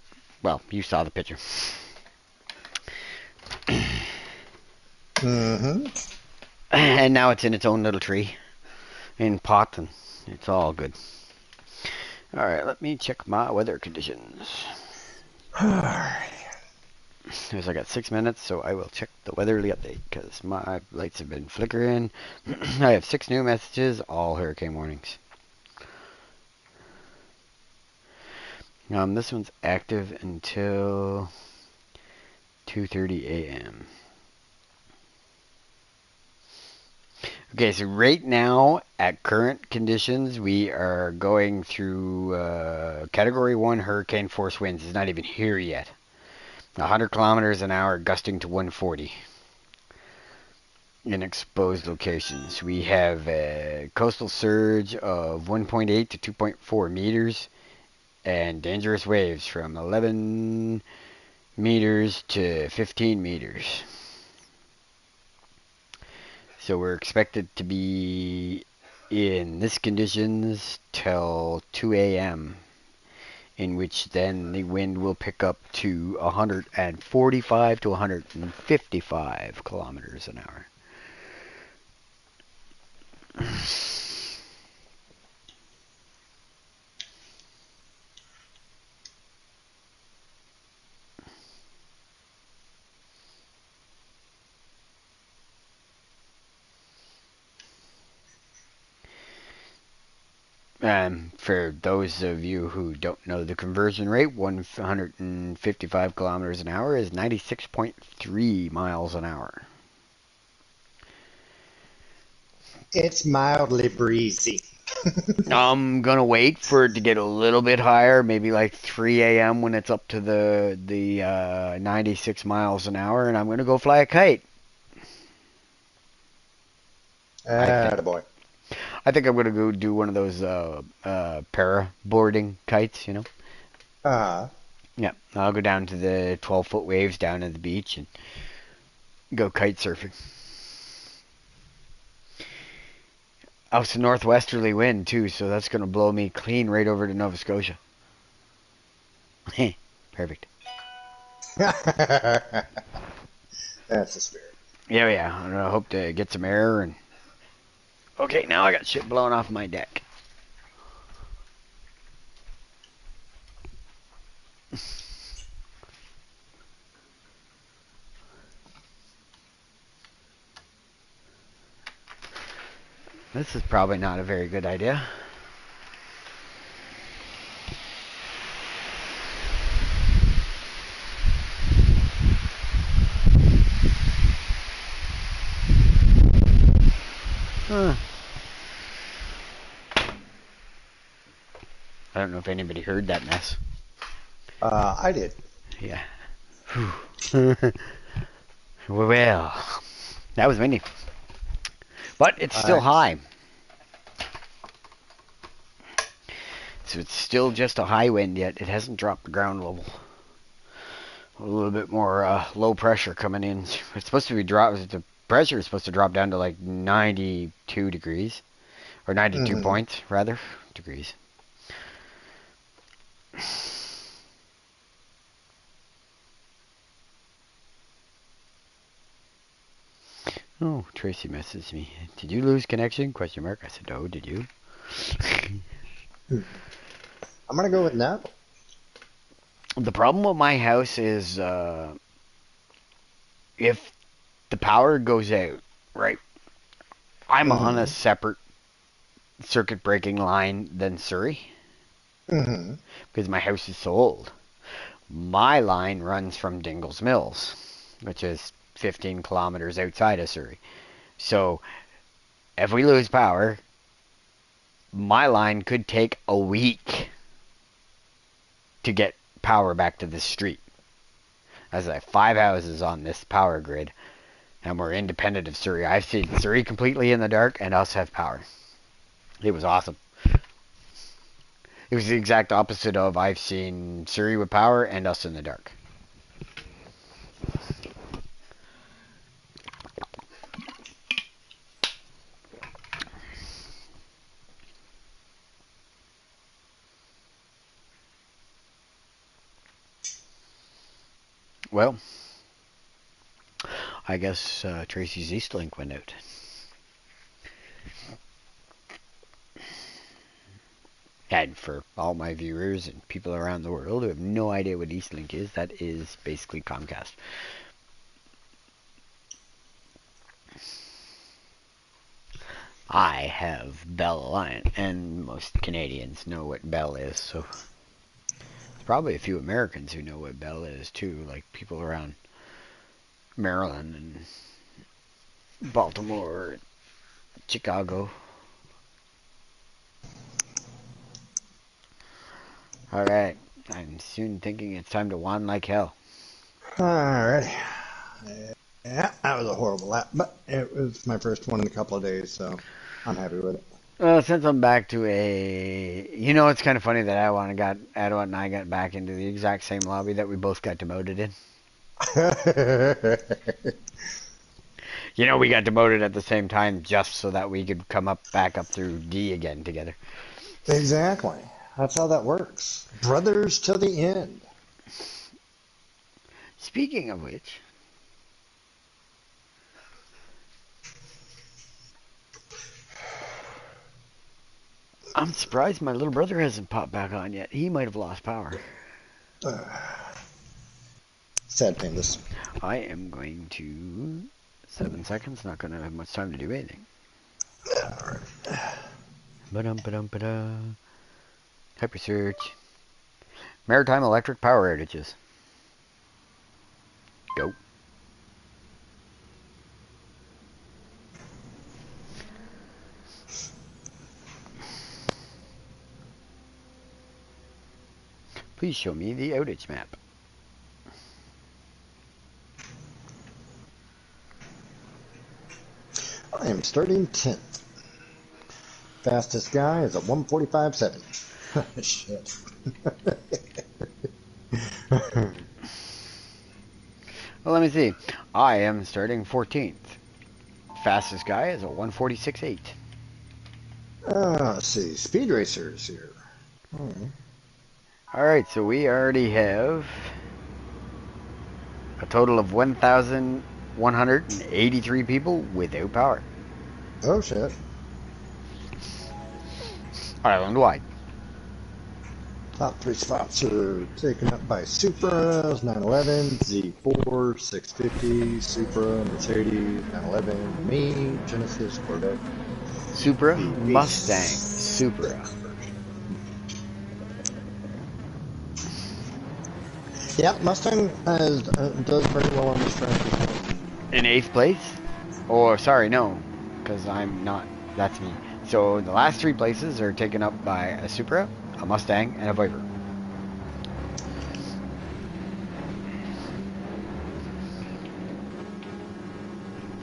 well, you saw the picture. And now it's in its own little tree, in pot, and it's all good. Alright, let me check my weather conditions. Because I got 6 minutes, so I will check the weatherly update, because my lights have been flickering. I have 6 new messages, all hurricane warnings. This one's active until 2:30 a.m. Okay, so right now, at current conditions, we are going through Category 1 hurricane force winds. It's not even here yet. 100 kilometers an hour, gusting to 140 in exposed locations. We have a coastal surge of 1.8 to 2.4 meters and dangerous waves from 11 meters to 15 meters. So we're expected to be in this conditions till 2 a.m. in which then the wind will pick up to 145 to 155 kilometers an hour. For those of you who don't know the conversion rate, 155 kilometers an hour is 96.3 miles an hour. It's mildly breezy. I'm gonna wait for it to get a little bit higher, maybe like 3 a.m. when it's up to the 96 miles an hour, and I'm gonna go fly a kite. Attaboy. I think I'm gonna go do one of those para boarding kites, you know. Yeah, I'll go down to the 12-foot waves down at the beach and go kite surfing. Oh, it's a northwesterly wind too, so that's gonna blow me clean right over to Nova Scotia. Perfect. That's the spirit. Yeah. I hope to get some air and. Okay, now I got shit blowing off my deck. This is probably not a very good idea. Huh. I don't know if anybody heard that mess. I did. Yeah. Well, that was windy. But it's still high. So it's still just a high wind yet. It hasn't dropped the ground level. A little bit more low pressure coming in. It's supposed to be the pressure is supposed to drop down to like 92 degrees. Or 92 points, rather. Degrees. Oh, Tracy messaged me. Did you lose connection? Question mark. I said, no, did you? I'm going to go with no. The problem with my house is if the power goes out, right? I'm on a separate circuit breaking line than Surrey. Because my house is so old. My line runs from Dingles Mills, which is 15 kilometers outside of Surrey. So if we lose power, my line could take a week to get power back to the street. As I have 5 houses on this power grid, and we're independent of Surrey. I've seen Surrey completely in the dark and us have power. It was awesome. It was the exact opposite of I've seen Surrey with power and us in the dark. Well, I guess Tracy's Eastlink went out. And for all my viewers and people around the world who have no idea what Eastlink is, that is basically Comcast. I have Bell Alliance, and most Canadians know what Bell is, so there's probably a few Americans who know what Bell is too, like people around Maryland and Baltimore, Chicago. Alright, I'm soon thinking it's time to wand like hell. Alright. Yeah, that was a horrible lap, but it was my first one in a couple of days, so I'm happy with it. Since I'm back to it's kind of funny that Adawat and I got back into the exact same lobby that we both got demoted in. We got demoted at the same time just so that we could come back up through D again together. Exactly. That's how that works. Brothers till the end. Speaking of which, I'm surprised my little brother hasn't popped back on yet. He might have lost power. Sad pandas. I am going to 7 seconds. Not going to have much time to do anything. Alright. Ba-dum-ba-dum-ba-da. Hyper search. Maritime electric power outages. Go. Please show me the outage map. I am starting 10th. Fastest guy is a 1:45.7. Shit. Well, let me see. I am starting 14th. Fastest guy is a 146.8. Let's see. Speed Racers here. Alright, so we already have a total of 1,183 people without power. Oh, shit. Island-wide. Top 3 spots are taken up by Supras, 911, Z4, 650, Supra, Mercedes, 911, me, Genesis, Corvette. Supra, Mustang, Supra. Yeah, Mustang does very well on this track. In 8th place? Or, sorry, no. Because I'm not. That's me. So the last 3 places are taken up by a Supra, a Mustang, and a Viper.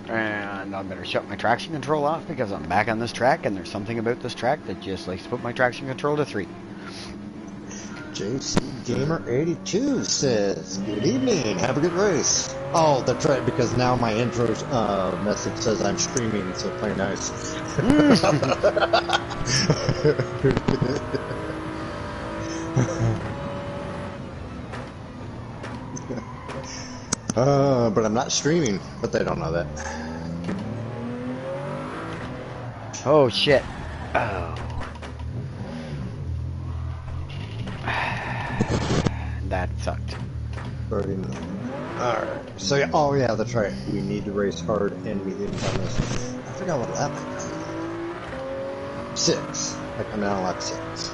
And I better shut my traction control off because I'm back on this track and there's something about this track that just likes to put my traction control to 3. JC Gamer 82 says, "Good evening, have a good race." Oh, that's right, because now my intro message says I'm streaming, so play nice. But I'm not streaming, but they don't know that. Oh shit. Oh. That sucked. Alright, so yeah, oh yeah, that's right. We need to race hard and mediums on this. I forgot what lap I got. 6. I come down on lap 6.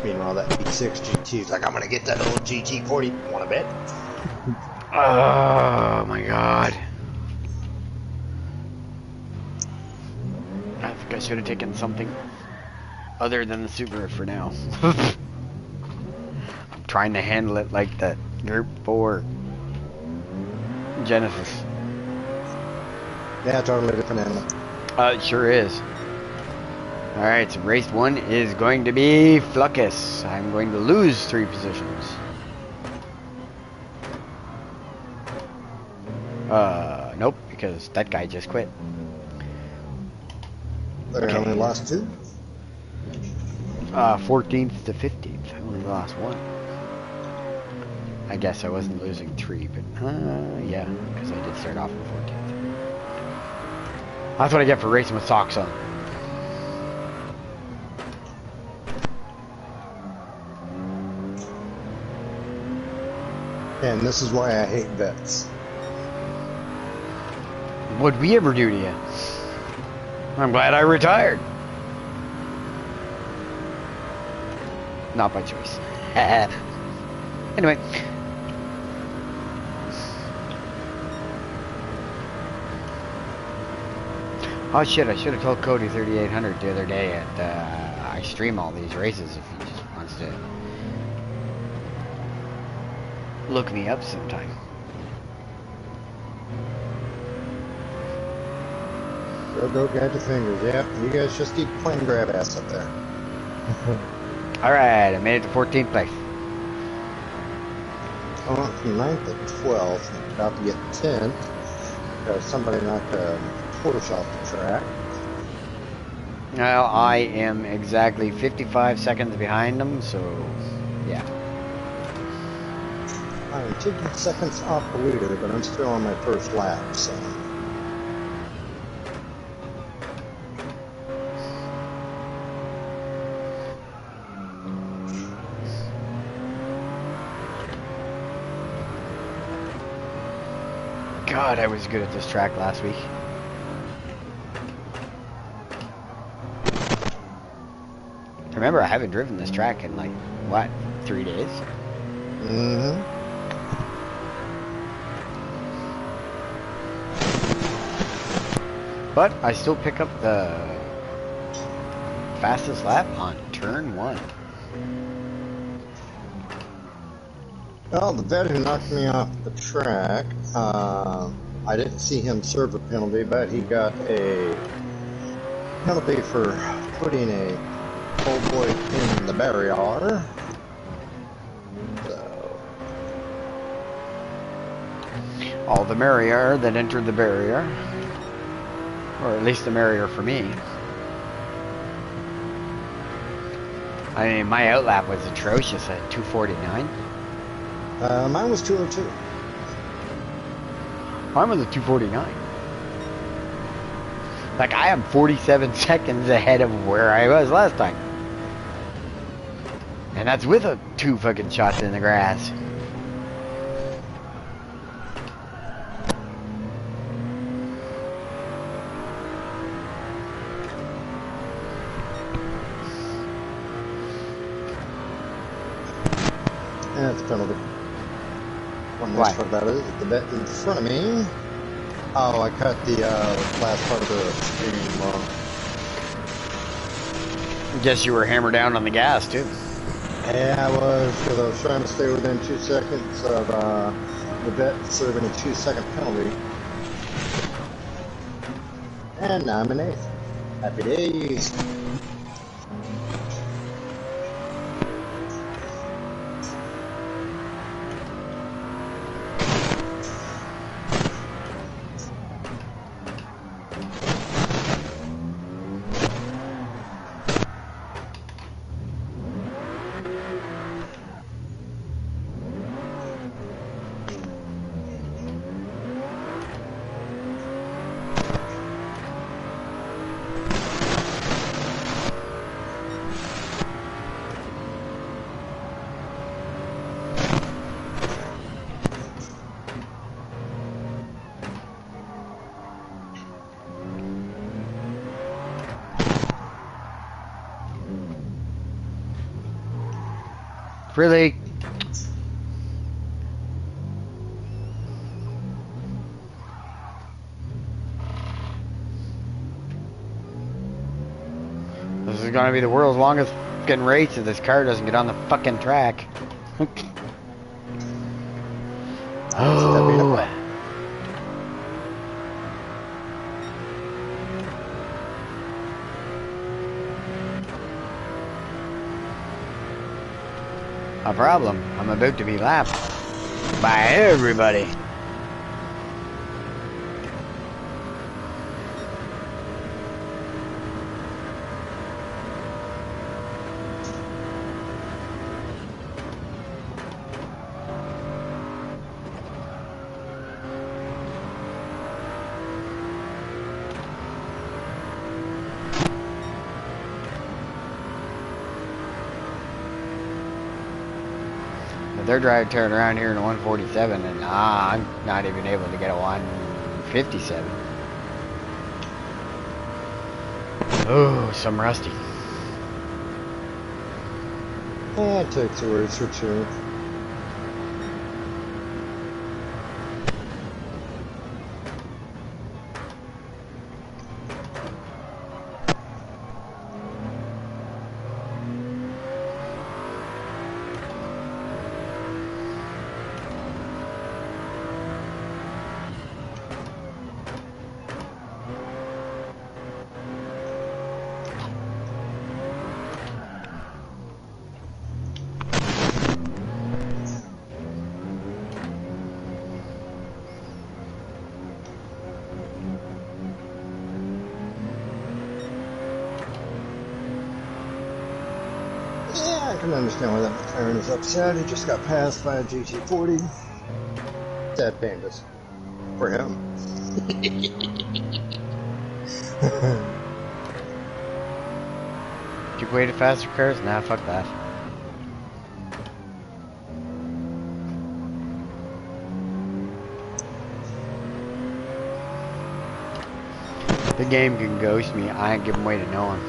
Meanwhile, that V6 GT is like, I'm gonna get that old GT40. Wanna bet? Oh my god. I think I should have taken something other than the Subaru for now. I'm trying to handle it like the Group 4 Genesis. Yeah, totally different animal. It sure is. Alright, so race 1 is going to be Fluckus. I'm going to lose 3 positions. Nope, because that guy just quit. They only lost 2? 14th to 15th. I only lost 1. I guess I wasn't losing 3, but yeah, because I did start off in 14th. That's what I get for racing with socks on. And this is why I hate vets. What'd we ever do to you? I'm glad I retired. Not by choice. Anyway. Oh shit, I should have told Cody 3800 the other day at, I stream all these races if he just wants to look me up sometime. Go guide your fingers, yeah. You guys just keep playing grab ass up there. Alright, I made it to 14th place. I went from 9th to 12th, about to get 10th, because somebody knocked a Porsche off the track. Well, I am exactly 55 seconds behind them, so yeah. I'm taking seconds off the leader, but I'm still on my first lap, so. God, I was good at this track last week. Remember, I haven't driven this track in like, what, 3 days? Mm-hmm. But I still pick up the fastest lap on turn 1. Well, the vet who knocked me off the track, I didn't see him serve a penalty, but he got a penalty for putting a old boy in the barrier. So. All the merrier that entered the barrier. Or at least the merrier for me. I mean, my outlap was atrocious at 249. Mine was 202. Mine was a 249. Like, I am 47 seconds ahead of where I was last time. And that's with a 2 fucking shots in the grass. Yeah, it's a penalty. One nice part about it is the bet in front of me. Oh, I cut the last part of the stream long. Guess you were hammered down on the gas, too. Yeah, I was, because I was trying to stay within 2 seconds of the bet serving a 2-second penalty. And now I'm in 8th. Happy days. Really? This is gonna be the world's longest fucking race if this car doesn't get on the fucking track. Oh. A problem. I'm about to be lapped by everybody. They're driving turning around here in a 147, and I'm not even able to get a 157. Oh, some rusty. It takes a race or two. I can understand why that McLaren is upset. He just got passed by a GT40. Sad pandas. For him. Keep waiting faster cars? Nah, fuck that. The game can ghost me. I ain't giving way to no one.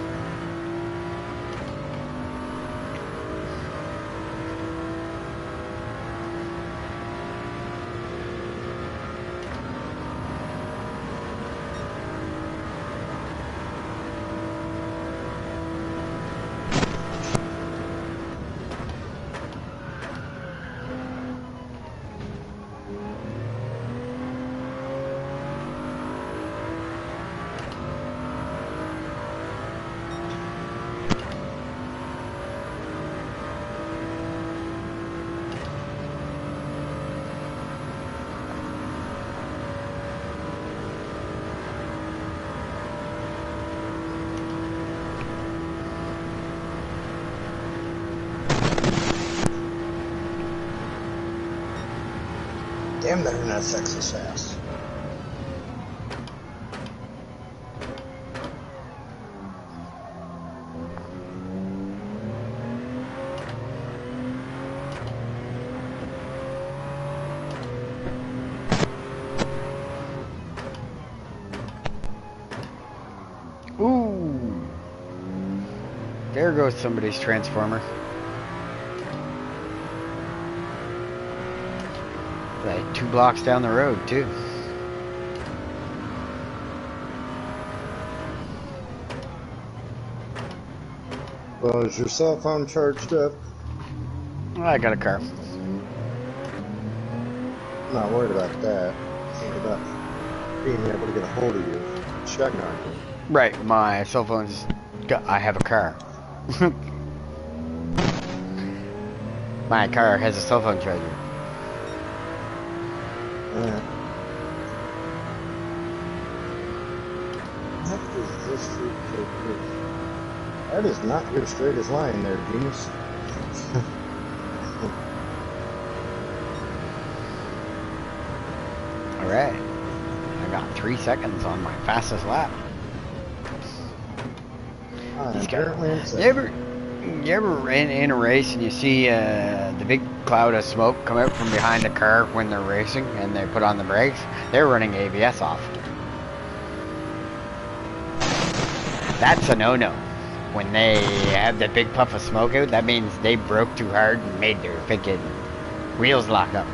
Damn, that internet sex is fast. Ooh. There goes somebody's transformer. Like 2 blocks down the road, too. Well, is your cell phone charged up? I got a car. I'm not worried about that. I'm worried about being able to get a hold of you. Check on you. Right, my cell phone's I have a car. My car has a cell phone charger. Yeah. What is this fruitcake here? That is not your straightest line there, genius. Alright. I got 3 seconds on my fastest lap. You ever in a race and you see the big cloud of smoke come out from behind the car when they're racing and they put on the brakes? They're running ABS off. That's a no-no. When they have the big puff of smoke out, that means they broke too hard and made their freaking wheels lock up.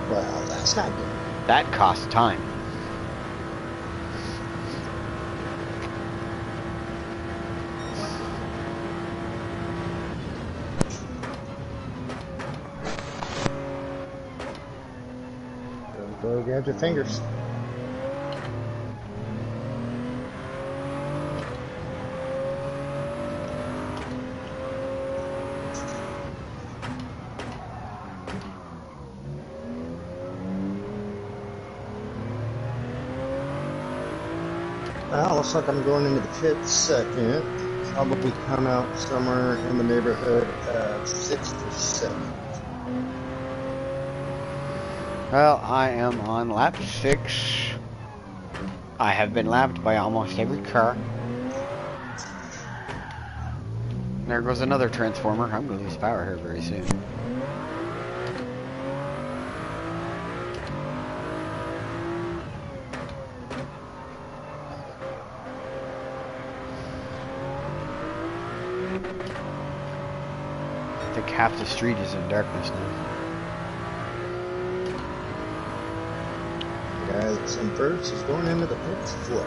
Well, that's not good. That costs time. Go grab your fingers. Well, looks like I'm going into the pit second. Probably come out somewhere in the neighborhood of 6th or 7th. Well, I am on lap 6. I have been lapped by almost every car. There goes another transformer. I'm going to lose power here very soon. I think half the street is in darkness now. The guy that's in first is going into the pits as well.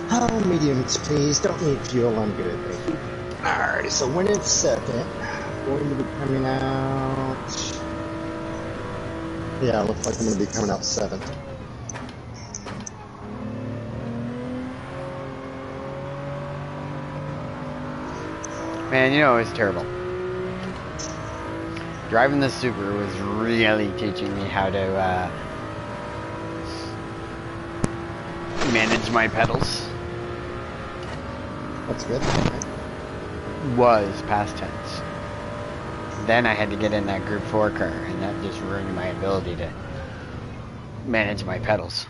Oh, mediums, please. Don't need fuel. I'm good, thank you. Alright, so when it's second, going to be coming out. Yeah, looks like I'm going to be coming out 7th. Man, you know, it's terrible. Driving the Super was really teaching me how to manage my pedals. That's good. Was past tense. Then I had to get in that Group 4 car, and that just ruined my ability to manage my pedals.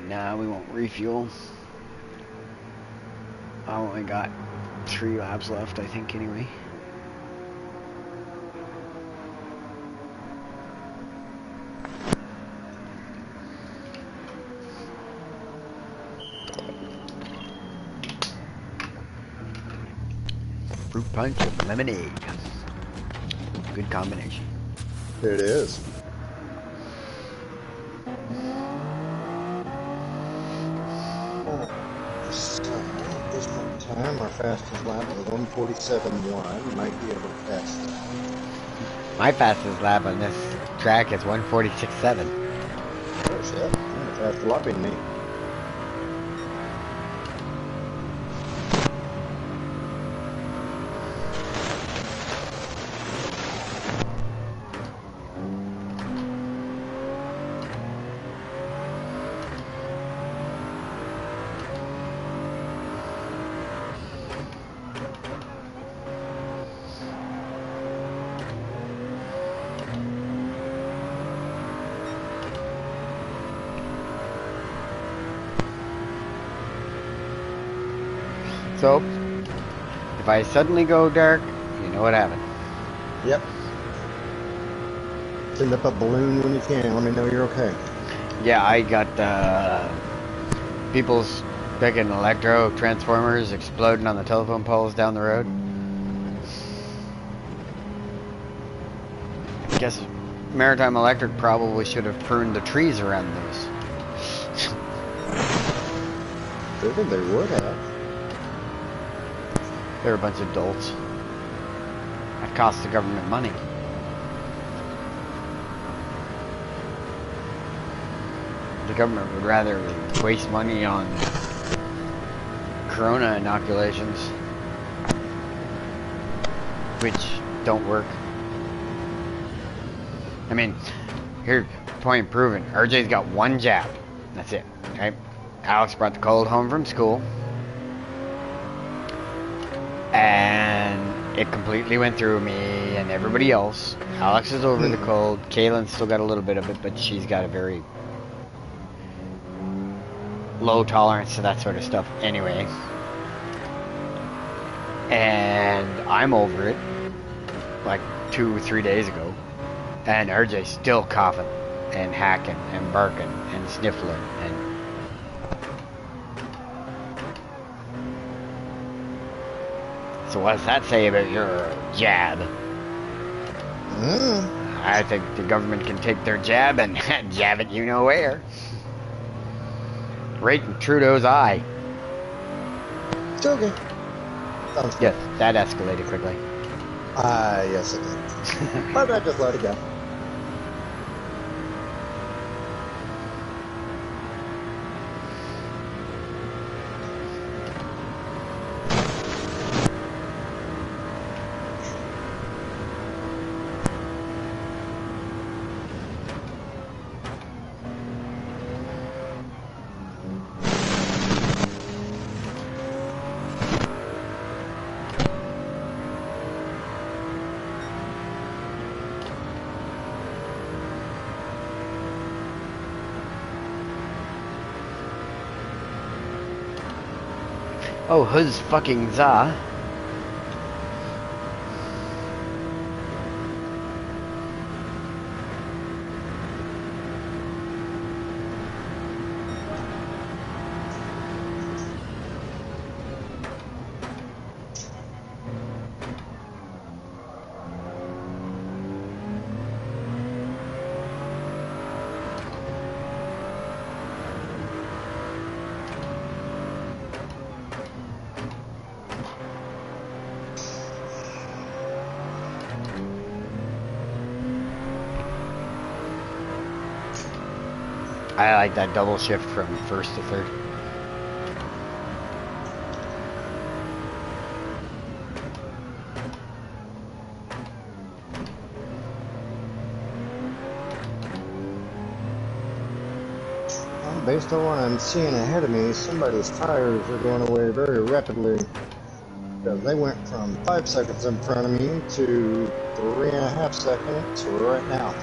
No, we won't refuel. I only got 3 laps left, I think, anyway. Fruit punch and lemonade. Good combination. It is. At this point in time, our fastest lap is 1:47.1. Might be able to pass that. My fastest lap on this track is 1:46.7. Oh shit! I'm a faster lap than me. So, if I suddenly go dark, you know what happened. Yep. Send up a balloon when you can. Let me know you're okay. Yeah, I got people's picking electro transformers exploding on the telephone poles down the road. I guess Maritime Electric probably should have pruned the trees around those. Figured they would have. They're a bunch of dolts. That costs the government money. The government would rather waste money on corona inoculations, which don't work. I mean, here, point proven. RJ's got one jab. That's it. Okay? Alex brought the cold home from school, and it completely went through me and everybody else. Alex is over the cold. Kaylin's still got a little bit of it, but she's got a very low tolerance to that sort of stuff anyway. And I'm over it like 2 or 3 days ago. And RJ's still coughing and hacking and barking and sniffling and so what does that say about your jab? I think the government can take their jab and jab it you know where. Right in Trudeau's eye. It's okay. Sounds good. Yes, that escalated quickly. Yes it did. But I just let it go. Oh, who's fucking za? I like that double shift from first to third. Well, based on what I'm seeing ahead of me, somebody's tires are going away very rapidly. Because they went from 5 seconds in front of me to 3.5 seconds to right now.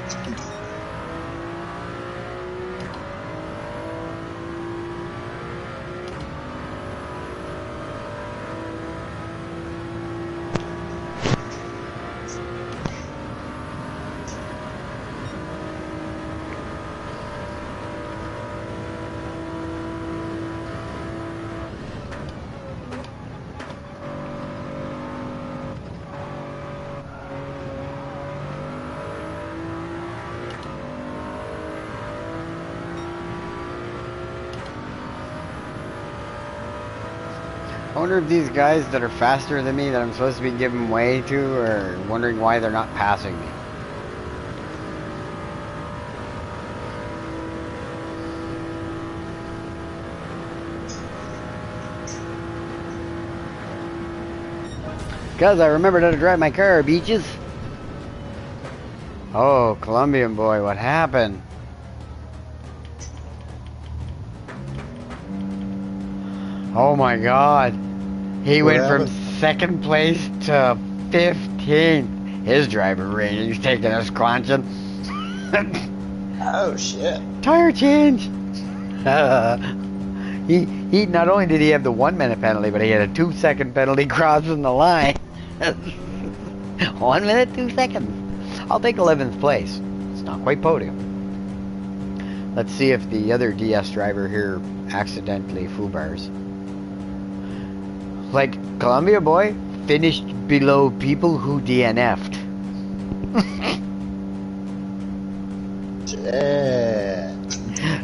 I wonder if these guys that are faster than me that I'm supposed to be giving way to are wondering why they're not passing me. Because I remembered how to drive my car, beaches. Oh, Colombian boy, what happened? Oh my god. He went from second place to 15th. His driver range taking us clanching. Oh shit. Tire change. he not only did he have the 1 minute penalty, but he had a 2-second penalty crossing the line. 1 minute, 2 seconds. I'll take 11th place. It's not quite podium. Let's see if the other DS driver here accidentally foobars. Like, Columbia Boy finished below people who DNF'd.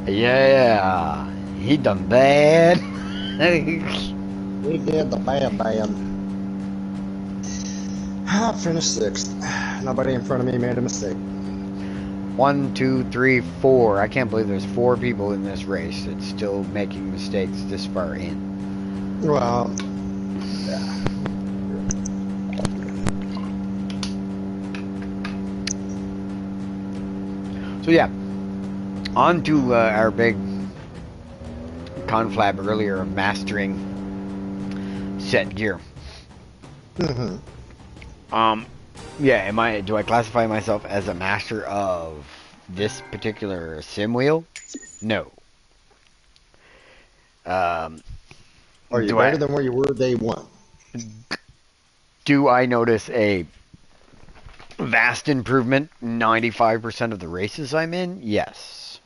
Yeah. He done bad. We did the bad. I finished 6th. Nobody in front of me made a mistake. 1, 2, 3, 4. I can't believe there's 4 people in this race that's still making mistakes this far in. Well, yeah. So yeah, on to our big conflab earlier of mastering set gear. Yeah, do I classify myself as a master of this particular sim wheel? No. Are you better than where you were day one? Do I notice a vast improvement 95% of the races I'm in? Yes.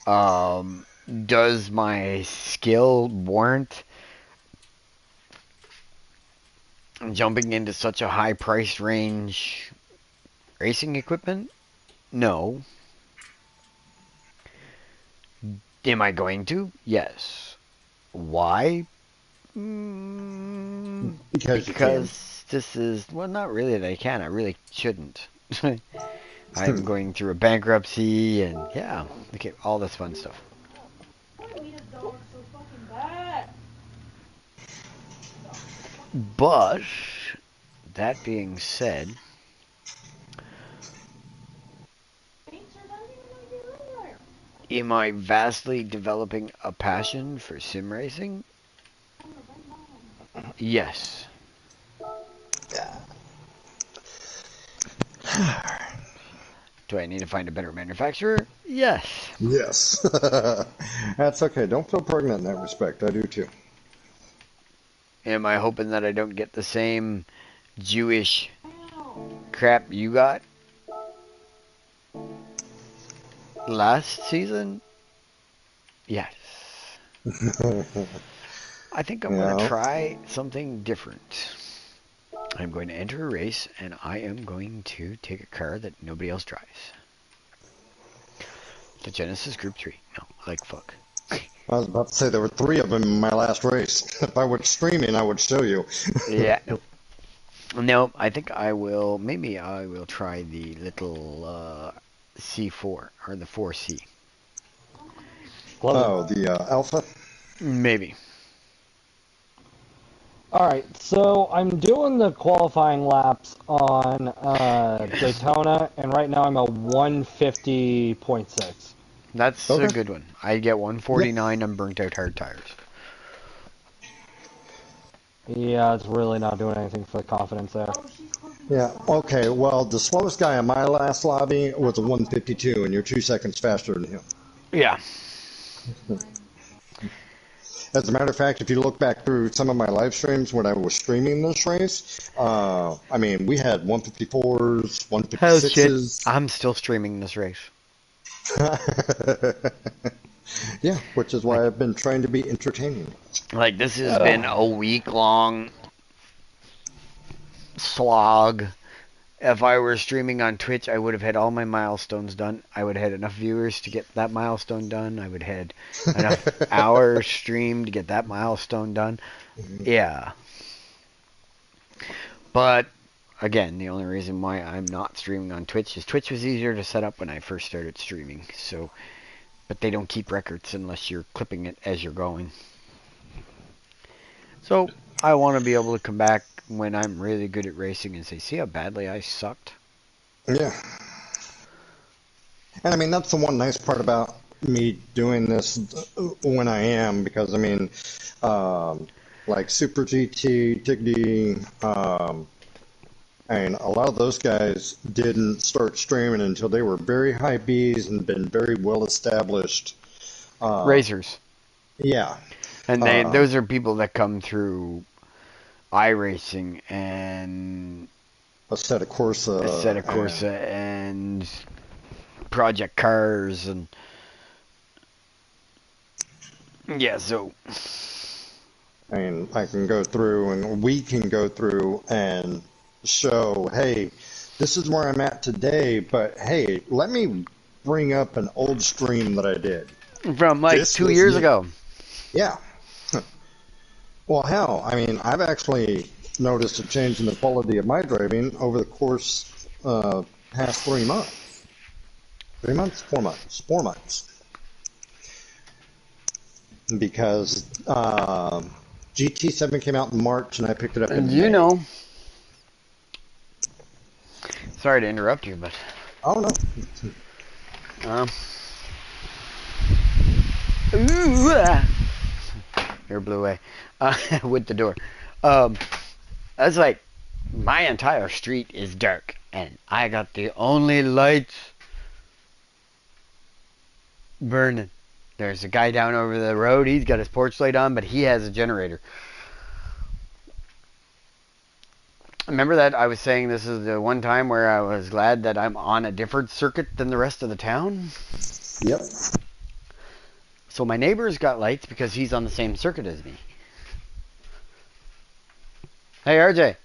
Does my skill warrant jumping into such a high price range racing equipment? No. Am I going to? Yes. Why? Because this is, well, not really that I can. I really shouldn't. I'm going through a bankruptcy and, yeah, okay, all this fun stuff. But, that being said, am I vastly developing a passion for sim racing? Yes. Do I need to find a better manufacturer? Yes. Yes. That's okay. Don't feel pregnant in that respect. I do too. Am I hoping that I don't get the same Jewish crap you got last season? Yes. I think I'm going to try something different. I'm going to enter a race, and I am going to take a car that nobody else drives. The Genesis Group 3. No, like fuck. I was about to say there were 3 of them in my last race. If I were streaming, I would show you. Yeah. No, I think I will. Maybe I will try the little C4 or the 4C. Oh, the Alpha? Maybe. Alright, so I'm doing the qualifying laps on Daytona, and right now I'm a 150.6. That's a good one. I get 149 on burnt out hard tires. Yeah, it's really not doing anything for the confidence there. Yeah, okay, well, the slowest guy in my last lobby was a 152, and you're 2 seconds faster than him. Yeah. As a matter of fact, if you look back through some of my live streams when I was streaming this race, I mean, we had 154s, 156s. Oh, shit. I'm still streaming this race. Yeah, which is why I've been trying to be entertaining. Like, this has been a week-long slog. If I were streaming on Twitch, I would have had all my milestones done. I would have had enough viewers to get that milestone done. I would have had enough hours streamed to get that milestone done. Yeah. But, again, the only reason why I'm not streaming on Twitch is Twitch was easier to set up when I first started streaming. So, but they don't keep records unless you're clipping it as you're going. So, I want to be able to come back when I'm really good at racing and say, see how badly I sucked? Yeah. And I mean, that's the one nice part about me doing this when I am, because I mean, like Super GT, Tiggy, and a lot of those guys didn't start streaming until they were very high Bs and been very well established racers. Yeah. And those are people that come through iRacing and Assetto Corsa, and Project Cars and yeah, so I mean, I can go through and we can go through and show, hey, this is where I'm at today, but hey, let me bring up an old stream that I did. From like 2 years ago. Yeah. Well, hell, I mean, I've actually noticed a change in the quality of my driving over the course past 3 months. 3 months? 4 months. 4 months. Because GT7 came out in March and I picked it up in May. You know. Sorry to interrupt you, but... Oh, no. Air blew away. With the door. That's like, my entire street is dark, and I got the only lights burning. There's a guy down over the road, he's got his porch light on, but he has a generator. Remember that I was saying this is the one time where I was glad that I'm on a different circuit than the rest of the town? Yep. So my neighbor's got lights because he's on the same circuit as me. Hey, RJ.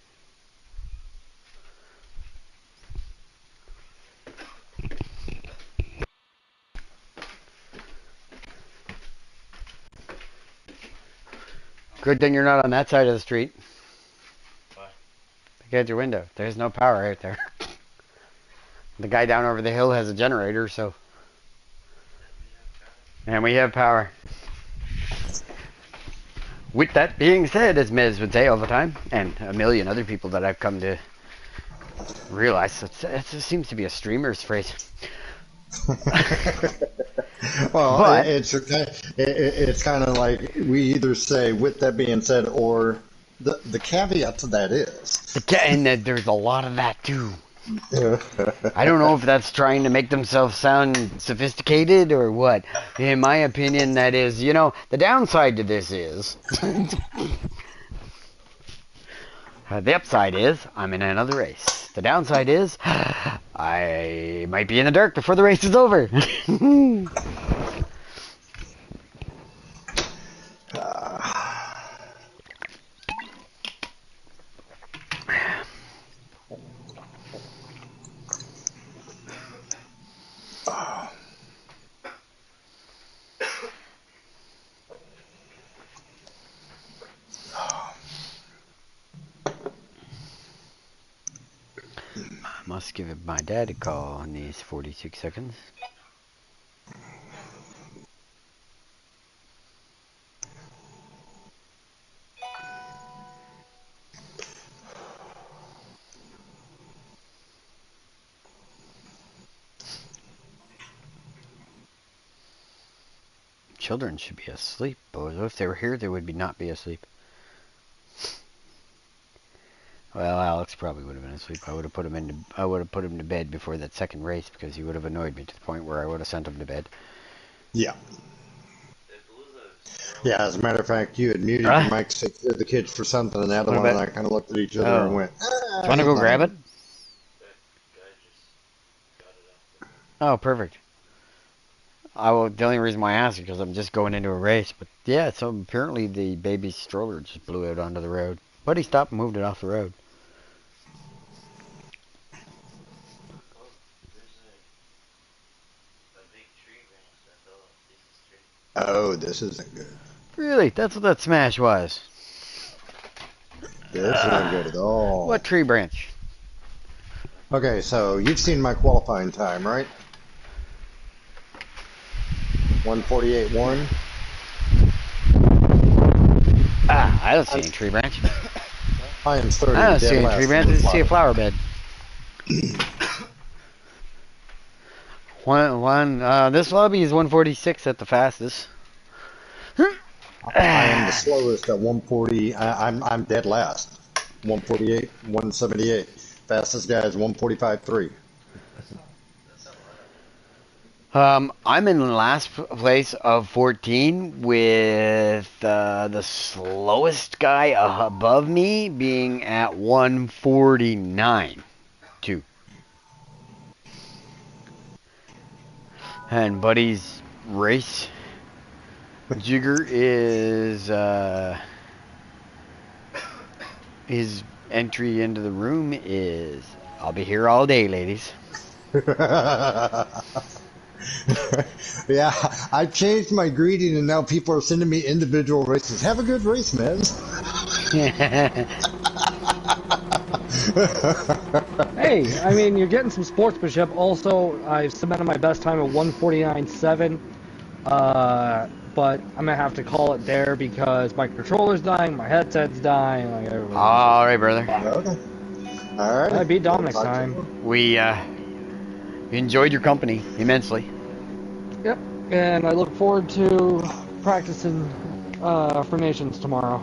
Good thing you're not on that side of the street. Why? Look at your window. There's no power right there. The guy down over the hill has a generator, so... And we have power. With that being said, as Mez would say all the time, and a million other people that I've come to realize, it seems to be a streamer's phrase. Well, but, it's kind of like we either say, with that being said, or the caveat to that is. And there's a lot of that too. I don't know if that's trying to make themselves sound sophisticated or what. In my opinion, that is, the downside to this is... the upside is, I'm in another race. The downside is, I might be in the dark before the race is over. Must give my dad a call in these 46 seconds. Children should be asleep, but if they were here, they would not be asleep. Well, Alex probably would have been asleep. I would have put him to bed before that second race because he would have annoyed me to the point where I would have sent him to bed. Yeah. Yeah, as a matter of fact, you had muted your mic to take care of the kids for something, and the other one and I kind of looked at each other and went, Do you want to go grab it? Oh, perfect. The only reason why I asked is because I'm just going into a race. But yeah, so apparently the baby's stroller just blew out onto the road. But he stopped and moved it off the road. Oh, this isn't good. Really? That's what that smash was. This isn't good at all. What tree branch? Okay, so you've seen my qualifying time, right? 148.1. I don't see any tree branch. I am 30. I don't see any tree branch. I just see a flower bed. This lobby is 146 at the fastest. I am the slowest at 140. I'm dead last. 148, 178. Fastest guy is 145.3. I'm in last place of 14 with the slowest guy above me being at 149. Two. And Buddy's race Jigger is his entry into the room is I'll be here all day, ladies. Yeah, I've changed my greeting and now people are sending me individual races. Have a good race, man. Hey, I mean, you're getting some sportsmanship. Also, I've submitted my best time at 149.7. But I'm gonna have to call it there because my controller's dying, my headset's dying, like everything. All right, brother. Okay. All right. I beat Dom next time. We enjoyed your company immensely. Yep, and I look forward to practicing for Nations tomorrow.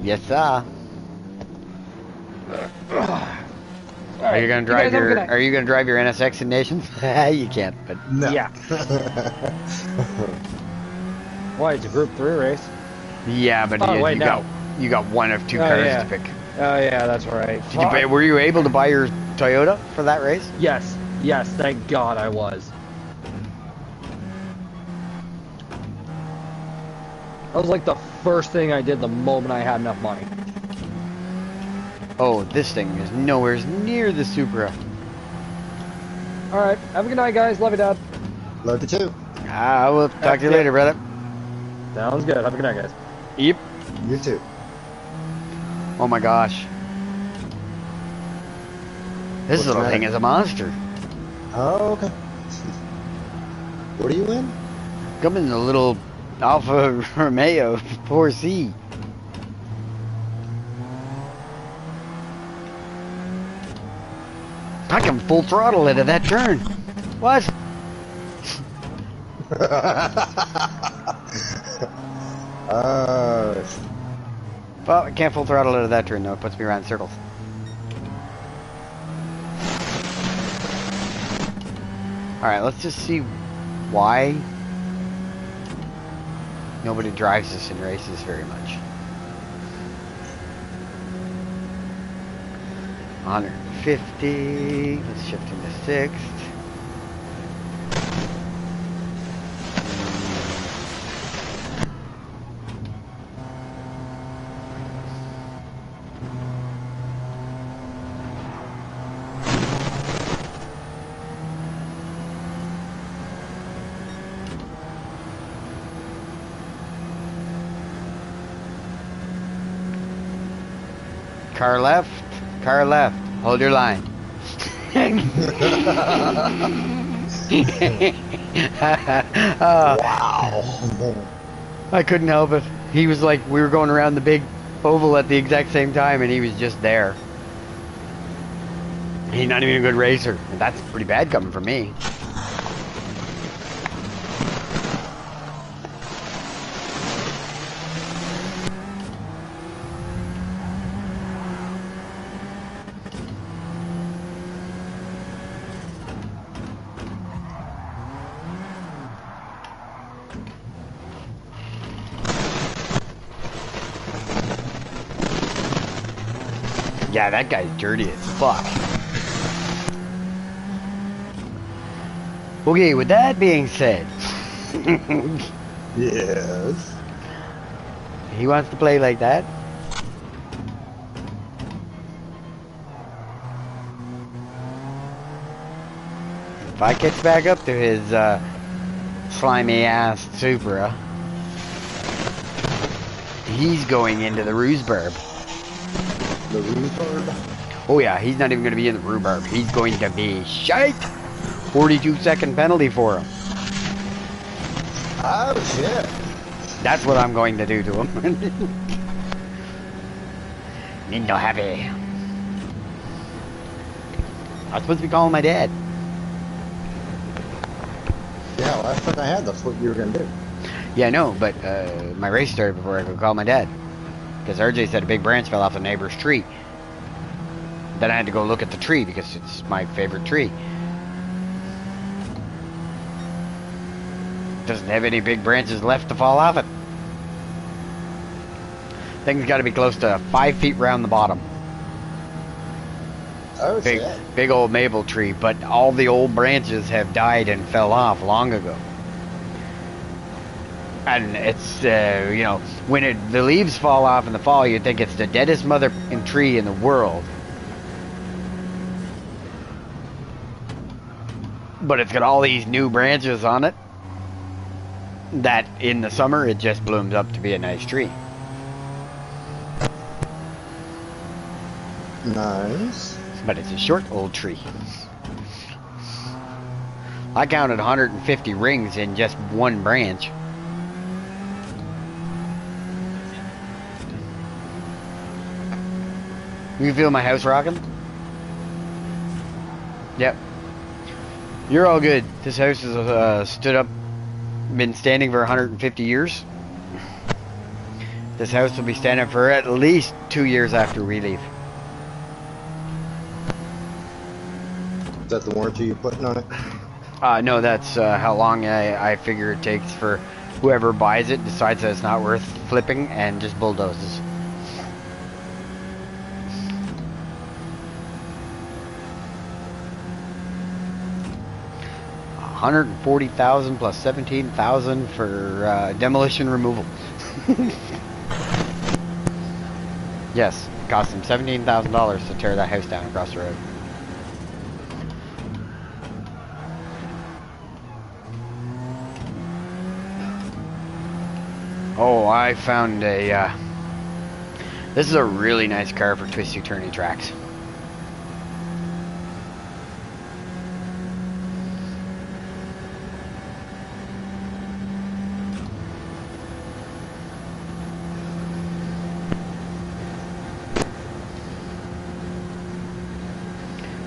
Yes, sir. Are you gonna drive Are you gonna drive your NSX in Nations? You can't, but no. Yeah. Why? It's a Group 3 race. Yeah, but you got one of two cars to pick. Oh yeah, that's right. Were you able to buy your Toyota for that race? Yes. Yes. Thank God I was. That was like the first thing I did the moment I had enough money. Oh, this thing is nowhere near the Supra. Alright, have a good night, guys. Love you, Dad. Love you too. I will talk to you later, brother. Sounds good. Have a good night, guys. Yep. You too. Oh my gosh. This little thing is a monster. Oh, okay. What are you in? Come in the little Alfa Romeo 4C. I can full throttle it at that turn. What? Well, I can't full throttle it at that turn though. It puts me around in circles. Alright, let's just see why nobody drives this in races very much. 150. Let's shift into 6th. Car left, car left. Hold your line. Wow. I couldn't help it. He was like, we were going around the big oval at the exact same time and he was just there. He's not even a good racer. That's pretty bad coming from me. Yeah, that guy's dirty as fuck. Okay, with that being said, Yes. he wants to play like that. If I catch back up to his slimy ass Supra, he's going into the rhubarb. The rhubarb? Oh yeah, he's not even going to be in the rhubarb. He's going to be shite. 42-second penalty for him. Oh shit. That's what I'm going to do to him. Nindo happy. I was supposed to be calling my dad. Yeah, last time I had, that's what you were gonna do. Yeah, I know, but my race started before I could call my dad. Because RJ said a big branch fell off the neighbor's tree. Then I had to go look at the tree because it's my favorite tree. Doesn't have any big branches left to fall off it. Thing's got to be close to 5 feet round the bottom. Oh, big old maple tree, but all the old branches have died and fell off long ago. And it's, you know, when the leaves fall off in the fall, you'd think it's the deadest mother tree in the world. But it's got all these new branches on it that in the summer it just blooms up to be a nice tree. Nice. But it's a short old tree. I counted 150 rings in just one branch. You feel my house rocking? Yep. You're all good. This house has stood up, been standing for 150 years. This house will be standing for at least 2 years after we leave. Is that the warranty you're putting on it? No, that's how long I figure it takes for whoever buys it, decides that it's not worth flipping, and just bulldozes. $140,000 plus $17,000 for demolition removal. Yes, it cost them $17,000 to tear that house down across the road. Oh, I found a, this is a really nice car for twisty-turny tracks.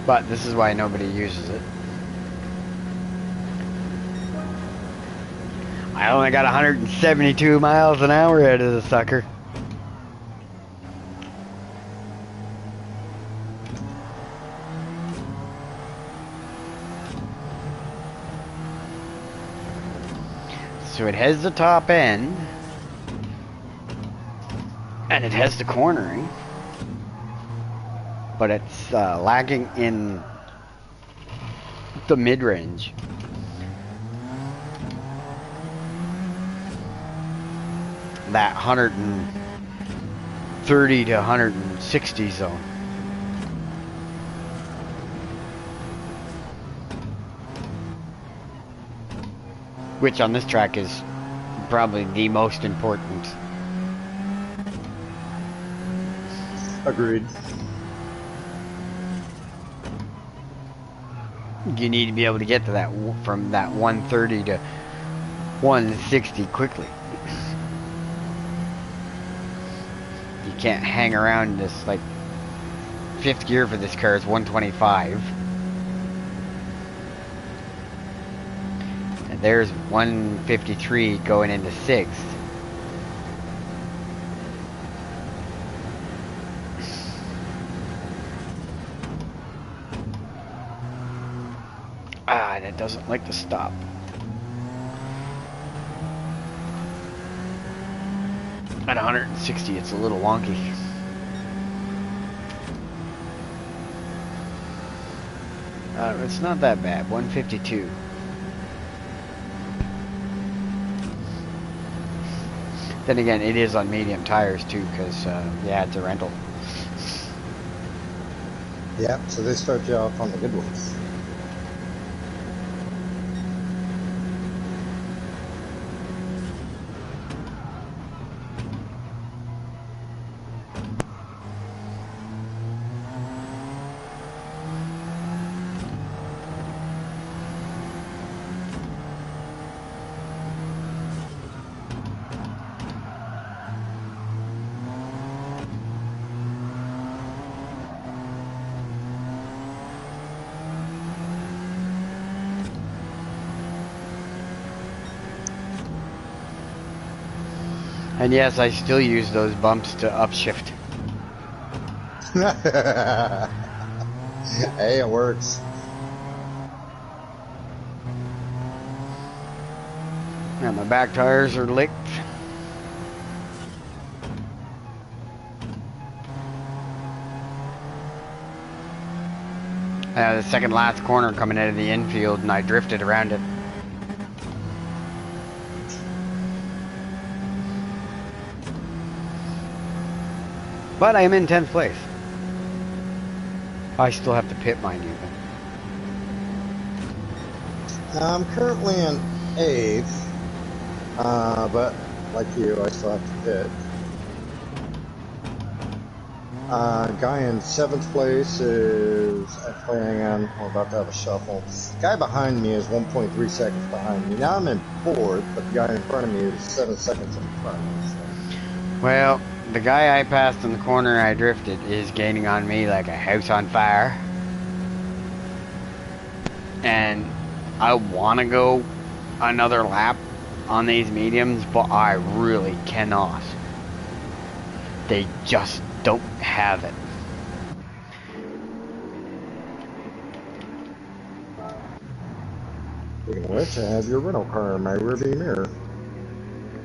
But this is why nobody uses it. I only got 172 miles an hour out of the sucker. So it has the top end, and it has the cornering, but it's lacking in the mid-range. That 130 to 160 zone. Which on this track is probably the most important. Agreed. You need to be able to get to that from that 130 to 160 quickly. You can't hang around this, like, fifth gear for this car is 125. And there's 153 going into sixth. Ah, that doesn't like to stop. At 160, it's a little wonky. It's not that bad. 152. Then again, it is on medium tires too, because yeah, it's a rental. Yeah, so they start you off on the good ones. And yes, I still use those bumps to upshift. Hey, it works. And my back tires are licked. The second last corner coming out of the infield, and I drifted around it. But I am in 10th place. I still have to pit, mind you. I'm currently in 8th, but like you, I still have to pit. Guy in 7th place is actually, hang on, we're about to have a shuffle. Guy behind me is 1.3 seconds behind me. Now I'm in 4th, but the guy in front of me is 7 seconds in front of me. So. Well, the guy I passed in the corner I drifted is gaining on me like a house on fire. And I want to go another lap on these mediums, but I really cannot. They just don't have it. Speaking of which, I have your rental car in my rearview mirror.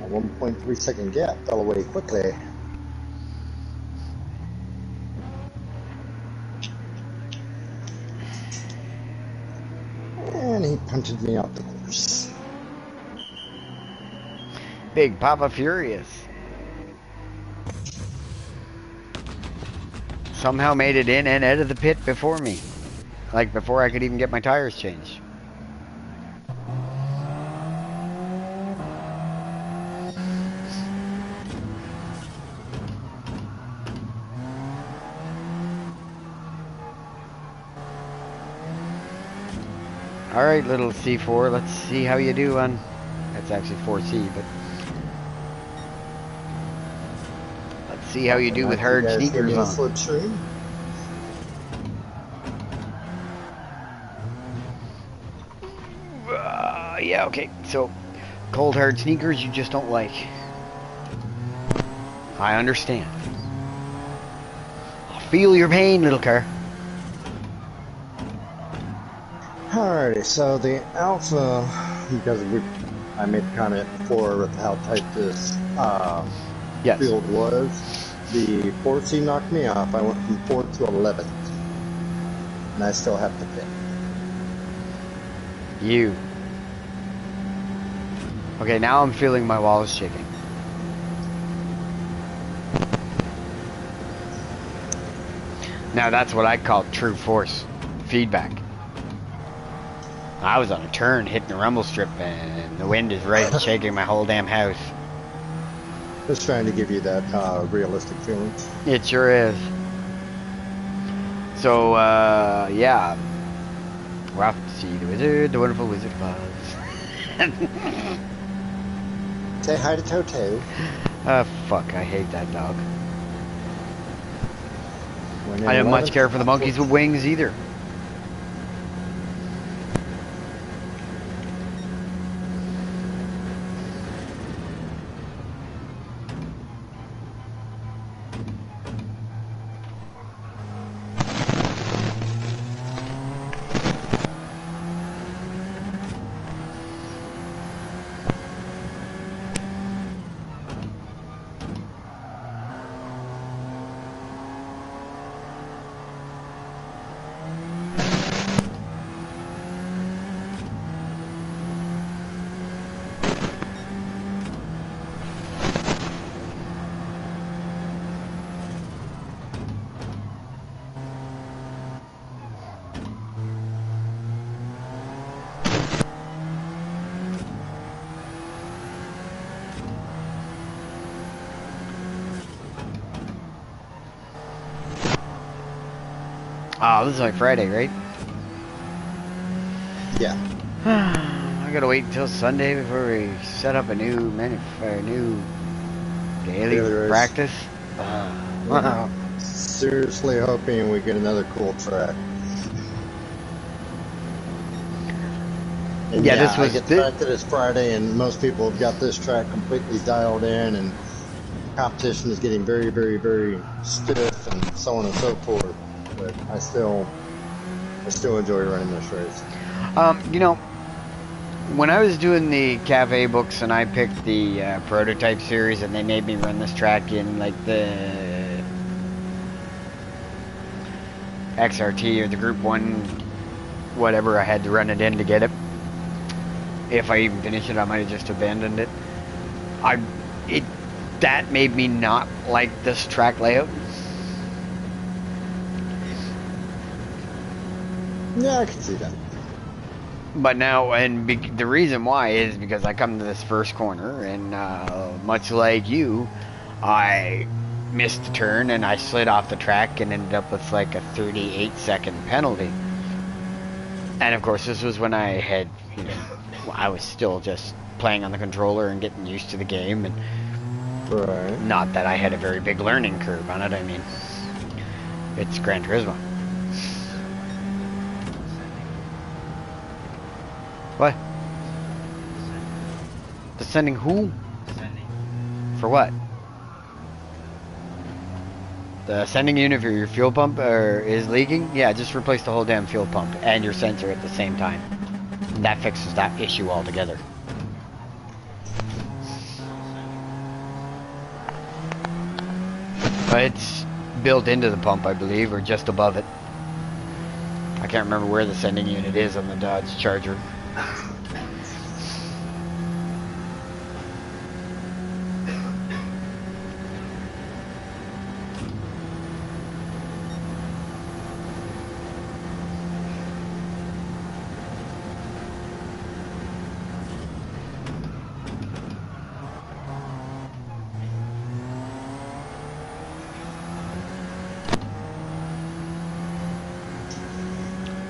A 1.3 second gap fell away quickly. And he punted me out the course. Big Papa Furious. Somehow made it in and out of the pit before me. Like before I could even get my tires changed. Alright, little C4, let's see how you do on... That's actually 4C, but... Let's see how you do with hard sneakers on. Slipstream? Yeah, okay, so... Cold hard sneakers you just don't like. I understand. I'll feel your pain, little car. Alrighty, so the Alpha, because I made a comment before with how tight this yes. field was, the 4C knocked me off. I went from 4th to 11th, and I still have to pit. You. Okay, now I'm feeling my walls shaking. Now that's what I call true force feedback. I was on a turn hitting a rumble strip and the wind is right shaking my whole damn house. Just trying to give you that realistic feeling. It sure is. So, yeah. We're off to see the wizard, the wonderful Wizard of Oz. Say hi to Toto. Fuck, I hate that dog. I don't much care for the monkeys with wings either. Oh, this is like Friday, right? Yeah. I gotta wait until Sunday before we set up a new daily practice. Wow. Seriously hoping we get another cool track. And yeah, this was I get the fact that it's Friday and most people have got this track completely dialed in, and competition is getting very, very, very stiff, and so on and so forth. But I still enjoy running this race. You know, when I was doing the cafe books and I picked the prototype series and they made me run this track in like the XRT or the Group 1, whatever I had to run it in to get it. If I even finished it, I might have just abandoned it. That made me not like this track layout. Yeah, I can see that. But now, the reason why is because I come to this first corner, and much like you, I missed the turn and I slid off the track and ended up with like a 38-second penalty. And of course, this was when I had, I was still just playing on the controller and getting used to the game, and right. Not that I had a very big learning curve on it. I mean, it's Gran Turismo. What? Descending who? For what? The sending unit for your fuel pump is leaking? Yeah, just replace the whole damn fuel pump and your sensor at the same time. And that fixes that issue altogether. It's built into the pump, I believe, or just above it. I can't remember where the sending unit is on the Dodge Charger.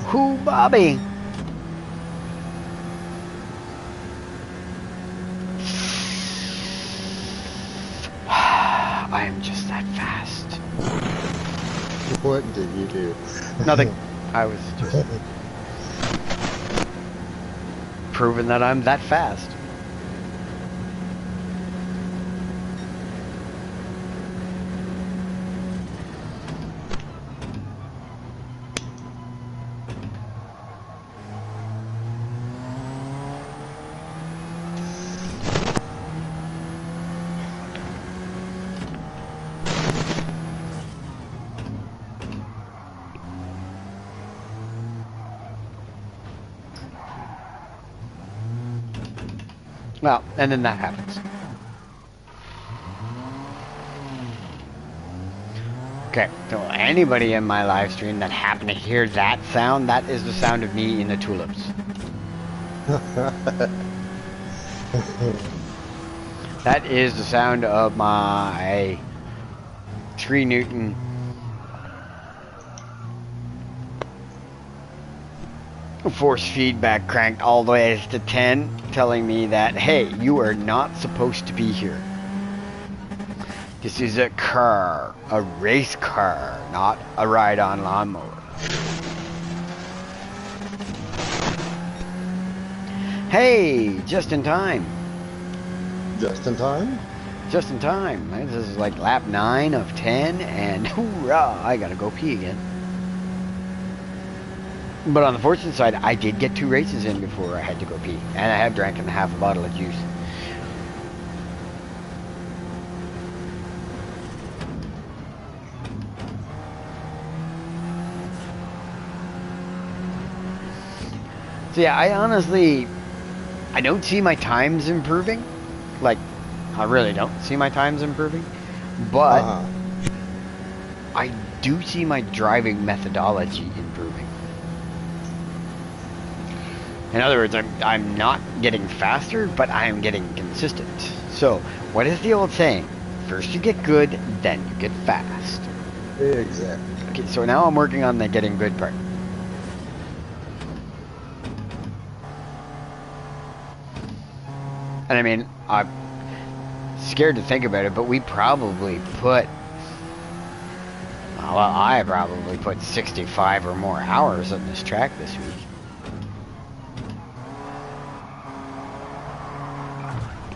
Who, Bobby? I am just that fast. What did you do? Nothing. I was just proving that I'm that fast. Well, and then that happens. Okay, so anybody in my live stream that happened to hear that sound, that is the sound of me in the tulips. That is the sound of my 3 Newton force feedback cranked all the way to 10, telling me that, hey, you are not supposed to be here. This is a car, a race car, not a ride-on lawnmower. Hey, just in time. Just in time? Just in time. This is like lap 9 of 10, and hoorah, I gotta go pee again. But on the fortunate side, I did get 2 races in before I had to go pee. And I have drank half a bottle of juice. So yeah, I don't see my times improving. Like, I really don't see my times improving. But I do see my driving methodology improving. In other words, I'm not getting faster, but I am getting consistent. So, what is the old saying? First you get good, then you get fast. Exactly. Okay, so now I'm working on the getting good part. And I mean, I'm scared to think about it, but we probably put... Well, I probably put 65 or more hours on this track this week.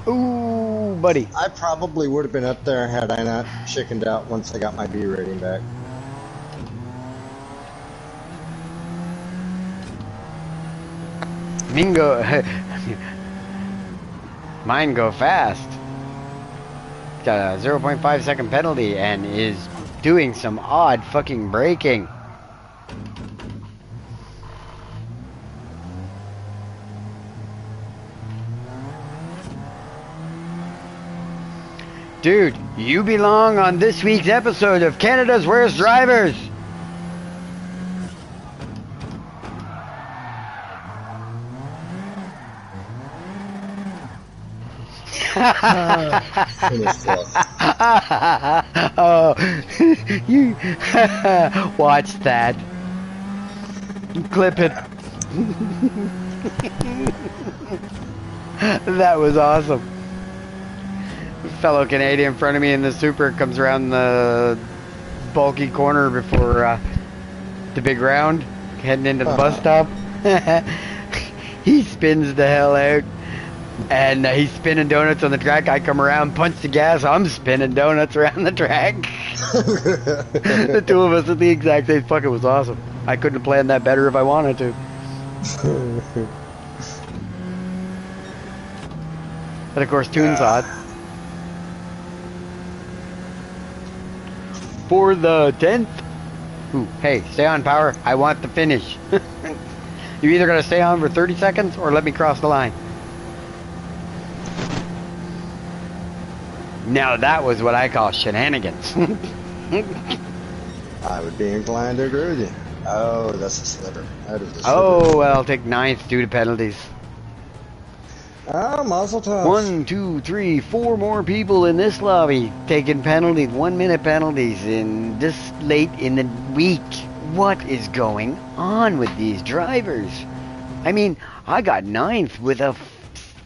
Ooh, buddy. I probably would have been up there had I not chickened out once I got my B rating back. Mingo. Mine go fast. Got a 0.5 second penalty and is doing some odd fucking braking. Dude, you belong on this week's episode of Canada's Worst Drivers. Oh, you watch that. Clip it. That was awesome. Fellow Canadian in front of me in the Super comes around the bulky corner before the big round, heading into the bus stop. He spins the hell out. And he's spinning donuts on the track. I come around, punch the gas. I'm spinning donuts around the track. The two of us at the exact same. Fuck, it was awesome. I couldn't have planned that better if I wanted to. But of course, Toon saw it. For the 10th. Ooh, hey, stay on, Power. I want the finish. You're either going to stay on for 30 seconds or let me cross the line. Now that was what I call shenanigans. I would be inclined to agree with you. Oh, that's a sliver. That is a sliver. Oh, well, I'll take 9th due to penalties. Ah, mazel tov. 1, 2, 3, 4 more people in this lobby taking penalties, 1 minute penalties in this late in the week. What is going on with these drivers? I mean, I got 9th with a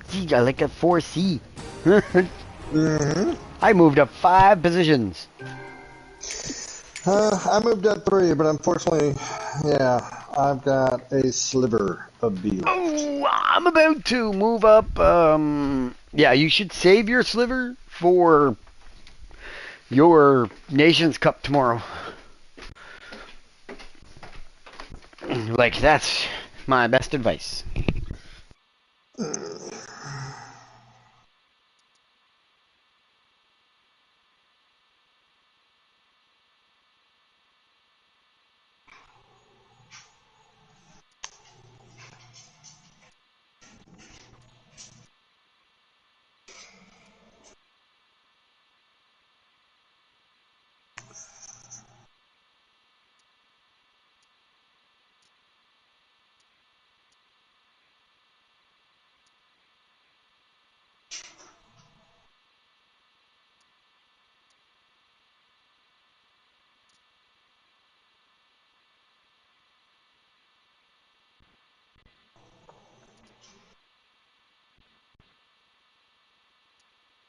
4C. I moved up 5 positions. I moved up 3, but unfortunately, yeah, I've got a sliver of beef. Oh, I'm about to move up. Yeah, you should save your sliver for your Nations Cup tomorrow. Like, that's my best advice.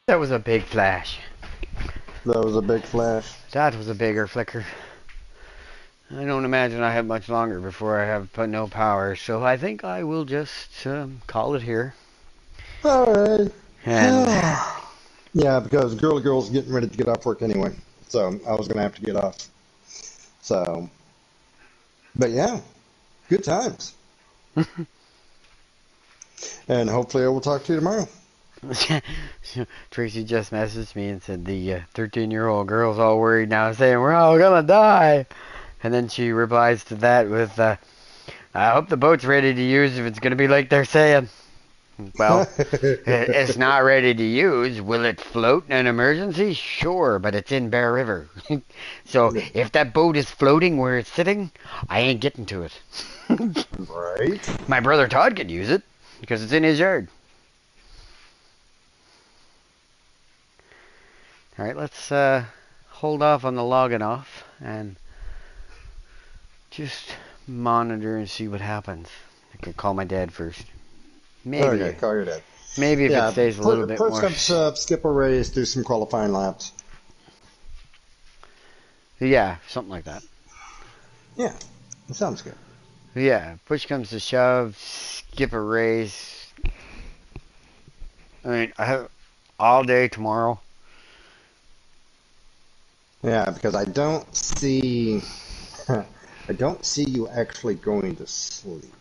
That was a big flash. That was a big flash. That was a bigger flicker. I don't imagine I have much longer before I have no power, so I think I will just call it here. Alright. And yeah, because Girly Girl's getting ready to get off work anyway, so I was going to have to get off. So, but yeah, good times. And hopefully I will talk to you tomorrow. Tracy just messaged me and said the 13-year-old girl's all worried now, saying we're all gonna die. And then she replies to that with, I hope the boat's ready to use if it's gonna be like they're saying. Well, it's not ready to use. Will it float in an emergency? Sure, but it's in Bear River. So if that boat is floating where it's sitting, I ain't getting to it. Right. My brother Todd could use it because it's in his yard. Alright, let's hold off on the logging off and just monitor and see what happens. I could call my dad first. Maybe. Okay, call your dad. Maybe if it stays a little bit more. First up, skip a race, do some qualifying laps. Yeah, something like that. Yeah, that sounds good. Yeah, push comes to shove, skip a race. I mean, I have all day tomorrow. Yeah, because I don't see you actually going to sleep.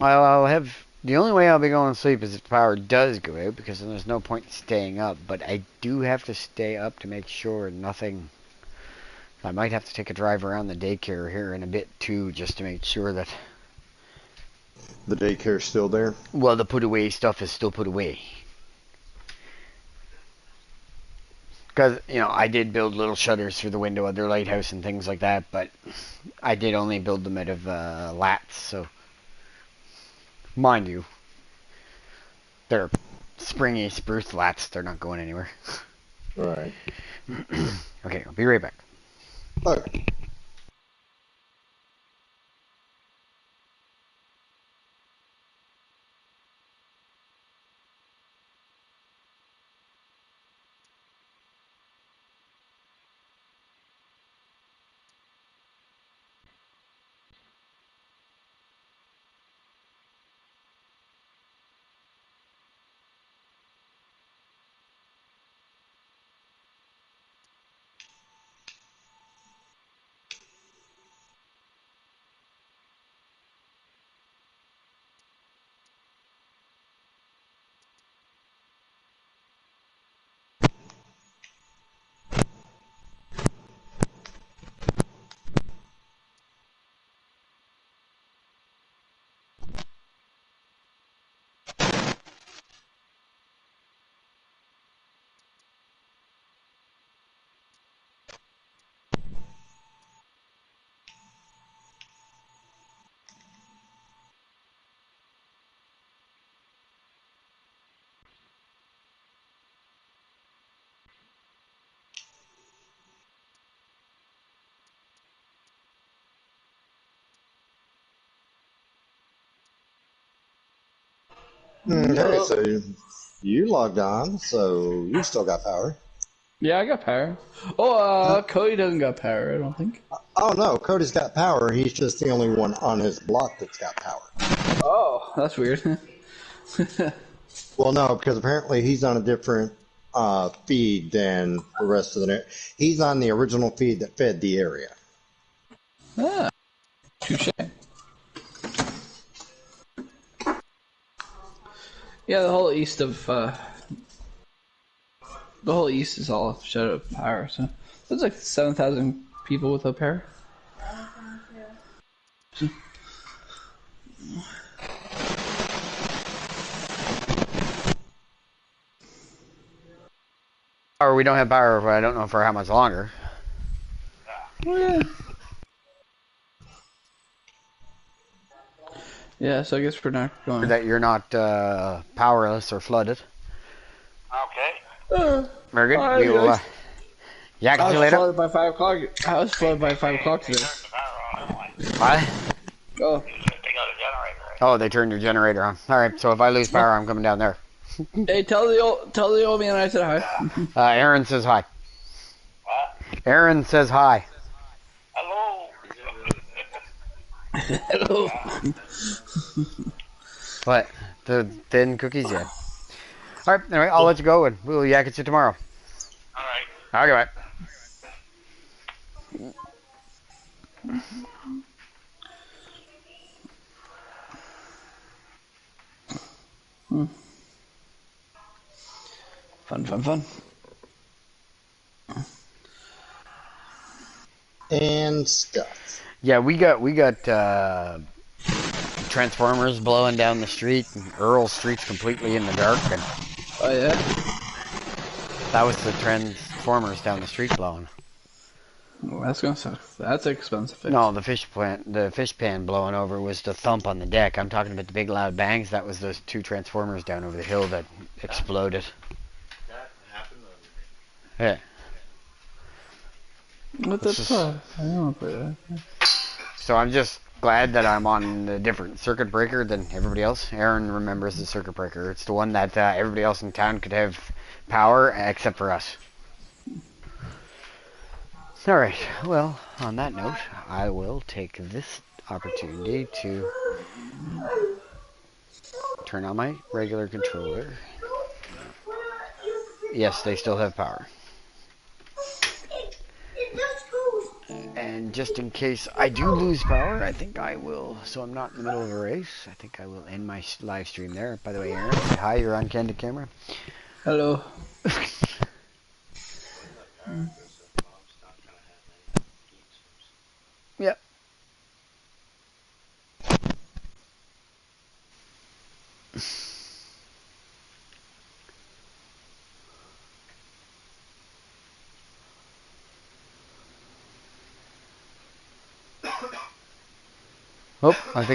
Well, I'll have... The only way I'll be going to sleep is if the power does go out, because then there's no point staying up. But I do have to stay up to make sure nothing... I might have to take a drive around the daycare here in a bit, too, just to make sure that... The daycare's still there? Well, the put-away stuff is still put away. Because, you know, I did build little shutters through the window of their lighthouse and things like that, but I did only build them out of lats, so... Mind you, they're springy spruce lats. They're not going anywhere. Right. Okay, I'll be right back. Okay. Okay, so you logged on, so you still got power. Yeah, I got power. Oh, Cody doesn't got power, I don't think. Oh no, Cody's got power. He's just the only one on his block that's got power. Oh, that's weird. Well, no, because apparently he's on a different feed than the rest of the net. He's on the original feed that fed the area. Ah, touche. Yeah, the whole east of the whole east is all shut of power. So there's like 7,000 people without power. Or we don't have power, but I don't know for how much longer. Yeah. Yeah, so I guess we're not going. That you're not powerless or flooded. Okay. Very good. We will yak I you was later. flooded by 5 o'clock. I was flooded by 5 o'clock today. What? Oh, Oh, they turned your generator on. All right. So if I lose power, I'm coming down there. hey, tell the old man I said hi. Aaron says hi. What? Aaron says hi. Hello. Hello. What? The thin cookies yet? All right. Anyway, I'll let you go, and we'll yak at you tomorrow. All right. Okay, bye. Fun. And stuff. Yeah, we got transformers blowing down the street, and Earl Street's completely in the dark, and Oh yeah. that was the transformers down the street blowing. Well, that's gonna suck. That's expensive. No, the fish pan blowing over was the thump on the deck. I'm talking about the big loud bangs. That was those 2 transformers down over the hill that exploded. That happened. Yeah. What the fuck? I don't want to play that. So I'm just glad that I'm on a different circuit breaker than everybody else. Aaron remembers the circuit breaker. It's the one that everybody else in town could have power except for us. Alright, well, on that note, I will take this opportunity to turn on my regular controller. Yes, they still have power. And And just in case I do lose power, I think I will, so I'm not in the middle of a race, I think I will end my live stream there. By the way, Aaron, say hi, you're on Candid Camera. Hello. Yep. Oh, I think